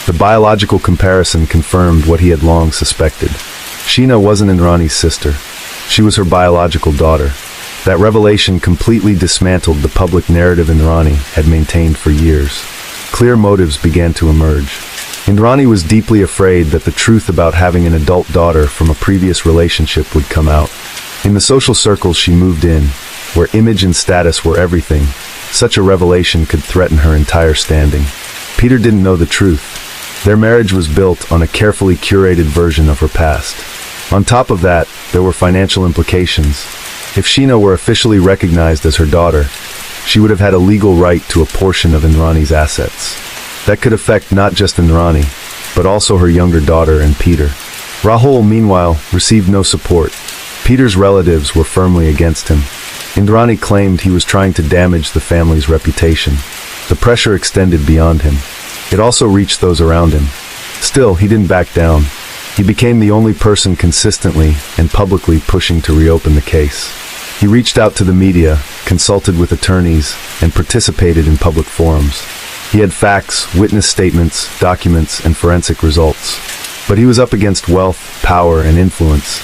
The biological comparison confirmed what he had long suspected. Sheena wasn't Indrani's sister. She was her biological daughter. That revelation completely dismantled the public narrative Indrani had maintained for years. Clear motives began to emerge. Indrani was deeply afraid that the truth about having an adult daughter from a previous relationship would come out. In the social circles she moved in, where image and status were everything, such a revelation could threaten her entire standing. Peter didn't know the truth. Their marriage was built on a carefully curated version of her past. On top of that, there were financial implications. If Sheena were officially recognized as her daughter, she would have had a legal right to a portion of Indrani's assets. That could affect not just Indrani, but also her younger daughter and Peter. Rahul, meanwhile, received no support. Peter's relatives were firmly against him. Indrani claimed he was trying to damage the family's reputation. The pressure extended beyond him. It also reached those around him. Still, he didn't back down. He became the only person consistently and publicly pushing to reopen the case. He reached out to the media, consulted with attorneys, and participated in public forums. He had facts, witness statements, documents, and forensic results. But he was up against wealth, power, and influence.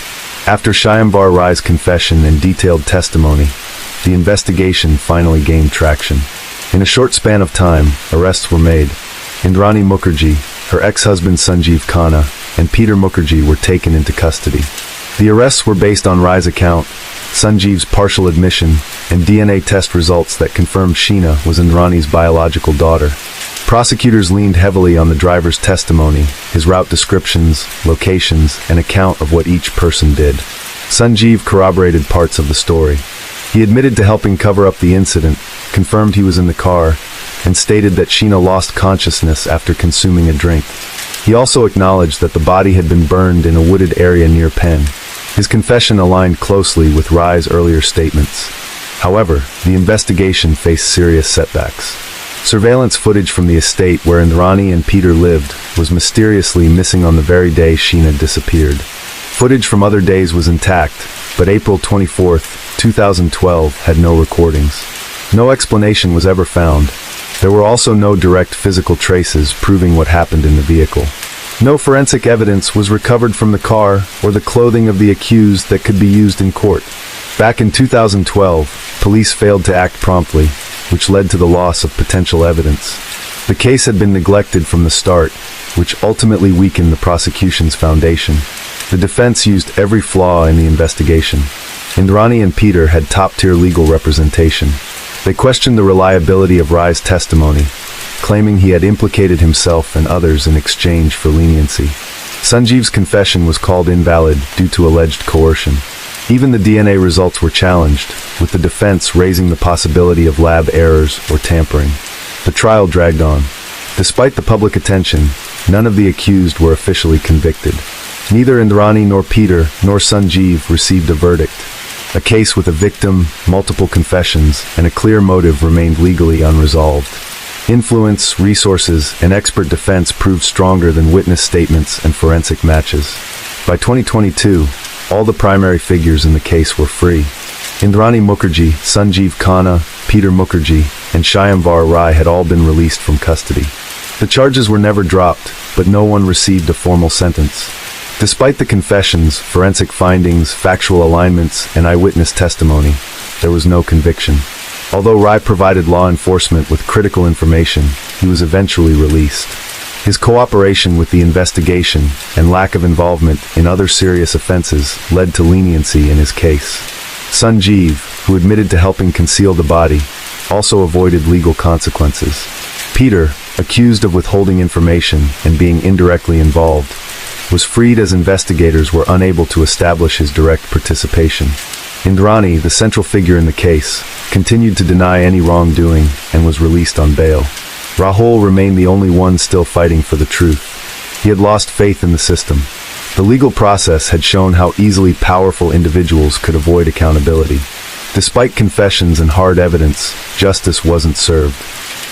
After Shyamvar Rai's confession and detailed testimony, the investigation finally gained traction. In a short span of time, arrests were made. Indrani Mukherjee, her ex-husband Sanjeev Khanna, and Peter Mukherjee were taken into custody. The arrests were based on Rai's account, Sanjeev's partial admission, and DNA test results that confirmed Sheena was Indrani's biological daughter. Prosecutors leaned heavily on the driver's testimony, his route descriptions, locations, and account of what each person did. Sanjeev corroborated parts of the story. He admitted to helping cover up the incident, confirmed he was in the car, and stated that Sheena lost consciousness after consuming a drink. He also acknowledged that the body had been burned in a wooded area near Penn. His confession aligned closely with Rai's earlier statements. However, the investigation faced serious setbacks. Surveillance footage from the estate where Indrani and Peter lived was mysteriously missing on the very day Sheena disappeared. Footage from other days was intact, but April 24, 2012 had no recordings. No explanation was ever found. There were also no direct physical traces proving what happened in the vehicle. No forensic evidence was recovered from the car or the clothing of the accused that could be used in court. Back in 2012, police failed to act promptly, which led to the loss of potential evidence. The case had been neglected from the start, which ultimately weakened the prosecution's foundation. The defense used every flaw in the investigation. Indrani and Peter had top-tier legal representation. They questioned the reliability of Rai's testimony, claiming he had implicated himself and others in exchange for leniency. Sanjeev's confession was called invalid due to alleged coercion. Even the DNA results were challenged, with the defense raising the possibility of lab errors or tampering. The trial dragged on. Despite the public attention, none of the accused were officially convicted. Neither Indrani nor Peter nor Sanjeev received a verdict. A case with a victim, multiple confessions, and a clear motive remained legally unresolved. Influence, resources, and expert defense proved stronger than witness statements and forensic matches. By 2022, all the primary figures in the case were free. Indrani Mukherjee, Sanjeev Khanna, Peter Mukherjee, and Shyamvar Rai had all been released from custody. The charges were never dropped, but no one received a formal sentence. Despite the confessions, forensic findings, factual alignments, and eyewitness testimony, there was no conviction. Although Rai provided law enforcement with critical information, he was eventually released. His cooperation with the investigation and lack of involvement in other serious offenses led to leniency in his case. Sanjeev, who admitted to helping conceal the body, also avoided legal consequences. Peter, accused of withholding information and being indirectly involved, was freed as investigators were unable to establish his direct participation. Indrani, the central figure in the case, continued to deny any wrongdoing and was released on bail. Rahul remained the only one still fighting for the truth. He had lost faith in the system. The legal process had shown how easily powerful individuals could avoid accountability. Despite confessions and hard evidence, justice wasn't served.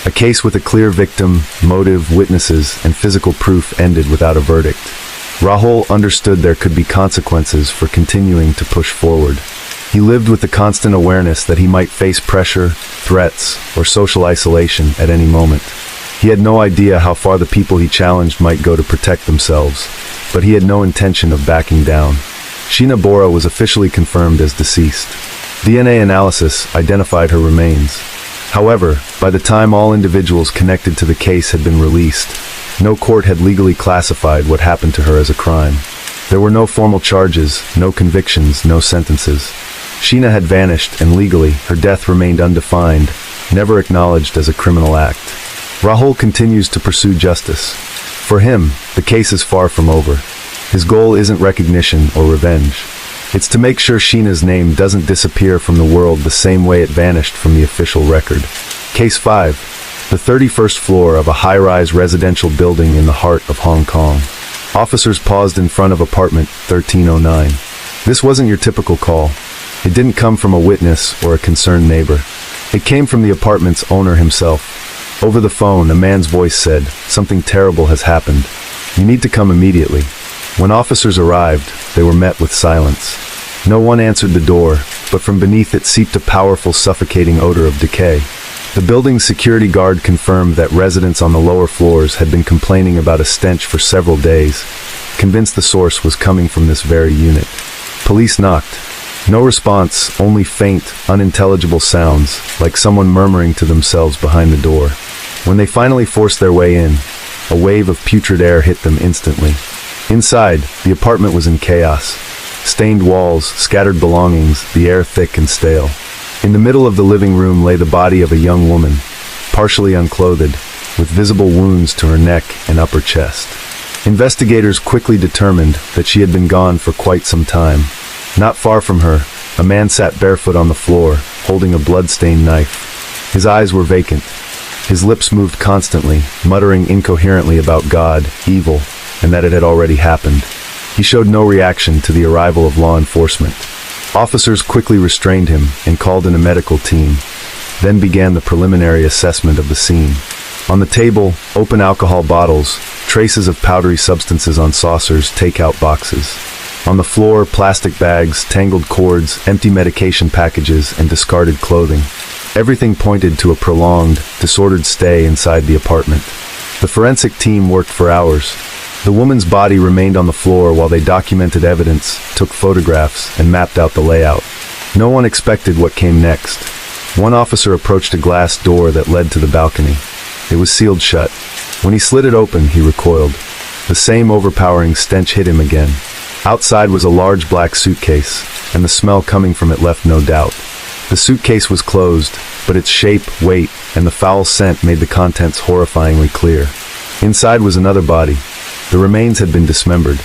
A case with a clear victim, motive, witnesses, and physical proof ended without a verdict. Rahul understood there could be consequences for continuing to push forward. He lived with the constant awareness that he might face pressure, threats, or social isolation at any moment. He had no idea how far the people he challenged might go to protect themselves, but he had no intention of backing down. Sheena Bora was officially confirmed as deceased. DNA analysis identified her remains. However, by the time all individuals connected to the case had been released, no court had legally classified what happened to her as a crime. There were no formal charges, no convictions, no sentences. Sheena had vanished, and legally, her death remained undefined, never acknowledged as a criminal act. Rahul continues to pursue justice. For him, the case is far from over. His goal isn't recognition or revenge. It's to make sure Sheena's name doesn't disappear from the world the same way it vanished from the official record. Case 5. The 31st floor of a high-rise residential building in the heart of Hong Kong. Officers paused in front of apartment 1309. This wasn't your typical call. It didn't come from a witness or a concerned neighbor. It came from the apartment's owner himself. Over the phone, a man's voice said, "Something terrible has happened. You need to come immediately." When officers arrived, they were met with silence. No one answered the door, but from beneath it seeped a powerful, suffocating odor of decay. The building's security guard confirmed that residents on the lower floors had been complaining about a stench for several days, convinced the source was coming from this very unit. Police knocked. No response, only faint, unintelligible sounds, like someone murmuring to themselves behind the door. When they finally forced their way in, a wave of putrid air hit them instantly. Inside, the apartment was in chaos. Stained walls, scattered belongings, the air thick and stale. In the middle of the living room lay the body of a young woman, partially unclothed, with visible wounds to her neck and upper chest. Investigators quickly determined that she had been gone for quite some time. Not far from her, a man sat barefoot on the floor, holding a blood-stained knife. His eyes were vacant. His lips moved constantly, muttering incoherently about God, evil, and that it had already happened. He showed no reaction to the arrival of law enforcement. Officers quickly restrained him and called in a medical team, then began the preliminary assessment of the scene. On the table, open alcohol bottles, traces of powdery substances on saucers, takeout boxes. On the floor, plastic bags, tangled cords, empty medication packages, and discarded clothing. Everything pointed to a prolonged, disordered stay inside the apartment. The forensic team worked for hours. The woman's body remained on the floor while they documented evidence, took photographs, and mapped out the layout. No one expected what came next. One officer approached a glass door that led to the balcony. It was sealed shut. When he slid it open, he recoiled. The same overpowering stench hit him again. Outside was a large black suitcase, and the smell coming from it left no doubt. The suitcase was closed, but its shape, weight, and the foul scent made the contents horrifyingly clear. Inside was another body. The remains had been dismembered.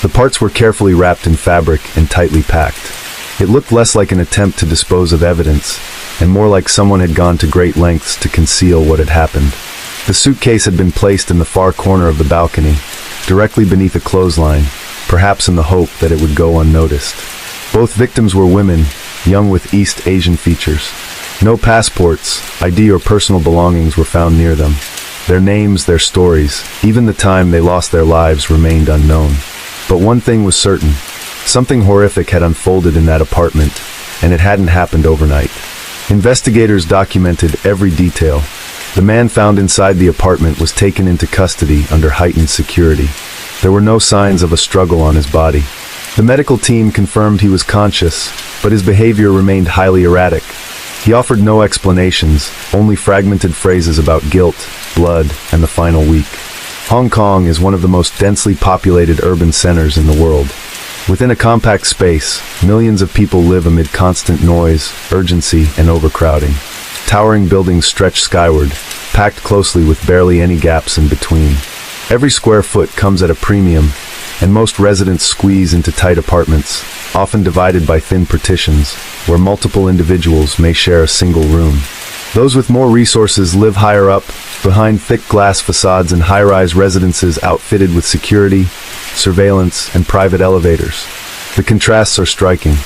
The parts were carefully wrapped in fabric and tightly packed. It looked less like an attempt to dispose of evidence, and more like someone had gone to great lengths to conceal what had happened. The suitcase had been placed in the far corner of the balcony, directly beneath a clothesline, perhaps in the hope that it would go unnoticed. Both victims were women, young with East Asian features. No passports, ID, or personal belongings were found near them. Their names, their stories, even the time they lost their lives remained unknown. But one thing was certain. Something horrific had unfolded in that apartment, and it hadn't happened overnight. Investigators documented every detail. The man found inside the apartment was taken into custody under heightened security. There were no signs of a struggle on his body. The medical team confirmed he was conscious, but his behavior remained highly erratic. He offered no explanations, only fragmented phrases about guilt, blood, and the final week. Hong Kong is one of the most densely populated urban centers in the world. Within a compact space, millions of people live amid constant noise, urgency, and overcrowding. Towering buildings stretch skyward, packed closely with barely any gaps in between. Every square foot comes at a premium, and most residents squeeze into tight apartments, often divided by thin partitions, where multiple individuals may share a single room. Those with more resources live higher up, behind thick glass facades in high-rise residences outfitted with security, surveillance, and private elevators. The contrasts are striking.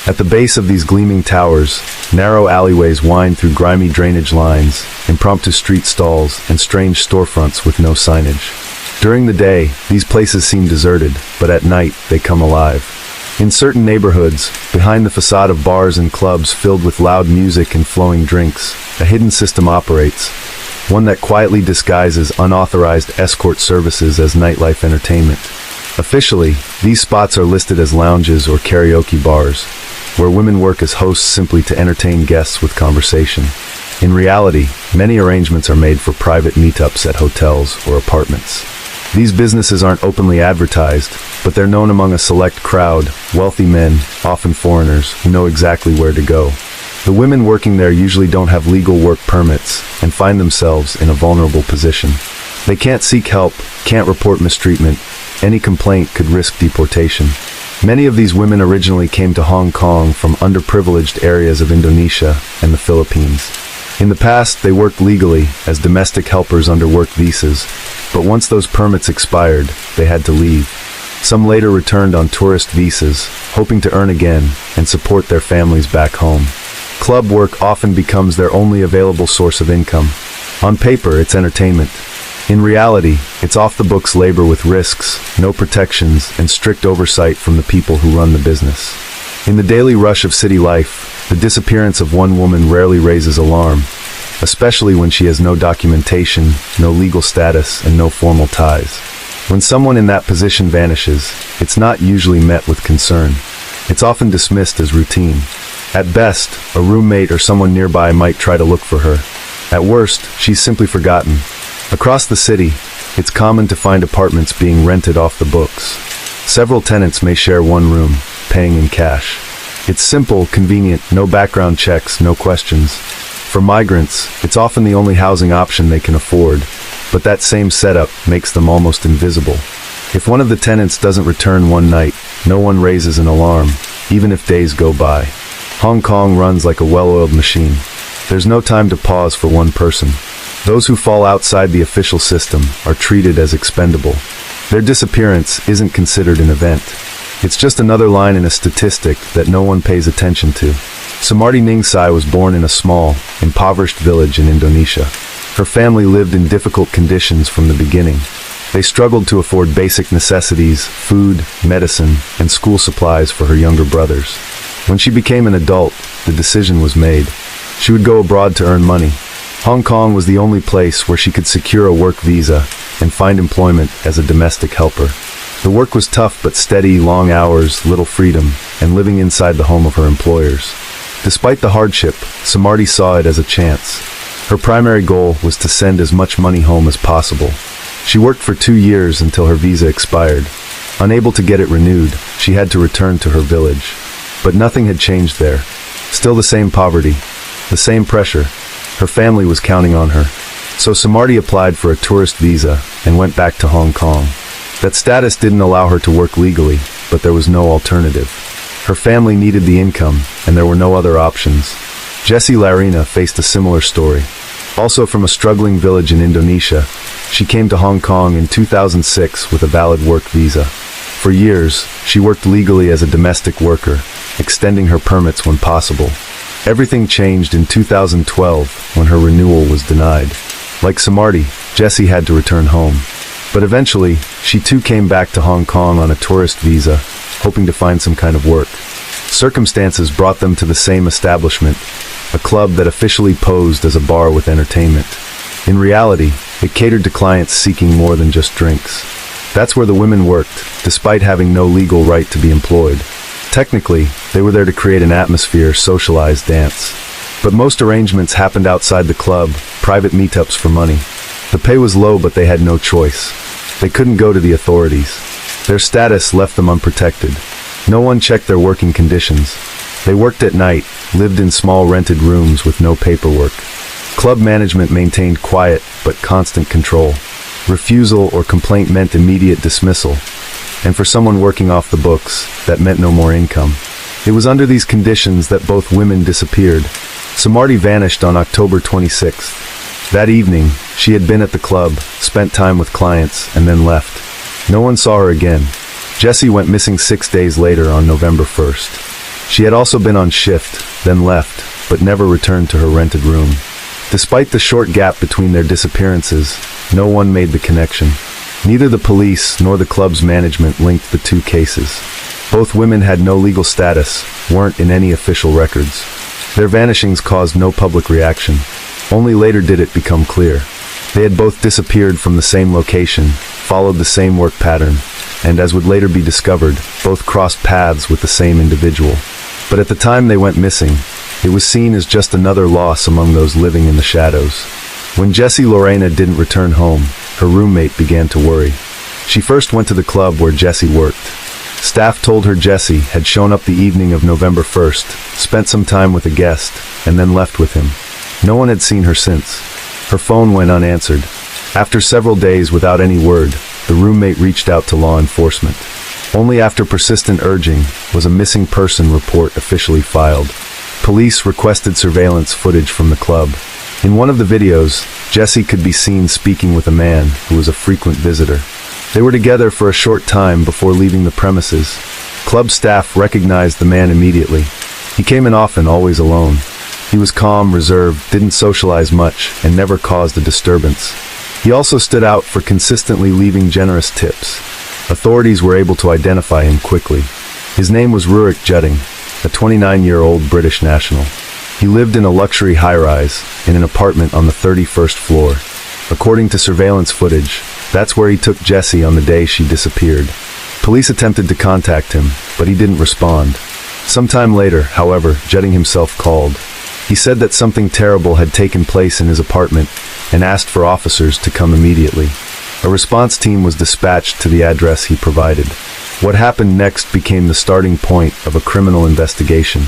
At the base of these gleaming towers, narrow alleyways wind through grimy drainage lines, impromptu street stalls, and strange storefronts with no signage. During the day, these places seem deserted, but at night, they come alive. In certain neighborhoods, behind the facade of bars and clubs filled with loud music and flowing drinks, a hidden system operates, one that quietly disguises unauthorized escort services as nightlife entertainment. Officially, these spots are listed as lounges or karaoke bars, where women work as hosts simply to entertain guests with conversation. In reality, many arrangements are made for private meetups at hotels or apartments. These businesses aren't openly advertised, but they're known among a select crowd, wealthy men, often foreigners, who know exactly where to go. The women working there usually don't have legal work permits and find themselves in a vulnerable position. They can't seek help, can't report mistreatment. Any complaint could risk deportation. Many of these women originally came to Hong Kong from underprivileged areas of Indonesia and the Philippines. In the past, they worked legally as domestic helpers under work visas, but once those permits expired, they had to leave. Some later returned on tourist visas, hoping to earn again and support their families back home. Club work often becomes their only available source of income. On paper, it's entertainment. In reality, it's off-the-books labor with risks, no protections, and strict oversight from the people who run the business. In the daily rush of city life, the disappearance of one woman rarely raises alarm, especially when she has no documentation, no legal status, and no formal ties. When someone in that position vanishes, it's not usually met with concern. It's often dismissed as routine. At best, a roommate or someone nearby might try to look for her. At worst, she's simply forgotten. Across the city, it's common to find apartments being rented off the books. Several tenants may share one room, paying in cash. It's simple, convenient, no background checks, no questions. For migrants, it's often the only housing option they can afford, but that same setup makes them almost invisible. If one of the tenants doesn't return one night, no one raises an alarm, even if days go by. Hong Kong runs like a well-oiled machine. There's no time to pause for one person. Those who fall outside the official system are treated as expendable. Their disappearance isn't considered an event. It's just another line in a statistic that no one pays attention to. Sumarti Ningsai was born in a small, impoverished village in Indonesia. Her family lived in difficult conditions from the beginning. They struggled to afford basic necessities, food, medicine, and school supplies for her younger brothers. When she became an adult, the decision was made. She would go abroad to earn money. Hong Kong was the only place where she could secure a work visa and find employment as a domestic helper. The work was tough but steady, long hours, little freedom, and living inside the home of her employers. Despite the hardship, Sumarti saw it as a chance. Her primary goal was to send as much money home as possible. She worked for 2 years until her visa expired. Unable to get it renewed, she had to return to her village. But nothing had changed there. Still the same poverty, the same pressure. Her family was counting on her. So Sumarti applied for a tourist visa and went back to Hong Kong. That status didn't allow her to work legally, but there was no alternative. Her family needed the income, and there were no other options. Jessie Larina faced a similar story. Also from a struggling village in Indonesia, she came to Hong Kong in 2006 with a valid work visa. For years, she worked legally as a domestic worker, extending her permits when possible. Everything changed in 2012 when her renewal was denied. Like Sumarti, Jessie had to return home. But eventually, she too came back to Hong Kong on a tourist visa, hoping to find some kind of work. Circumstances brought them to the same establishment, a club that officially posed as a bar with entertainment. In reality, it catered to clients seeking more than just drinks. That's where the women worked, despite having no legal right to be employed. Technically, they were there to create an atmosphere, socialize, dance. But most arrangements happened outside the club, private meetups for money. The pay was low, but they had no choice. They couldn't go to the authorities. Their status left them unprotected. No one checked their working conditions. They worked at night, lived in small rented rooms with no paperwork. Club management maintained quiet but constant control. Refusal or complaint meant immediate dismissal. And for someone working off the books, that meant no more income. It was under these conditions that both women disappeared. Sumarti vanished on October 26th. That evening, she had been at the club, spent time with clients, and then left. No one saw her again. Jessie went missing 6 days later on November 1st. She had also been on shift, then left, but never returned to her rented room. Despite the short gap between their disappearances, no one made the connection. Neither the police nor the club's management linked the two cases. Both women had no legal status, weren't in any official records. Their vanishings caused no public reaction. Only later did it become clear. They had both disappeared from the same location, followed the same work pattern, and as would later be discovered, both crossed paths with the same individual. But at the time they went missing, it was seen as just another loss among those living in the shadows. When Jessie Lorena didn't return home, her roommate began to worry. She first went to the club where Jessie worked. Staff told her Jessie had shown up the evening of November 1st, spent some time with a guest, and then left with him. No one had seen her since. Her phone went unanswered. After several days without any word, the roommate reached out to law enforcement. Only after persistent urging was a missing person report officially filed. Police requested surveillance footage from the club. In one of the videos, Jessie could be seen speaking with a man who was a frequent visitor. They were together for a short time before leaving the premises. Club staff recognized the man immediately. He came in often, always alone. He was calm, reserved, didn't socialize much, and never caused a disturbance. He also stood out for consistently leaving generous tips. Authorities were able to identify him quickly. His name was Rurik Judding, a 29-year-old British national. He lived in a luxury high-rise, in an apartment on the 31st floor. According to surveillance footage, that's where he took Jessie on the day she disappeared. Police attempted to contact him, but he didn't respond. Sometime later, however, Judding himself called. He said that something terrible had taken place in his apartment and asked for officers to come immediately. A response team was dispatched to the address he provided. What happened next became the starting point of a criminal investigation.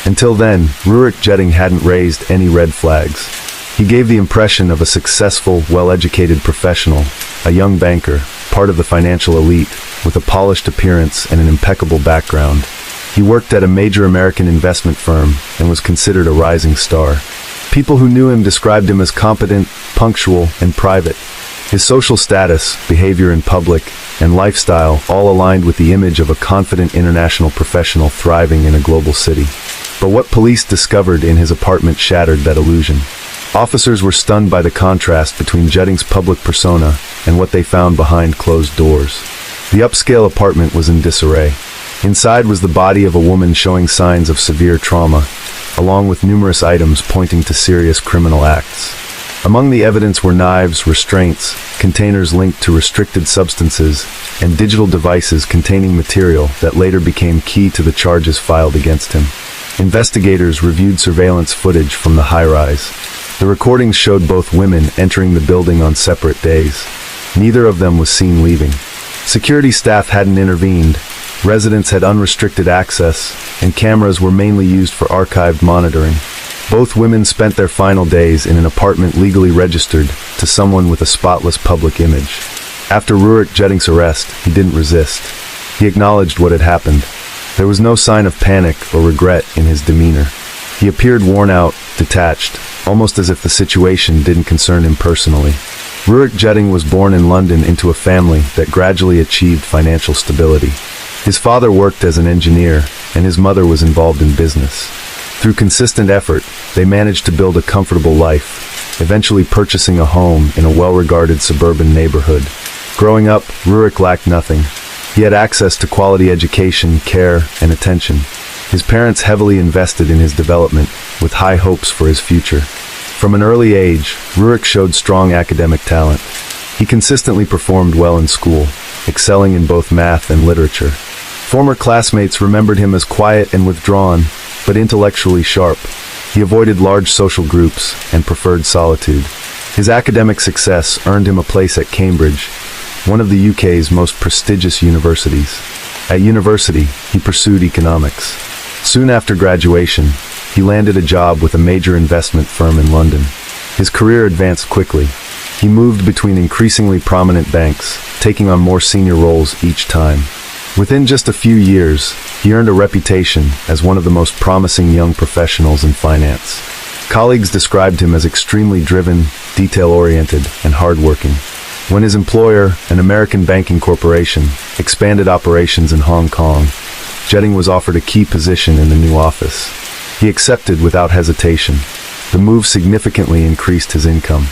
Until then, Rurik Jetting hadn't raised any red flags. He gave the impression of a successful, well-educated professional, a young banker, part of the financial elite, with a polished appearance and an impeccable background. He worked at a major American investment firm and was considered a rising star. People who knew him described him as competent, punctual, and private. His social status, behavior in public, and lifestyle all aligned with the image of a confident international professional thriving in a global city. But what police discovered in his apartment shattered that illusion. Officers were stunned by the contrast between Jetting's public persona and what they found behind closed doors. The upscale apartment was in disarray. Inside was the body of a woman showing signs of severe trauma, along with numerous items pointing to serious criminal acts. Among the evidence were knives, restraints, containers linked to restricted substances, and digital devices containing material that later became key to the charges filed against him. Investigators reviewed surveillance footage from the high-rise. The recordings showed both women entering the building on separate days. Neither of them was seen leaving. Security staff hadn't intervened, residents had unrestricted access, and cameras were mainly used for archived monitoring. Both women spent their final days in an apartment legally registered to someone with a spotless public image. After Rurik Jetting's arrest, he didn't resist. He acknowledged what had happened. There was no sign of panic or regret in his demeanor. He appeared worn out, detached, almost as if the situation didn't concern him personally. Rurik Jetting was born in London into a family that gradually achieved financial stability. His father worked as an engineer, and his mother was involved in business. Through consistent effort, they managed to build a comfortable life, eventually purchasing a home in a well-regarded suburban neighborhood. Growing up, Rurik lacked nothing. He had access to quality education, care, and attention. His parents heavily invested in his development, with high hopes for his future. From an early age, Rurik showed strong academic talent. He consistently performed well in school, excelling in both math and literature. Former classmates remembered him as quiet and withdrawn, but intellectually sharp. He avoided large social groups and preferred solitude. His academic success earned him a place at Cambridge, one of the UK's most prestigious universities. At university, he pursued economics. Soon after graduation, he landed a job with a major investment firm in London. His career advanced quickly. He moved between increasingly prominent banks, taking on more senior roles each time. Within just a few years, he earned a reputation as one of the most promising young professionals in finance. Colleagues described him as extremely driven, detail-oriented, and hardworking. When his employer, an American banking corporation, expanded operations in Hong Kong, Jetting was offered a key position in the new office. He accepted without hesitation. The move significantly increased his income.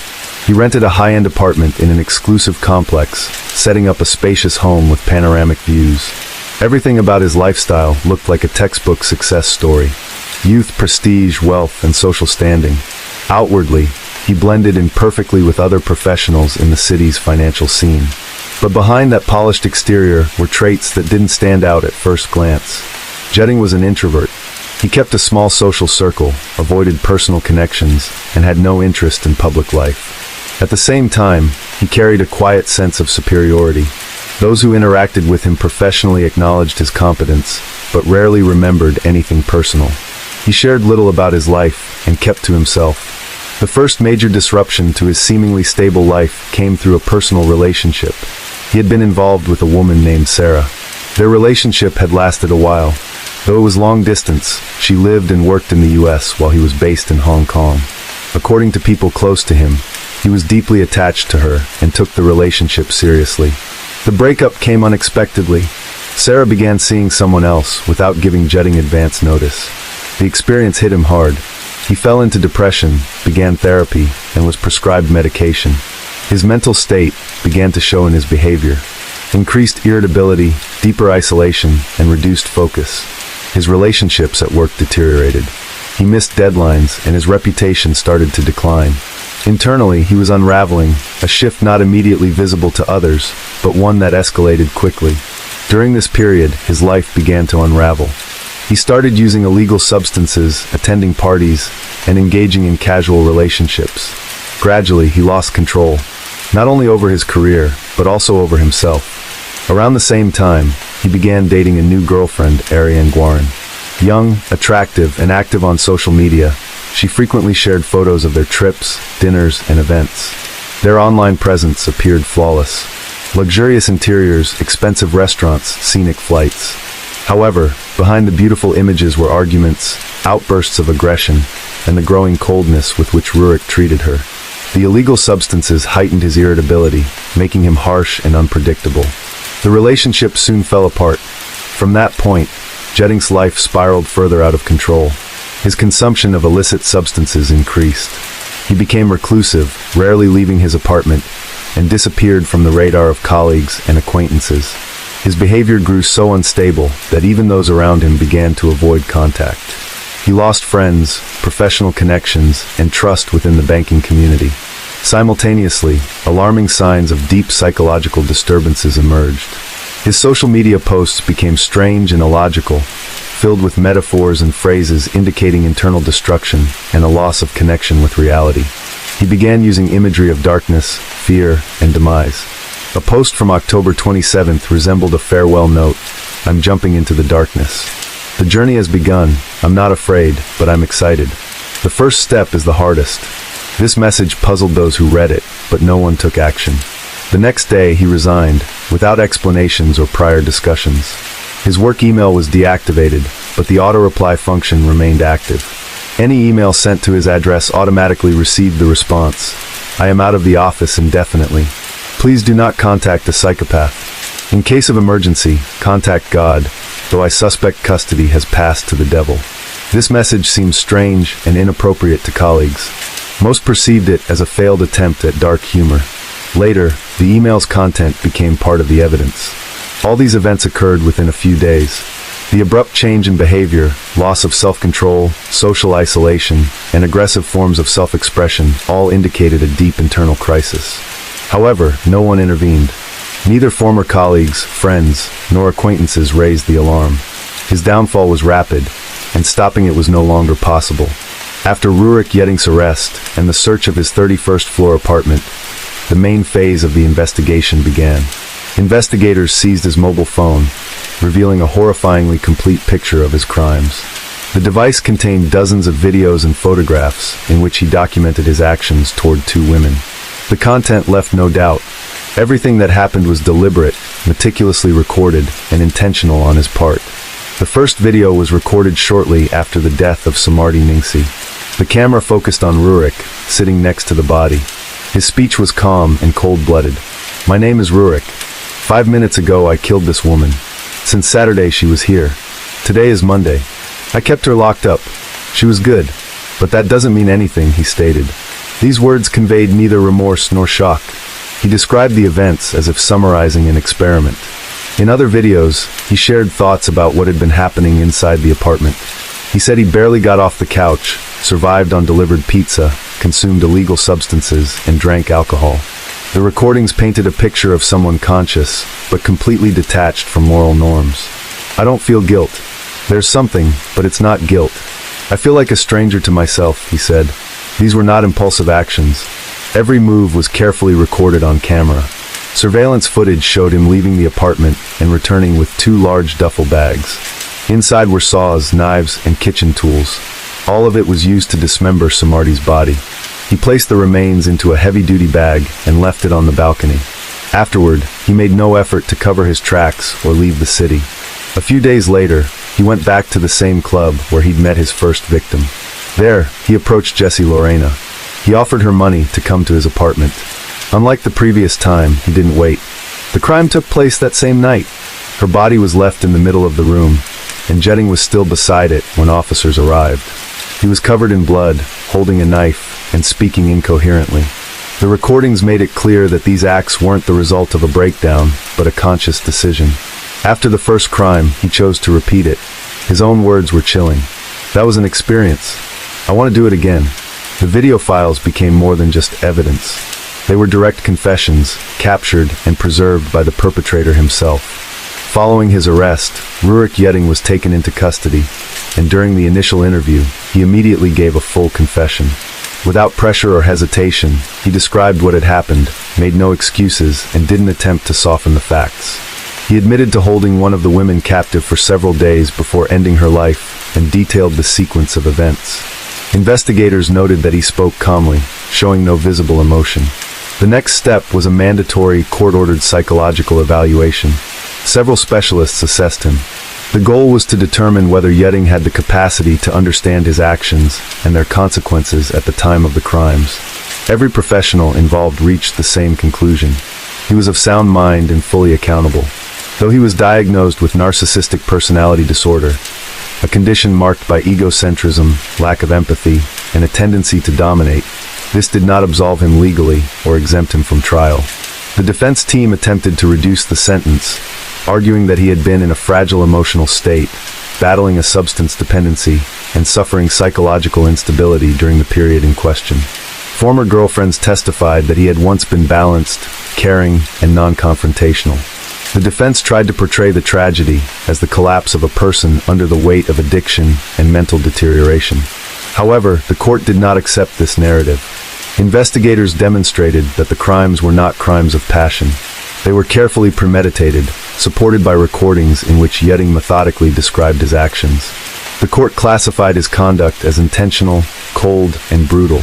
He rented a high-end apartment in an exclusive complex, setting up a spacious home with panoramic views. Everything about his lifestyle looked like a textbook success story. Youth, prestige, wealth, and social standing. Outwardly, he blended in perfectly with other professionals in the city's financial scene. But behind that polished exterior were traits that didn't stand out at first glance. Jetting was an introvert. He kept a small social circle, avoided personal connections, and had no interest in public life. At the same time, he carried a quiet sense of superiority. Those who interacted with him professionally acknowledged his competence, but rarely remembered anything personal. He shared little about his life and kept to himself. The first major disruption to his seemingly stable life came through a personal relationship. He had been involved with a woman named Sarah. Their relationship had lasted a while. Though it was long distance, she lived and worked in the US while he was based in Hong Kong. According to people close to him, he was deeply attached to her and took the relationship seriously. The breakup came unexpectedly. Sarah began seeing someone else without giving Jetting advance notice. The experience hit him hard. He fell into depression, began therapy, and was prescribed medication. His mental state began to show in his behavior. Increased irritability, deeper isolation, and reduced focus. His relationships at work deteriorated. He missed deadlines, and his reputation started to decline. Internally, he was unraveling, a shift not immediately visible to others, but one that escalated quickly. During this period, his life began to unravel. He started using illegal substances, attending parties, and engaging in casual relationships. Gradually, he lost control, not only over his career, but also over himself. Around the same time, he began dating a new girlfriend, Ariane Guarin. Young, attractive, and active on social media, she frequently shared photos of their trips, dinners, and events. Their online presence appeared flawless. Luxurious interiors, expensive restaurants, scenic flights. However, behind the beautiful images were arguments, outbursts of aggression, and the growing coldness with which Rurik treated her. The illegal substances heightened his irritability, making him harsh and unpredictable. The relationship soon fell apart. From that point, Jetting's life spiraled further out of control. His consumption of illicit substances increased. He became reclusive, rarely leaving his apartment, and disappeared from the radar of colleagues and acquaintances. His behavior grew so unstable that even those around him began to avoid contact. He lost friends, professional connections, and trust within the banking community. Simultaneously, alarming signs of deep psychological disturbances emerged. His social media posts became strange and illogical, filled with metaphors and phrases indicating internal destruction and a loss of connection with reality. He began using imagery of darkness, fear, and demise. A post from October 27th resembled a farewell note. "I'm jumping into the darkness. The journey has begun. I'm not afraid, but I'm excited. The first step is the hardest." This message puzzled those who read it, but no one took action. The next day, he resigned, without explanations or prior discussions. His work email was deactivated, but the auto-reply function remained active. Any email sent to his address automatically received the response, "I am out of the office indefinitely. Please do not contact a psychopath. In case of emergency, contact God, though I suspect custody has passed to the devil." This message seemed strange and inappropriate to colleagues. Most perceived it as a failed attempt at dark humor. Later, the email's content became part of the evidence. All these events occurred within a few days. The abrupt change in behavior, loss of self-control, social isolation, and aggressive forms of self-expression all indicated a deep internal crisis. However, no one intervened. Neither former colleagues, friends, nor acquaintances raised the alarm. His downfall was rapid, and stopping it was no longer possible. After Rurik Jetting's arrest and the search of his 31st floor apartment, the main phase of the investigation began. Investigators seized his mobile phone, revealing a horrifyingly complete picture of his crimes. The device contained dozens of videos and photographs in which he documented his actions toward two women. The content left no doubt. Everything that happened was deliberate, meticulously recorded, and intentional on his part. The first video was recorded shortly after the death of Samardi Ningsi. The camera focused on Rurik, sitting next to the body. His speech was calm and cold-blooded. "My name is Rurik. 5 minutes ago I killed this woman. Since Saturday she was here. Today is Monday. I kept her locked up. She was good. But that doesn't mean anything," he stated. These words conveyed neither remorse nor shock. He described the events as if summarizing an experiment. In other videos, he shared thoughts about what had been happening inside the apartment. He said he barely got off the couch, survived on delivered pizza, consumed illegal substances, and drank alcohol. The recordings painted a picture of someone conscious, but completely detached from moral norms. "I don't feel guilt. There's something, but it's not guilt. I feel like a stranger to myself," he said. These were not impulsive actions. Every move was carefully recorded on camera. Surveillance footage showed him leaving the apartment and returning with 2 large duffel bags. Inside were saws, knives, and kitchen tools. All of it was used to dismember Samardi's body. He placed the remains into a heavy-duty bag and left it on the balcony. Afterward, he made no effort to cover his tracks or leave the city. A few days later, he went back to the same club where he'd met his first victim. There, he approached Jessie Lorena. He offered her money to come to his apartment. Unlike the previous time, he didn't wait. The crime took place that same night. Her body was left in the middle of the room, and Jetting was still beside it when officers arrived. He was covered in blood, holding a knife, and speaking incoherently. The recordings made it clear that these acts weren't the result of a breakdown, but a conscious decision. After the first crime, he chose to repeat it. His own words were chilling. "That was an experience. I want to do it again." The video files became more than just evidence. They were direct confessions, captured and preserved by the perpetrator himself. Following his arrest, Rurik Jetting was taken into custody, and during the initial interview, he immediately gave a full confession. Without pressure or hesitation, he described what had happened, made no excuses, and didn't attempt to soften the facts. He admitted to holding one of the women captive for several days before ending her life and detailed the sequence of events. Investigators noted that he spoke calmly, showing no visible emotion. The next step was a mandatory court-ordered psychological evaluation. Several specialists assessed him. The goal was to determine whether Yetting had the capacity to understand his actions and their consequences at the time of the crimes. Every professional involved reached the same conclusion. He was of sound mind and fully accountable. Though he was diagnosed with narcissistic personality disorder, a condition marked by egocentrism, lack of empathy, and a tendency to dominate, this did not absolve him legally or exempt him from trial. The defense team attempted to reduce the sentence, arguing that he had been in a fragile emotional state, battling a substance dependency, and suffering psychological instability during the period in question. Former girlfriends testified that he had once been balanced, caring, and non-confrontational. The defense tried to portray the tragedy as the collapse of a person under the weight of addiction and mental deterioration. However, the court did not accept this narrative. Investigators demonstrated that the crimes were not crimes of passion. They were carefully premeditated, supported by recordings in which Yetting methodically described his actions. The court classified his conduct as intentional, cold, and brutal.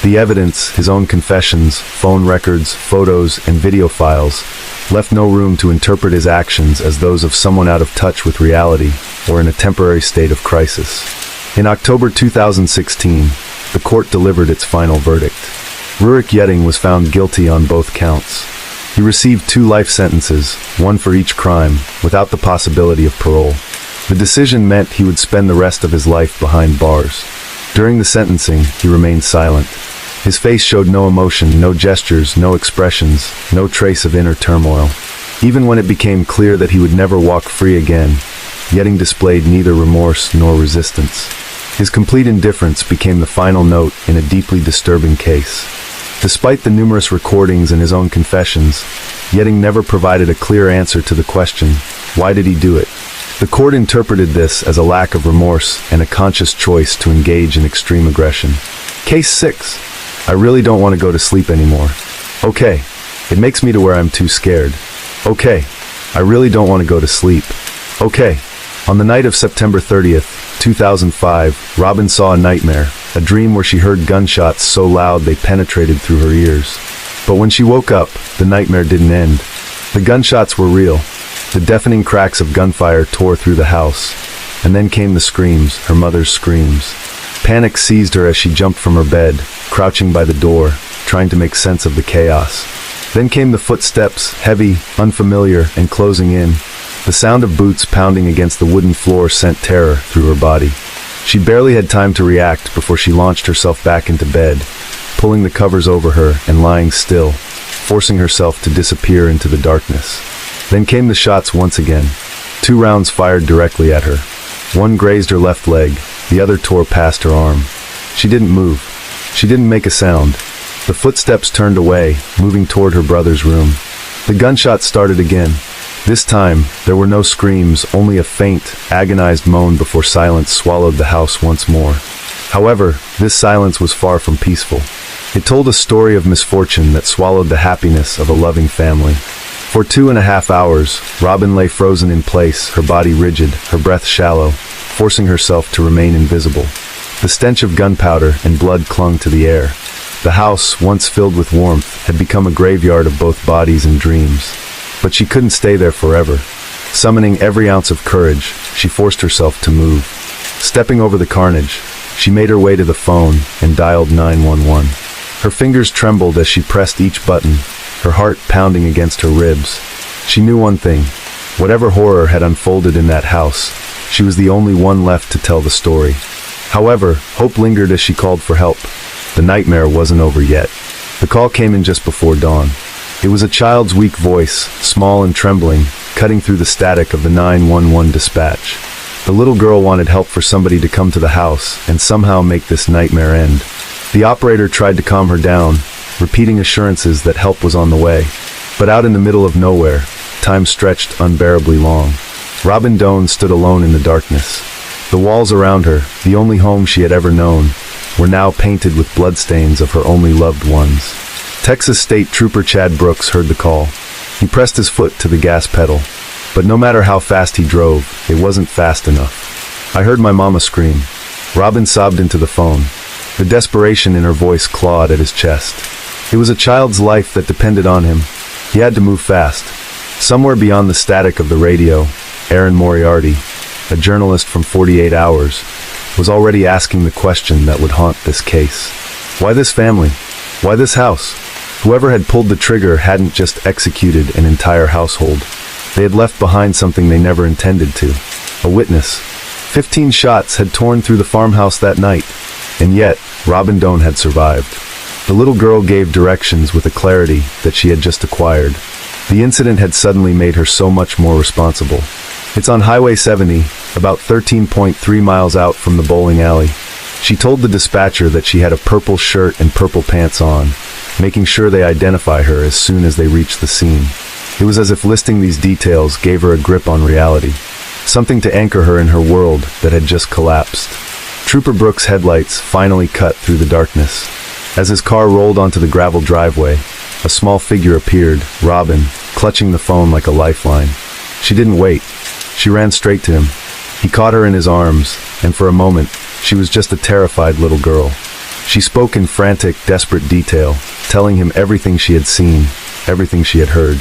The evidence, his own confessions, phone records, photos, and video files, left no room to interpret his actions as those of someone out of touch with reality or in a temporary state of crisis. In October 2016, the court delivered its final verdict. Rurik Yetting was found guilty on both counts. He received 2 life sentences, one for each crime, without the possibility of parole. The decision meant he would spend the rest of his life behind bars. During the sentencing, he remained silent. His face showed no emotion, no gestures, no expressions, no trace of inner turmoil. Even when it became clear that he would never walk free again, Yetting displayed neither remorse nor resistance. His complete indifference became the final note in a deeply disturbing case. Despite the numerous recordings and his own confessions, Yetting never provided a clear answer to the question, why did he do it? The court interpreted this as a lack of remorse and a conscious choice to engage in extreme aggression. Case 6. I really don't want to go to sleep anymore. Okay. It makes me to where I'm too scared. Okay. I really don't want to go to sleep. Okay. On the night of September 30th, 2005, Robin saw a nightmare, a dream where she heard gunshots so loud they penetrated through her ears. But when she woke up, the nightmare didn't end. The gunshots were real. The deafening cracks of gunfire tore through the house. And then came the screams, her mother's screams. Panic seized her as she jumped from her bed, crouching by the door, trying to make sense of the chaos. Then came the footsteps, heavy, unfamiliar, and closing in. The sound of boots pounding against the wooden floor sent terror through her body. She barely had time to react before she launched herself back into bed, pulling the covers over her and lying still, forcing herself to disappear into the darkness. Then came the shots once again. 2 rounds fired directly at her. One grazed her left leg, the other tore past her arm. She didn't move. She didn't make a sound. The footsteps turned away, moving toward her brother's room. The gunshots started again. This time, there were no screams, only a faint, agonized moan before silence swallowed the house once more. However, this silence was far from peaceful. It told a story of misfortune that swallowed the happiness of a loving family. For 2.5 hours, Robin lay frozen in place, her body rigid, her breath shallow, forcing herself to remain invisible. The stench of gunpowder and blood clung to the air. The house, once filled with warmth, had become a graveyard of both bodies and dreams. But she couldn't stay there forever. Summoning every ounce of courage, she forced herself to move. Stepping over the carnage, she made her way to the phone and dialed 911. Her fingers trembled as she pressed each button, her heart pounding against her ribs. She knew one thing. Whatever horror had unfolded in that house, she was the only one left to tell the story. However, hope lingered as she called for help. The nightmare wasn't over yet. The call came in just before dawn. It was a child's weak voice, small and trembling, cutting through the static of the 911 dispatch. The little girl wanted help for somebody to come to the house and somehow make this nightmare end. The operator tried to calm her down, repeating assurances that help was on the way. But out in the middle of nowhere, time stretched unbearably long. Robin Doan stood alone in the darkness. The walls around her, the only home she had ever known, were now painted with bloodstains of her only loved ones. Texas State Trooper Chad Brooks heard the call. He pressed his foot to the gas pedal. But no matter how fast he drove, it wasn't fast enough. I heard my mama scream. Robin sobbed into the phone. The desperation in her voice clawed at his chest. It was a child's life that depended on him. He had to move fast. Somewhere beyond the static of the radio, Aaron Moriarty, a journalist from 48 Hours, was already asking the question that would haunt this case. Why this family? Why this house? Whoever had pulled the trigger hadn't just executed an entire household. They had left behind something they never intended to. A witness. 15 shots had torn through the farmhouse that night, and yet Robin Doan had survived. The little girl gave directions with a clarity that she had just acquired. The incident had suddenly made her so much more responsible. It's on Highway 70, about 13.3 miles out from the bowling alley. She told the dispatcher that she had a purple shirt and purple pants on, making sure they identify her as soon as they reached the scene. It was as if listing these details gave her a grip on reality, something to anchor her in her world that had just collapsed. Trooper Brooks' headlights finally cut through the darkness. As his car rolled onto the gravel driveway, a small figure appeared, Robin, clutching the phone like a lifeline. She didn't wait. She ran straight to him. He caught her in his arms, and for a moment, she was just a terrified little girl. She spoke in frantic, desperate detail, telling him everything she had seen, everything she had heard.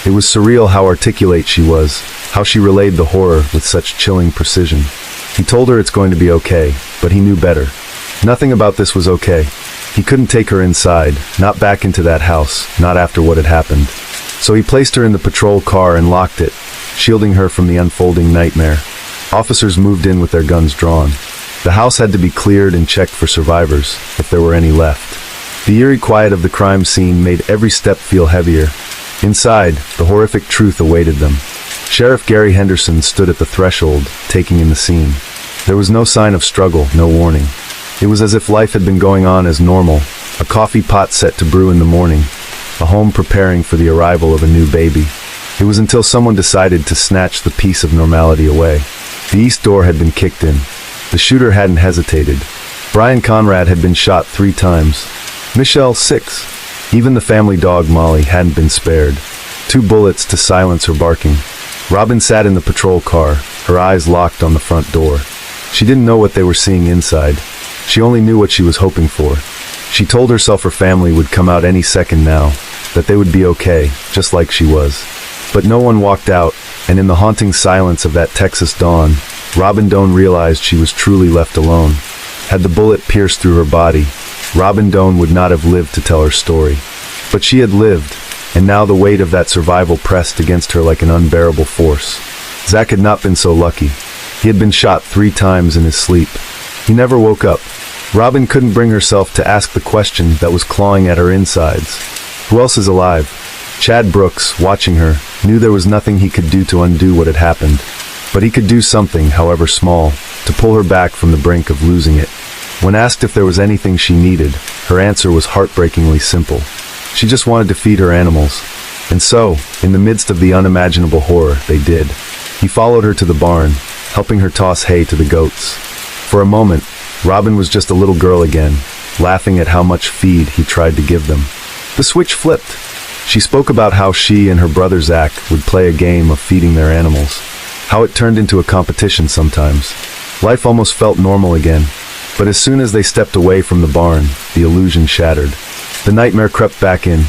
It was surreal how articulate she was, how she relayed the horror with such chilling precision. He told her it's going to be okay, but he knew better. Nothing about this was okay. He couldn't take her inside, not back into that house, not after what had happened. So he placed her in the patrol car and locked it, shielding her from the unfolding nightmare. Officers moved in with their guns drawn. The house had to be cleared and checked for survivors, if there were any left. The eerie quiet of the crime scene made every step feel heavier. Inside, the horrific truth awaited them. Sheriff Gary Henderson stood at the threshold, taking in the scene. There was no sign of struggle, no warning. It was as if life had been going on as normal, a coffee pot set to brew in the morning, a home preparing for the arrival of a new baby. It was until someone decided to snatch the piece of normality away. The east door had been kicked in. The shooter hadn't hesitated. Brian Conrad had been shot 3 times. Michelle 6. Even the family dog Molly hadn't been spared. 2 bullets to silence her barking. Robin sat in the patrol car, her eyes locked on the front door. She didn't know what they were seeing inside. She only knew what she was hoping for. She told herself her family would come out any second now, that they would be okay, just like she was. But no one walked out, and in the haunting silence of that Texas dawn, Robin Doan realized she was truly left alone. Had the bullet pierced through her body, Robin Doan would not have lived to tell her story. But she had lived, and now the weight of that survival pressed against her like an unbearable force. Zach had not been so lucky. He had been shot 3 times in his sleep. He never woke up. Robin couldn't bring herself to ask the question that was clawing at her insides. Who else is alive? Chad Brooks, watching her, knew there was nothing he could do to undo what had happened. But he could do something, however small, to pull her back from the brink of losing it. When asked if there was anything she needed, her answer was heartbreakingly simple. She just wanted to feed her animals. And so, in the midst of the unimaginable horror, they did. He followed her to the barn, helping her toss hay to the goats. For a moment, Robin was just a little girl again, laughing at how much feed he tried to give them. The switch flipped. She spoke about how she and her brother Zach would play a game of feeding their animals, how it turned into a competition sometimes. Life almost felt normal again, but as soon as they stepped away from the barn, the illusion shattered. The nightmare crept back in.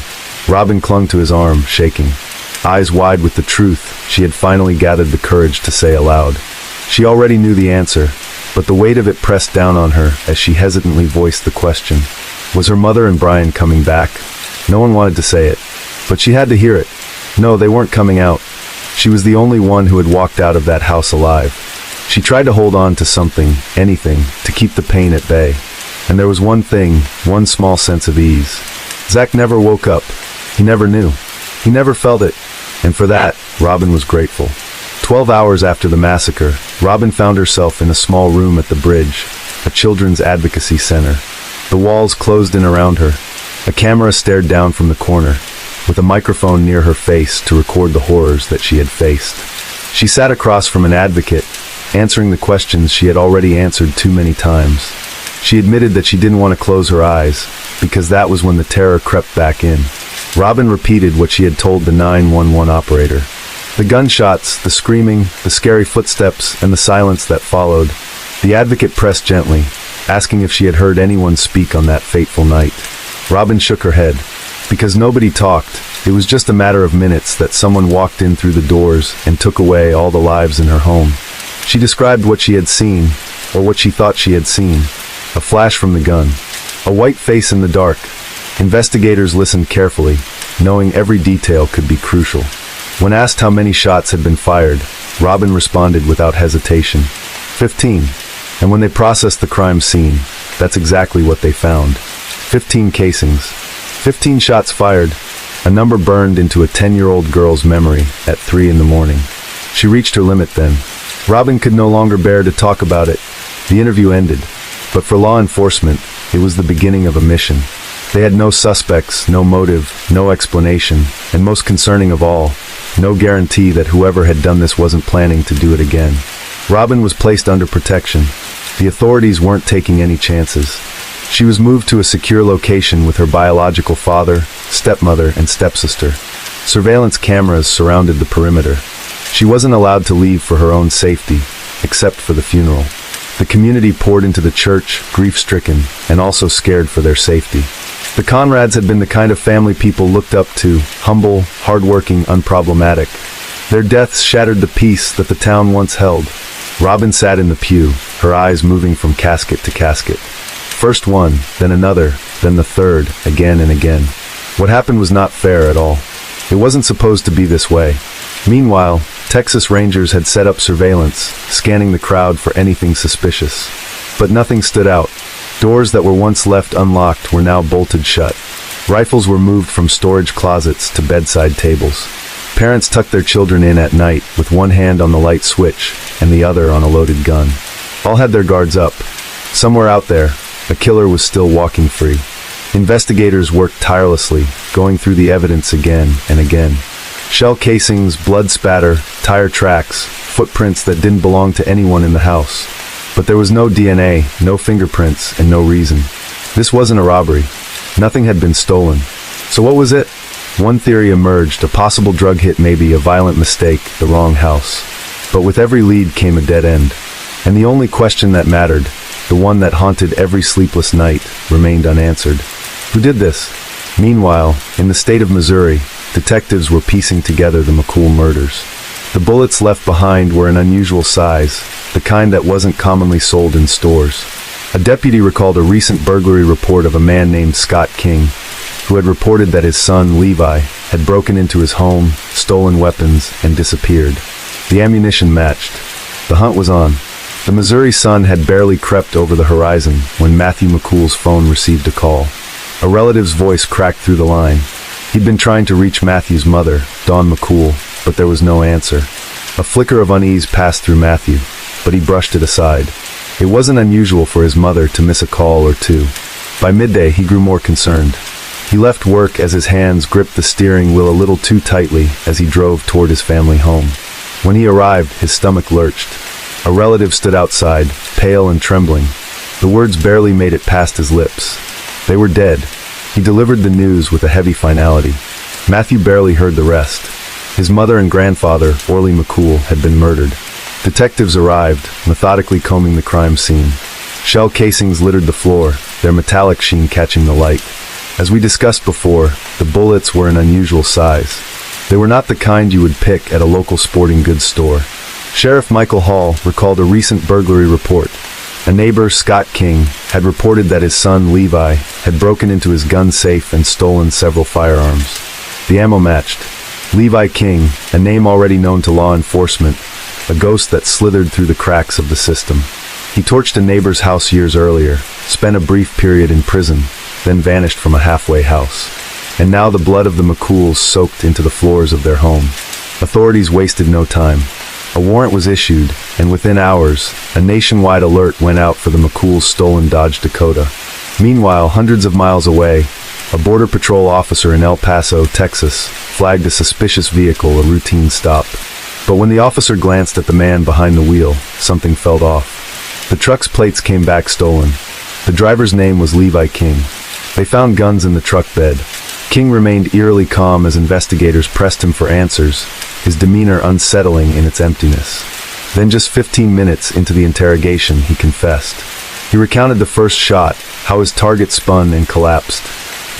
Robin clung to his arm, shaking. Eyes wide with the truth, she had finally gathered the courage to say aloud. She already knew the answer, but the weight of it pressed down on her as she hesitantly voiced the question. Was her mother and Brian coming back? No one wanted to say it, but she had to hear it. No, they weren't coming out. She was the only one who had walked out of that house alive. She tried to hold on to something, anything, to keep the pain at bay. And there was one thing, one small sense of ease. Zach never woke up. He never knew. He never felt it. And for that, Robin was grateful. 12 hours after the massacre, Robin found herself in a small room at the bridge, a children's advocacy center. The walls closed in around her. A camera stared down from the corner, with a microphone near her face to record the horrors that she had faced. She sat across from an advocate, answering the questions she had already answered too many times. She admitted that she didn't want to close her eyes, because that was when the terror crept back in. Robin repeated what she had told the 911 operator. The gunshots, the screaming, the scary footsteps, and the silence that followed. The advocate pressed gently, asking if she had heard anyone speak on that fateful night. Robin shook her head. Because nobody talked, it was just a matter of minutes that someone walked in through the doors and took away all the lives in her home. She described what she had seen, or what she thought she had seen. A flash from the gun. A white face in the dark. Investigators listened carefully, knowing every detail could be crucial. When asked how many shots had been fired, Robin responded without hesitation. 15. And when they processed the crime scene, that's exactly what they found. 15 casings. 15 shots fired, a number burned into a 10-year-old girl's memory at 3 in the morning. She reached her limit then. Robin could no longer bear to talk about it. The interview ended, but for law enforcement, it was the beginning of a mission. They had no suspects, no motive, no explanation, and most concerning of all, no guarantee that whoever had done this wasn't planning to do it again. Robin was placed under protection. The authorities weren't taking any chances. She was moved to a secure location with her biological father, stepmother, and stepsister. Surveillance cameras surrounded the perimeter. She wasn't allowed to leave for her own safety, except for the funeral. The community poured into the church, grief-stricken, and also scared for their safety. The Conrads had been the kind of family people looked up to, humble, hardworking, unproblematic. Their deaths shattered the peace that the town once held. Robin sat in the pew, her eyes moving from casket to casket. First one, then another, then the third, again and again. What happened was not fair at all. It wasn't supposed to be this way. Meanwhile, Texas Rangers had set up surveillance, scanning the crowd for anything suspicious. But nothing stood out. Doors that were once left unlocked were now bolted shut. Rifles were moved from storage closets to bedside tables. Parents tucked their children in at night with one hand on the light switch and the other on a loaded gun. All had their guards up. Somewhere out there, a killer was still walking free. Investigators worked tirelessly, going through the evidence again and again. Shell casings, blood spatter, tire tracks, footprints that didn't belong to anyone in the house. But there was no DNA, no fingerprints, and no reason. This wasn't a robbery. Nothing had been stolen. So what was it? One theory emerged, a possible drug hit, maybe a violent mistake, the wrong house. But with every lead came a dead end. And the only question that mattered, the one that haunted every sleepless night, remained unanswered. Who did this? Meanwhile, in the state of Missouri, detectives were piecing together the McCool murders. The bullets left behind were an unusual size, the kind that wasn't commonly sold in stores. A deputy recalled a recent burglary report of a man named Scott King, who had reported that his son, Levi, had broken into his home, stolen weapons, and disappeared. The ammunition matched. The hunt was on. The Missouri sun had barely crept over the horizon when Matthew McCool's phone received a call. A relative's voice cracked through the line. He'd been trying to reach Matthew's mother, Dawn McCool, but there was no answer. A flicker of unease passed through Matthew, but he brushed it aside. It wasn't unusual for his mother to miss a call or two. By midday, he grew more concerned. He left work as his hands gripped the steering wheel a little too tightly as he drove toward his family home. When he arrived, his stomach lurched. A relative stood outside, pale and trembling. The words barely made it past his lips. They were dead. He delivered the news with a heavy finality. Matthew barely heard the rest. His mother and grandfather, Orley McCool, had been murdered. Detectives arrived, methodically combing the crime scene. Shell casings littered the floor, their metallic sheen catching the light. As we discussed before, the bullets were an unusual size. They were not the kind you would pick at a local sporting goods store. Sheriff Michael Hall recalled a recent burglary report. A neighbor, Scott King, had reported that his son, Levi, had broken into his gun safe and stolen several firearms. The ammo matched. Levi King, a name already known to law enforcement, a ghost that slithered through the cracks of the system. He torched a neighbor's house years earlier, spent a brief period in prison, then vanished from a halfway house. And now the blood of the McCools soaked into the floors of their home. Authorities wasted no time. A warrant was issued, and within hours, a nationwide alert went out for the McCool's stolen Dodge Dakota. Meanwhile, hundreds of miles away, a Border Patrol officer in El Paso, Texas, flagged a suspicious vehicle, a routine stop. But when the officer glanced at the man behind the wheel, something felt off. The truck's plates came back stolen. The driver's name was Levi King. They found guns in the truck bed. King remained eerily calm as investigators pressed him for answers, his demeanor unsettling in its emptiness. Then just 15 minutes into the interrogation, he confessed. He recounted the first shot, how his target spun and collapsed.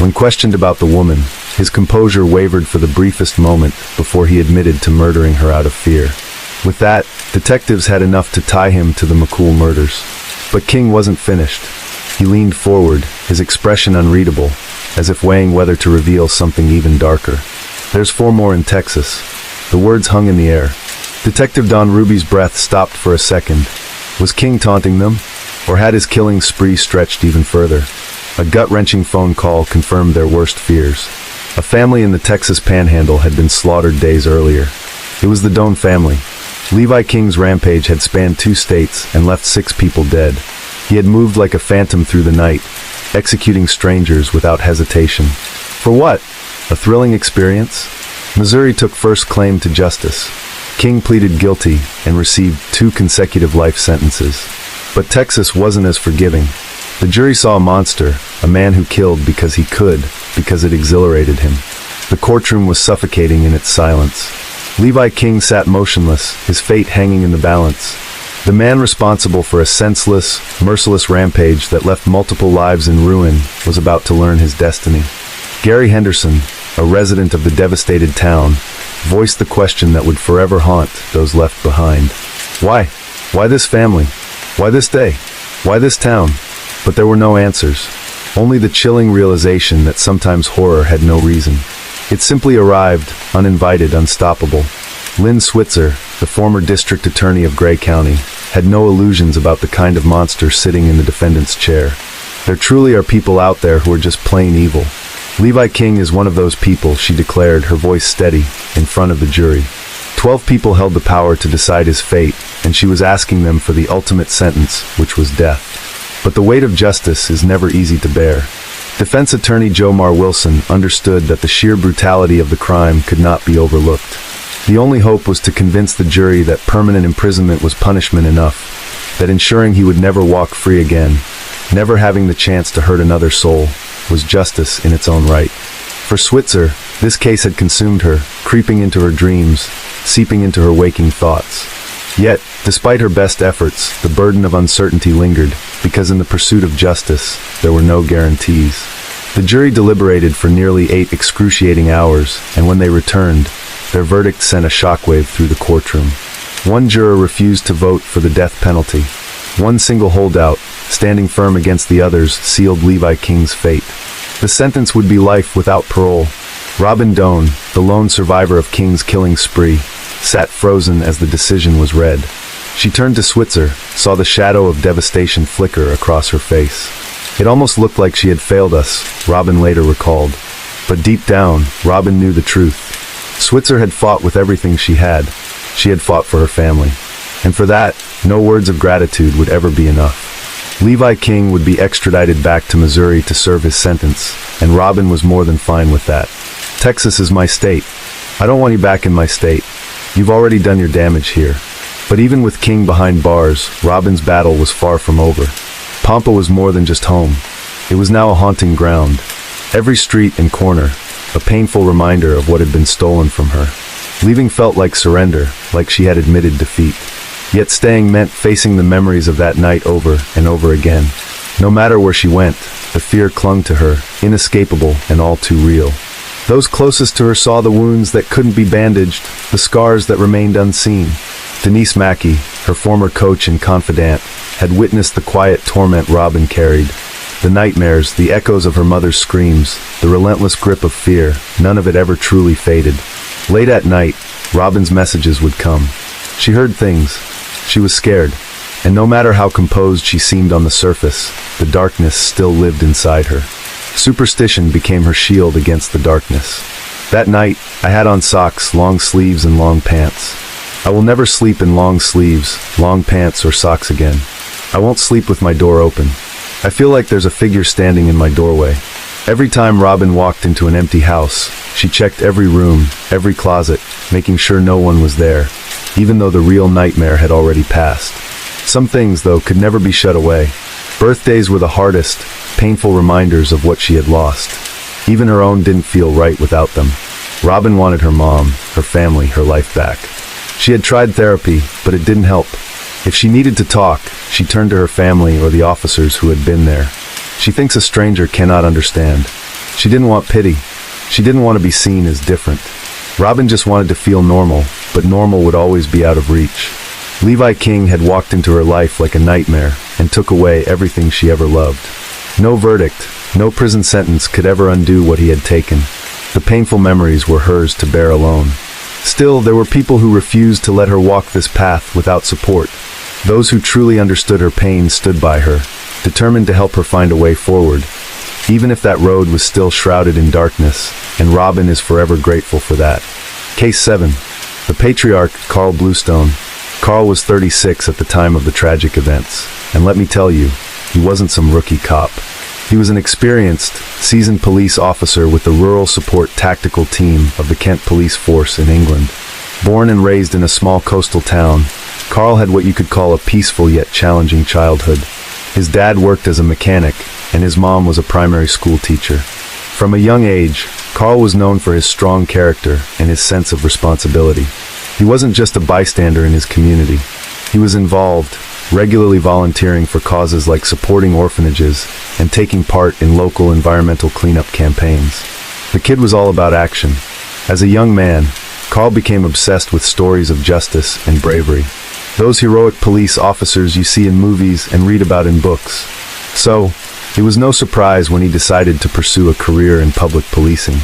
When questioned about the woman, his composure wavered for the briefest moment before he admitted to murdering her out of fear. With that, detectives had enough to tie him to the McCool murders. But King wasn't finished. He leaned forward, his expression unreadable, as if weighing whether to reveal something even darker. "There's 4 more in Texas." The words hung in the air. Detective Don Ruby's breath stopped for a second. Was King taunting them? Or had his killing spree stretched even further? A gut-wrenching phone call confirmed their worst fears. A family in the Texas Panhandle had been slaughtered days earlier. It was the Doan family. Levi King's rampage had spanned 2 states and left 6 people dead. He had moved like a phantom through the night, executing strangers without hesitation. For what? A thrilling experience? Missouri took first claim to justice. King pleaded guilty and received 2 consecutive life sentences. But Texas wasn't as forgiving. The jury saw a monster, a man who killed because he could, because it exhilarated him. The courtroom was suffocating in its silence. Levi King sat motionless, his fate hanging in the balance. The man responsible for a senseless, merciless rampage that left multiple lives in ruin was about to learn his destiny. Gary Henderson, a resident of the devastated town, voiced the question that would forever haunt those left behind. Why? Why this family? Why this day? Why this town? But there were no answers. Only the chilling realization that sometimes horror had no reason. It simply arrived, uninvited, unstoppable. Lynn Switzer, the former district attorney of Gray County, had no illusions about the kind of monster sitting in the defendant's chair. There truly are people out there who are just plain evil. Levi King is one of those people, she declared, her voice steady, in front of the jury. 12 people held the power to decide his fate, and she was asking them for the ultimate sentence, which was death. But the weight of justice is never easy to bear. Defense attorney Jomar Wilson understood that the sheer brutality of the crime could not be overlooked. The only hope was to convince the jury that permanent imprisonment was punishment enough, that ensuring he would never walk free again, never having the chance to hurt another soul, was justice in its own right. For Switzer, this case had consumed her, creeping into her dreams, seeping into her waking thoughts. Yet, despite her best efforts, the burden of uncertainty lingered, because in the pursuit of justice, there were no guarantees. The jury deliberated for nearly 8 excruciating hours, and when they returned, their verdict sent a shockwave through the courtroom. One juror refused to vote for the death penalty. One single holdout, standing firm against the others, sealed Levi King's fate. The sentence would be life without parole. Robin Doan, the lone survivor of King's killing spree, sat frozen as the decision was read. She turned to Switzer, saw the shadow of devastation flicker across her face. It almost looked like she had failed us, Robin later recalled. But deep down, Robin knew the truth. Switzer had fought with everything she had. She had fought for her family. And for that, no words of gratitude would ever be enough. Levi King would be extradited back to Missouri to serve his sentence, and Robin was more than fine with that. Texas is my state. I don't want you back in my state. You've already done your damage here. But even with King behind bars, Robin's battle was far from over. Pampa was more than just home. It was now a haunting ground. Every street and corner, a painful reminder of what had been stolen from her. Leaving felt like surrender, like she had admitted defeat. Yet staying meant facing the memories of that night over and over again. No matter where she went, the fear clung to her, inescapable and all too real. Those closest to her saw the wounds that couldn't be bandaged, the scars that remained unseen. Denise Mackey, her former coach and confidant, had witnessed the quiet torment Robin carried. The nightmares, the echoes of her mother's screams, the relentless grip of fear, none of it ever truly faded. Late at night, Robin's messages would come. She heard things. She was scared. And no matter how composed she seemed on the surface, the darkness still lived inside her. Superstition became her shield against the darkness. That night, I had on socks, long sleeves, and long pants. I will never sleep in long sleeves, long pants, or socks again. I won't sleep with my door open. I feel like there's a figure standing in my doorway. Every time Robin walked into an empty house, she checked every room, every closet, making sure no one was there, even though the real nightmare had already passed. Some things, though, could never be shut away. Birthdays were the hardest, painful reminders of what she had lost. Even her own didn't feel right without them. Robin wanted her mom, her family, her life back. She had tried therapy, but it didn't help. If she needed to talk, she turned to her family or the officers who had been there. She thinks a stranger cannot understand. She didn't want pity. She didn't want to be seen as different. Robin just wanted to feel normal, but normal would always be out of reach. Levi King had walked into her life like a nightmare and took away everything she ever loved. No verdict, no prison sentence could ever undo what he had taken. The painful memories were hers to bear alone. Still, there were people who refused to let her walk this path without support. Those who truly understood her pain stood by her, determined to help her find a way forward, even if that road was still shrouded in darkness, and Robin is forever grateful for that. Case 7. The patriarch, Carl Bluestone. Carl was 36 at the time of the tragic events, and let me tell you, he wasn't some rookie cop. He was an experienced, seasoned police officer with the Rural Support Tactical Team of the Kent Police Force in England. Born and raised in a small coastal town, Carl had what you could call a peaceful yet challenging childhood. His dad worked as a mechanic, and his mom was a primary school teacher. From a young age, Carl was known for his strong character and his sense of responsibility. He wasn't just a bystander in his community. He was involved, regularly volunteering for causes like supporting orphanages and taking part in local environmental cleanup campaigns. The kid was all about action. As a young man, Carl became obsessed with stories of justice and bravery. Those heroic police officers you see in movies and read about in books. So, it was no surprise when he decided to pursue a career in public policing.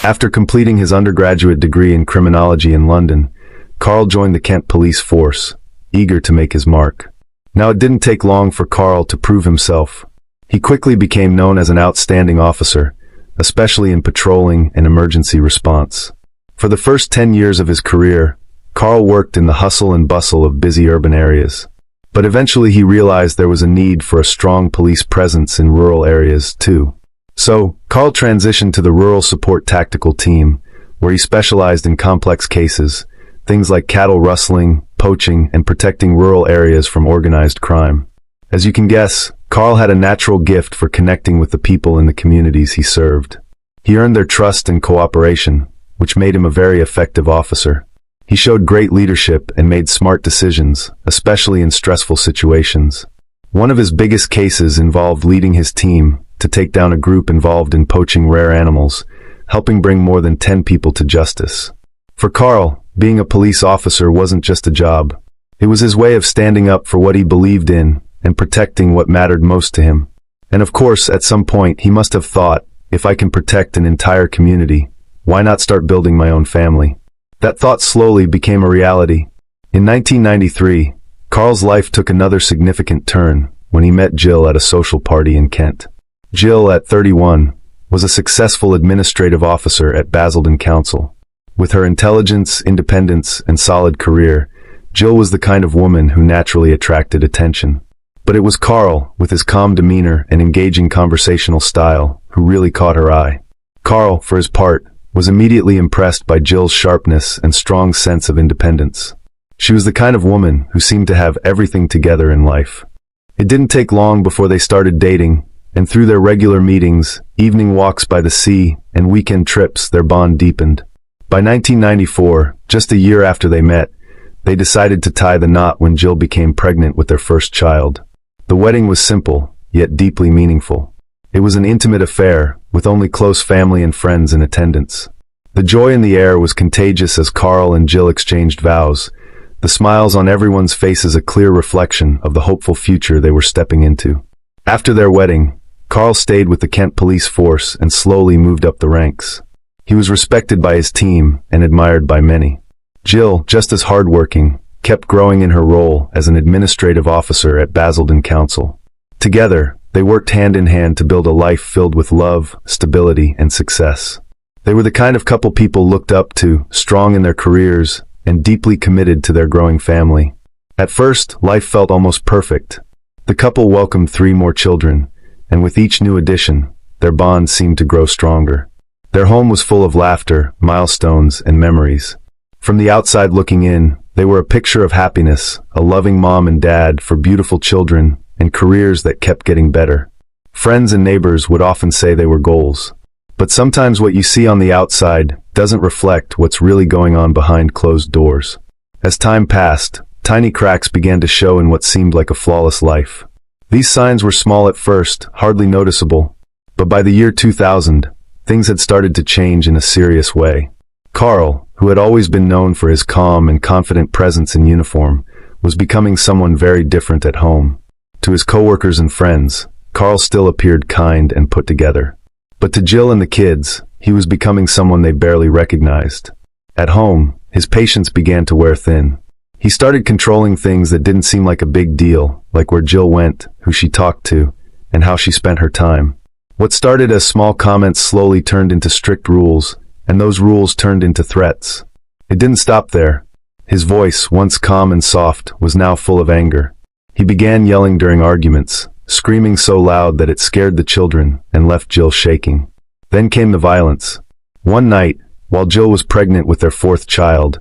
After completing his undergraduate degree in criminology in London, Carl joined the Kent Police Force, eager to make his mark. Now it didn't take long for Carl to prove himself. He quickly became known as an outstanding officer, especially in patrolling and emergency response. For the first 10 years of his career, Carl worked in the hustle and bustle of busy urban areas. But eventually he realized there was a need for a strong police presence in rural areas too. So, Carl transitioned to the Rural Support Tactical Team, where he specialized in complex cases, things like cattle rustling, poaching, and protecting rural areas from organized crime. As you can guess, Carl had a natural gift for connecting with the people in the communities he served. He earned their trust and cooperation, which made him a very effective officer. He showed great leadership and made smart decisions, especially in stressful situations. One of his biggest cases involved leading his team to take down a group involved in poaching rare animals, helping bring more than 10 people to justice. For Carl, being a police officer wasn't just a job. It was his way of standing up for what he believed in and protecting what mattered most to him. And of course, at some point, he must have thought, if I can protect an entire community, why not start building my own family? That thought slowly became a reality. In 1993, Carl's life took another significant turn when he met Jill at a social party in Kent. Jill, at 31, was a successful administrative officer at Basildon Council. With her intelligence, independence, and solid career, Jill was the kind of woman who naturally attracted attention. But it was Carl, with his calm demeanor and engaging conversational style, who really caught her eye. Carl, for his part, was immediately impressed by Jill's sharpness and strong sense of independence. She was the kind of woman who seemed to have everything together in life. It didn't take long before they started dating, and through their regular meetings, evening walks by the sea, and weekend trips, their bond deepened. By 1994, just a year after they met, they decided to tie the knot when Jill became pregnant with their first child. The wedding was simple, yet deeply meaningful. It was an intimate affair, with only close family and friends in attendance. The joy in the air was contagious as Carl and Jill exchanged vows, the smiles on everyone's faces a clear reflection of the hopeful future they were stepping into. After their wedding, Carl stayed with the Kent Police Force and slowly moved up the ranks. He was respected by his team and admired by many. Jill, just as hardworking, kept growing in her role as an administrative officer at Basildon Council. Together, they worked hand in hand to build a life filled with love, stability, and success. They were the kind of couple people looked up to, strong in their careers, and deeply committed to their growing family. At first, life felt almost perfect. The couple welcomed 3 more children, and with each new addition, their bond seemed to grow stronger. Their home was full of laughter, milestones, and memories. From the outside looking in, they were a picture of happiness, a loving mom and dad for beautiful children, and careers that kept getting better. Friends and neighbors would often say they were goals. But sometimes what you see on the outside doesn't reflect what's really going on behind closed doors. As time passed, tiny cracks began to show in what seemed like a flawless life. These signs were small at first, hardly noticeable, but by the year 2000, things had started to change in a serious way. Carl, who had always been known for his calm and confident presence in uniform, was becoming someone very different at home. To his coworkers and friends, Carl still appeared kind and put together. But to Jill and the kids, he was becoming someone they barely recognized. At home, his patience began to wear thin. He started controlling things that didn't seem like a big deal, like where Jill went, who she talked to, and how she spent her time. What started as small comments slowly turned into strict rules, and those rules turned into threats. It didn't stop there. His voice, once calm and soft, was now full of anger. He began yelling during arguments, screaming so loud that it scared the children and left Jill shaking. Then came the violence. One night, while Jill was pregnant with their fourth child,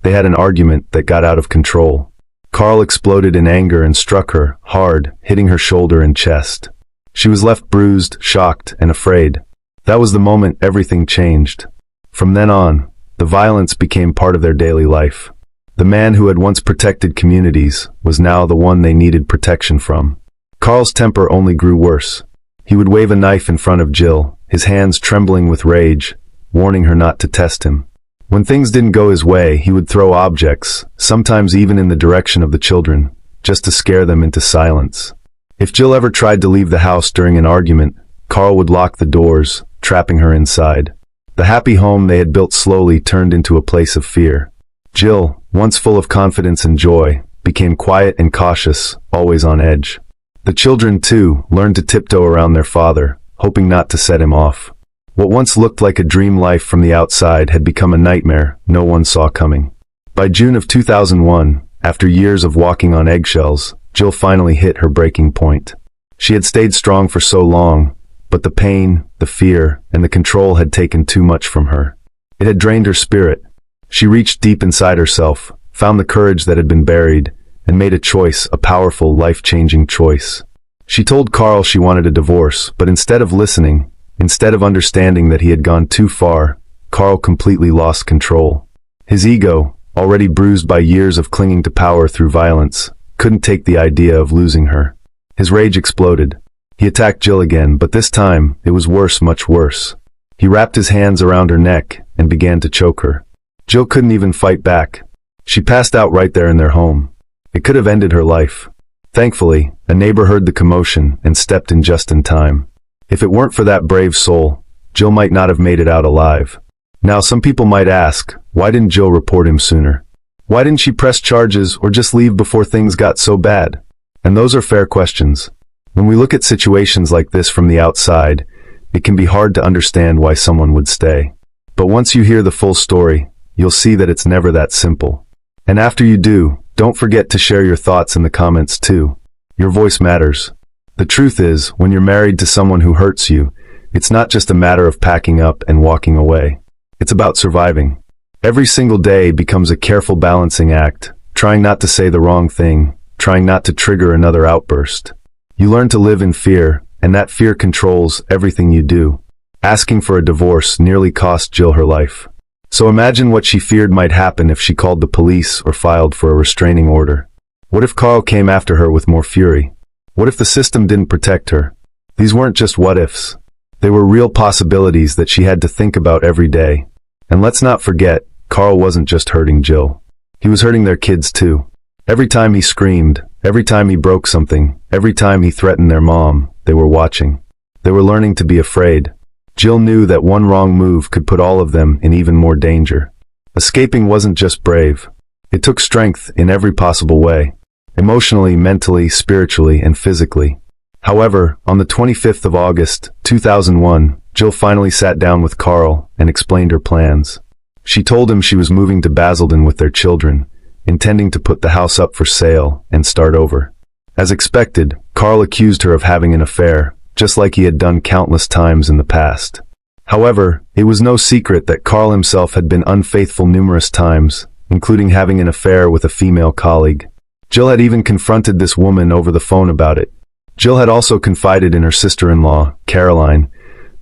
they had an argument that got out of control. Carl exploded in anger and struck her hard, hitting her shoulder and chest. She was left bruised, shocked, and afraid. That was the moment everything changed. From then on, the violence became part of their daily life. The man who had once protected communities was now the one they needed protection from. Carl's temper only grew worse. He would wave a knife in front of Jill, his hands trembling with rage, warning her not to test him. When things didn't go his way, he would throw objects, sometimes even in the direction of the children, just to scare them into silence. If Jill ever tried to leave the house during an argument, Carl would lock the doors, trapping her inside. The happy home they had built slowly turned into a place of fear. Jill, once full of confidence and joy, became quiet and cautious, always on edge. The children, too, learned to tiptoe around their father, hoping not to set him off. What once looked like a dream life from the outside had become a nightmare no one saw coming. By June of 2001, after years of walking on eggshells, Jill finally hit her breaking point. She had stayed strong for so long, but the pain, the fear, and the control had taken too much from her. It had drained her spirit. She reached deep inside herself, found the courage that had been buried, and made a choice, a powerful, life-changing choice. She told Carl she wanted a divorce, but instead of listening, instead of understanding that he had gone too far, Carl completely lost control. His ego, already bruised by years of clinging to power through violence, couldn't take the idea of losing her. His rage exploded. He attacked Jill again, but this time, it was worse, much worse. He wrapped his hands around her neck and began to choke her. Jill couldn't even fight back. She passed out right there in their home. It could have ended her life. Thankfully, a neighbor heard the commotion and stepped in just in time. If it weren't for that brave soul, Jill might not have made it out alive. Now some people might ask, why didn't Jill report him sooner? Why didn't she press charges or just leave before things got so bad? And those are fair questions. When we look at situations like this from the outside, it can be hard to understand why someone would stay. But once you hear the full story, you'll see that it's never that simple. And after you do, don't forget to share your thoughts in the comments too. Your voice matters. The truth is, when you're married to someone who hurts you, it's not just a matter of packing up and walking away. It's about surviving. Every single day becomes a careful balancing act, trying not to say the wrong thing, trying not to trigger another outburst. You learn to live in fear, and that fear controls everything you do. Asking for a divorce nearly cost Jill her life. So imagine what she feared might happen if she called the police or filed for a restraining order. What if Carl came after her with more fury? What if the system didn't protect her? These weren't just what-ifs. They were real possibilities that she had to think about every day. And let's not forget, Carl wasn't just hurting Jill. He was hurting their kids too. Every time he screamed, every time he broke something, every time he threatened their mom, they were watching. They were learning to be afraid. Jill knew that one wrong move could put all of them in even more danger. Escaping wasn't just brave. It took strength in every possible way. Emotionally, mentally, spiritually, and physically. However, on the 25th of August, 2001, Jill finally sat down with Carl and explained her plans. She told him she was moving to Basildon with their children, intending to put the house up for sale and start over. As expected, Carl accused her of having an affair, just like he had done countless times in the past. However, it was no secret that Carl himself had been unfaithful numerous times, including having an affair with a female colleague. Jill had even confronted this woman over the phone about it. Jill had also confided in her sister-in-law, Caroline,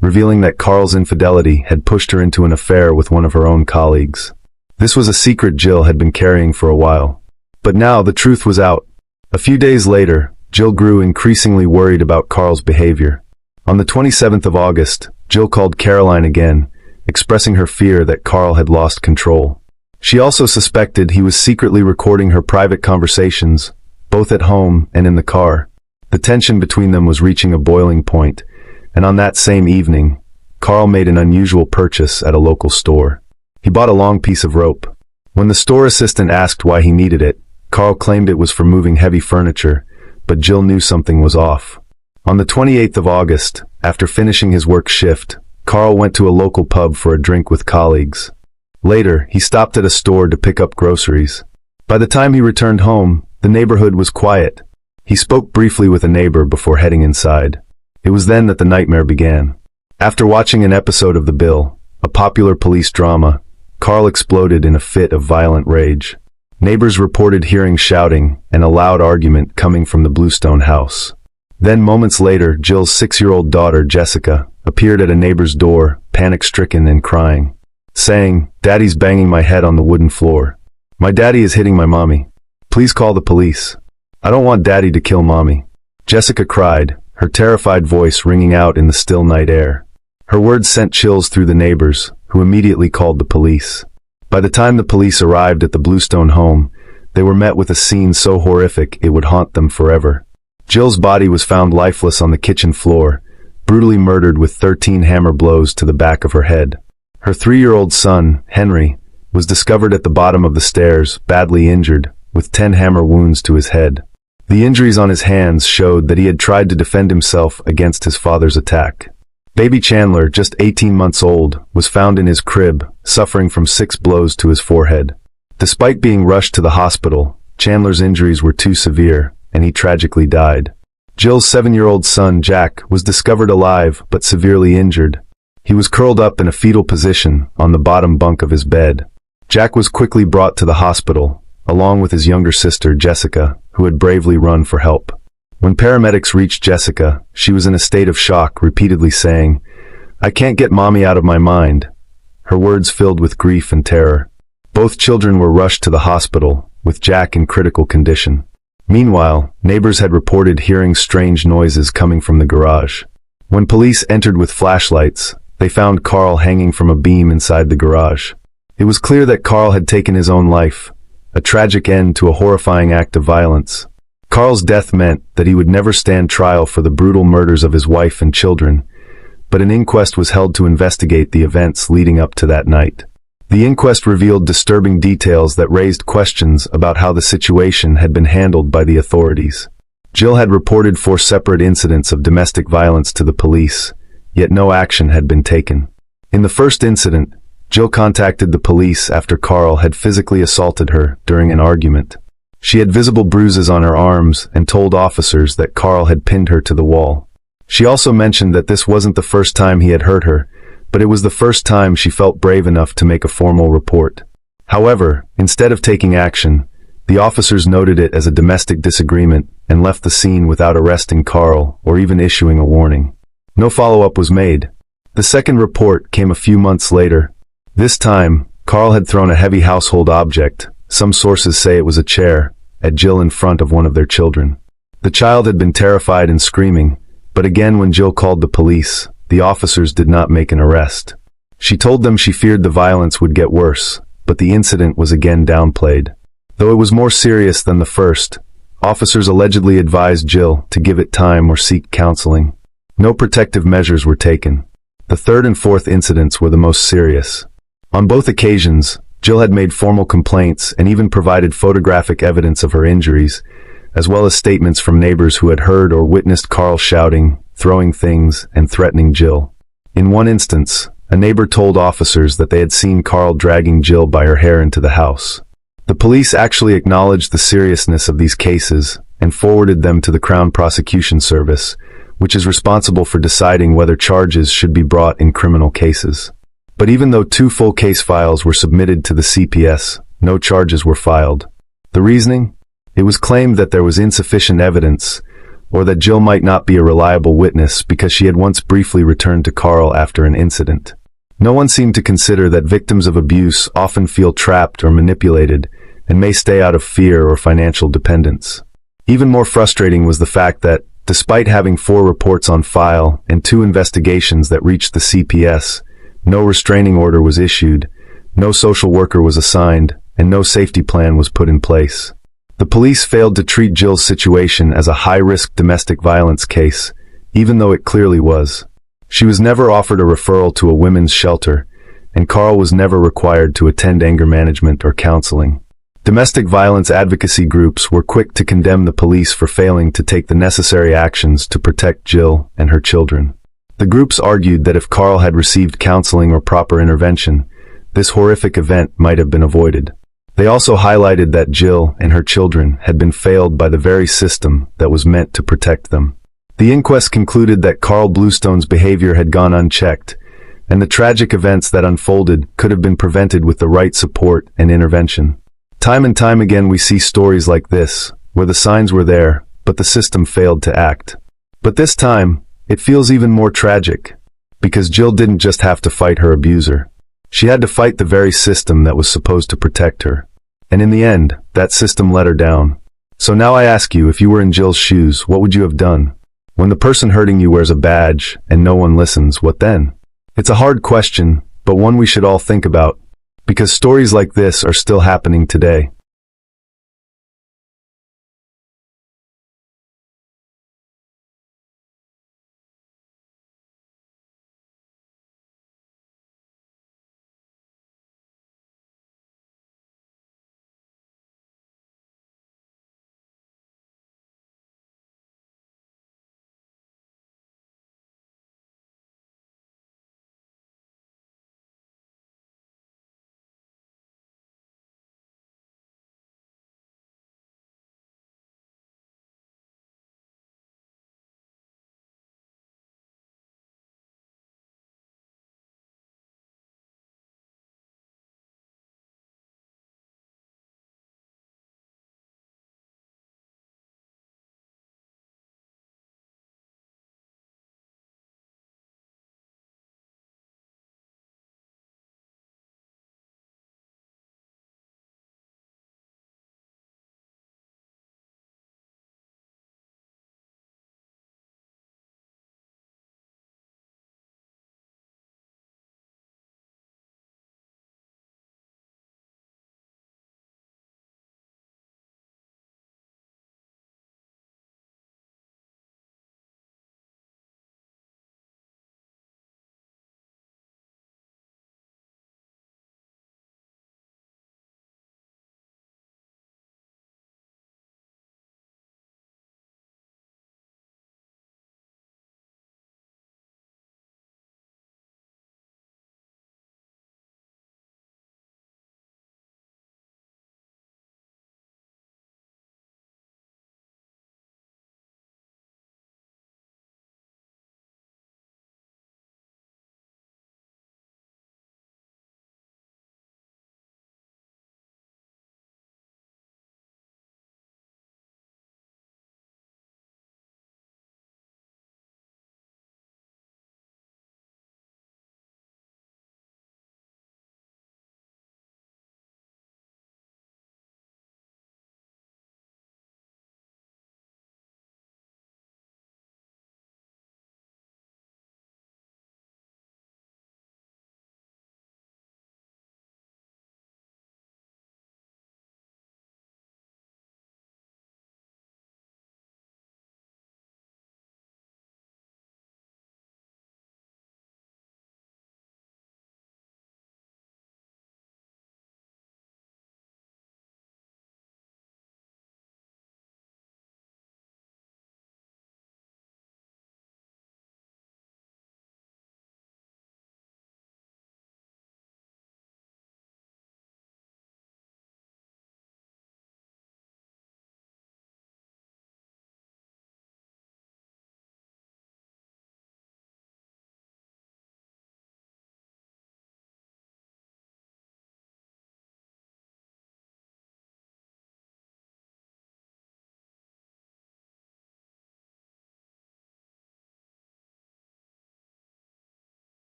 revealing that Carl's infidelity had pushed her into an affair with one of her own colleagues. This was a secret Jill had been carrying for a while. But now the truth was out. A few days later, Jill grew increasingly worried about Carl's behavior. On the 27th of August, Jill called Caroline again, expressing her fear that Carl had lost control. She also suspected he was secretly recording her private conversations, both at home and in the car. The tension between them was reaching a boiling point, and on that same evening, Carl made an unusual purchase at a local store. He bought a long piece of rope. When the store assistant asked why he needed it, Carl claimed it was for moving heavy furniture, but Jill knew something was off. On the 28th of August, after finishing his work shift, Carl went to a local pub for a drink with colleagues. Later, he stopped at a store to pick up groceries. By the time he returned home, the neighborhood was quiet. He spoke briefly with a neighbor before heading inside. It was then that the nightmare began. After watching an episode of The Bill, a popular police drama, Carl exploded in a fit of violent rage. Neighbors reported hearing shouting and a loud argument coming from the Bluestone house. Then moments later, Jill's 6-year-old daughter, Jessica, appeared at a neighbor's door, panic-stricken and crying, saying, "Daddy's banging my head on the wooden floor. My daddy is hitting my mommy. Please call the police. I don't want daddy to kill mommy." Jessica cried, her terrified voice ringing out in the still night air. Her words sent chills through the neighbors, who immediately called the police. By the time the police arrived at the Bluestone home, they were met with a scene so horrific it would haunt them forever. Jill's body was found lifeless on the kitchen floor, brutally murdered with 13 hammer blows to the back of her head. Her 3-year-old son, Henry, was discovered at the bottom of the stairs, badly injured, with 10 hammer wounds to his head. The injuries on his hands showed that he had tried to defend himself against his father's attack. Baby Chandler, just 18 months old, was found in his crib, suffering from 6 blows to his forehead. Despite being rushed to the hospital, Chandler's injuries were too severe, and he tragically died. Jill's 7-year-old son, Jack, was discovered alive but severely injured. He was curled up in a fetal position on the bottom bunk of his bed. Jack was quickly brought to the hospital, along with his younger sister, Jessica, who had bravely run for help. When paramedics reached Jessica, she was in a state of shock, repeatedly saying, "I can't get mommy out of my mind," her words filled with grief and terror. Both children were rushed to the hospital, with Jack in critical condition. Meanwhile, neighbors had reported hearing strange noises coming from the garage. When police entered with flashlights, they found Carl hanging from a beam inside the garage. It was clear that Carl had taken his own life, a tragic end to a horrifying act of violence. Carl's death meant that he would never stand trial for the brutal murders of his wife and children, but an inquest was held to investigate the events leading up to that night. The inquest revealed disturbing details that raised questions about how the situation had been handled by the authorities. Jill had reported 4 separate incidents of domestic violence to the police, yet no action had been taken. In the first incident, Jill contacted the police after Carl had physically assaulted her during an argument. She had visible bruises on her arms and told officers that Carl had pinned her to the wall. She also mentioned that this wasn't the first time he had hurt her, but it was the first time she felt brave enough to make a formal report. However, instead of taking action, the officers noted it as a domestic disagreement and left the scene without arresting Carl or even issuing a warning. No follow-up was made. The second report came a few months later. This time, Carl had thrown a heavy household object, some sources say it was a chair, at Jill in front of one of their children. The child had been terrified and screaming, but again when Jill called the police, the officers did not make an arrest. She told them she feared the violence would get worse, but the incident was again downplayed. Though it was more serious than the first, officers allegedly advised Jill to give it time or seek counseling. No protective measures were taken. The third and fourth incidents were the most serious. On both occasions, Jill had made formal complaints and even provided photographic evidence of her injuries, as well as statements from neighbors who had heard or witnessed Carl shouting, throwing things, and threatening Jill. In one instance, a neighbor told officers that they had seen Carl dragging Jill by her hair into the house. The police actually acknowledged the seriousness of these cases and forwarded them to the Crown Prosecution Service, which is responsible for deciding whether charges should be brought in criminal cases. But even though 2 full case files were submitted to the CPS, no charges were filed. The reasoning? It was claimed that there was insufficient evidence, or that Jill might not be a reliable witness because she had once briefly returned to Carl after an incident. No one seemed to consider that victims of abuse often feel trapped or manipulated and may stay out of fear or financial dependence. Even more frustrating was the fact that, despite having 4 reports on file and 2 investigations that reached the CPS, no restraining order was issued, no social worker was assigned, and no safety plan was put in place. The police failed to treat Jill's situation as a high-risk domestic violence case, even though it clearly was. She was never offered a referral to a women's shelter, and Carl was never required to attend anger management or counseling. Domestic violence advocacy groups were quick to condemn the police for failing to take the necessary actions to protect Jill and her children. The groups argued that if Carl had received counseling or proper intervention, this horrific event might have been avoided. They also highlighted that Jill and her children had been failed by the very system that was meant to protect them. The inquest concluded that Carl Bluestone's behavior had gone unchecked, and the tragic events that unfolded could have been prevented with the right support and intervention. Time and time again we see stories like this, where the signs were there, but the system failed to act. But this time, it feels even more tragic, because Jill didn't just have to fight her abuser. She had to fight the very system that was supposed to protect her. And in the end, that system let her down. So now I ask you, if you were in Jill's shoes, what would you have done? When the person hurting you wears a badge, and no one listens, what then? It's a hard question, but one we should all think about, because stories like this are still happening today.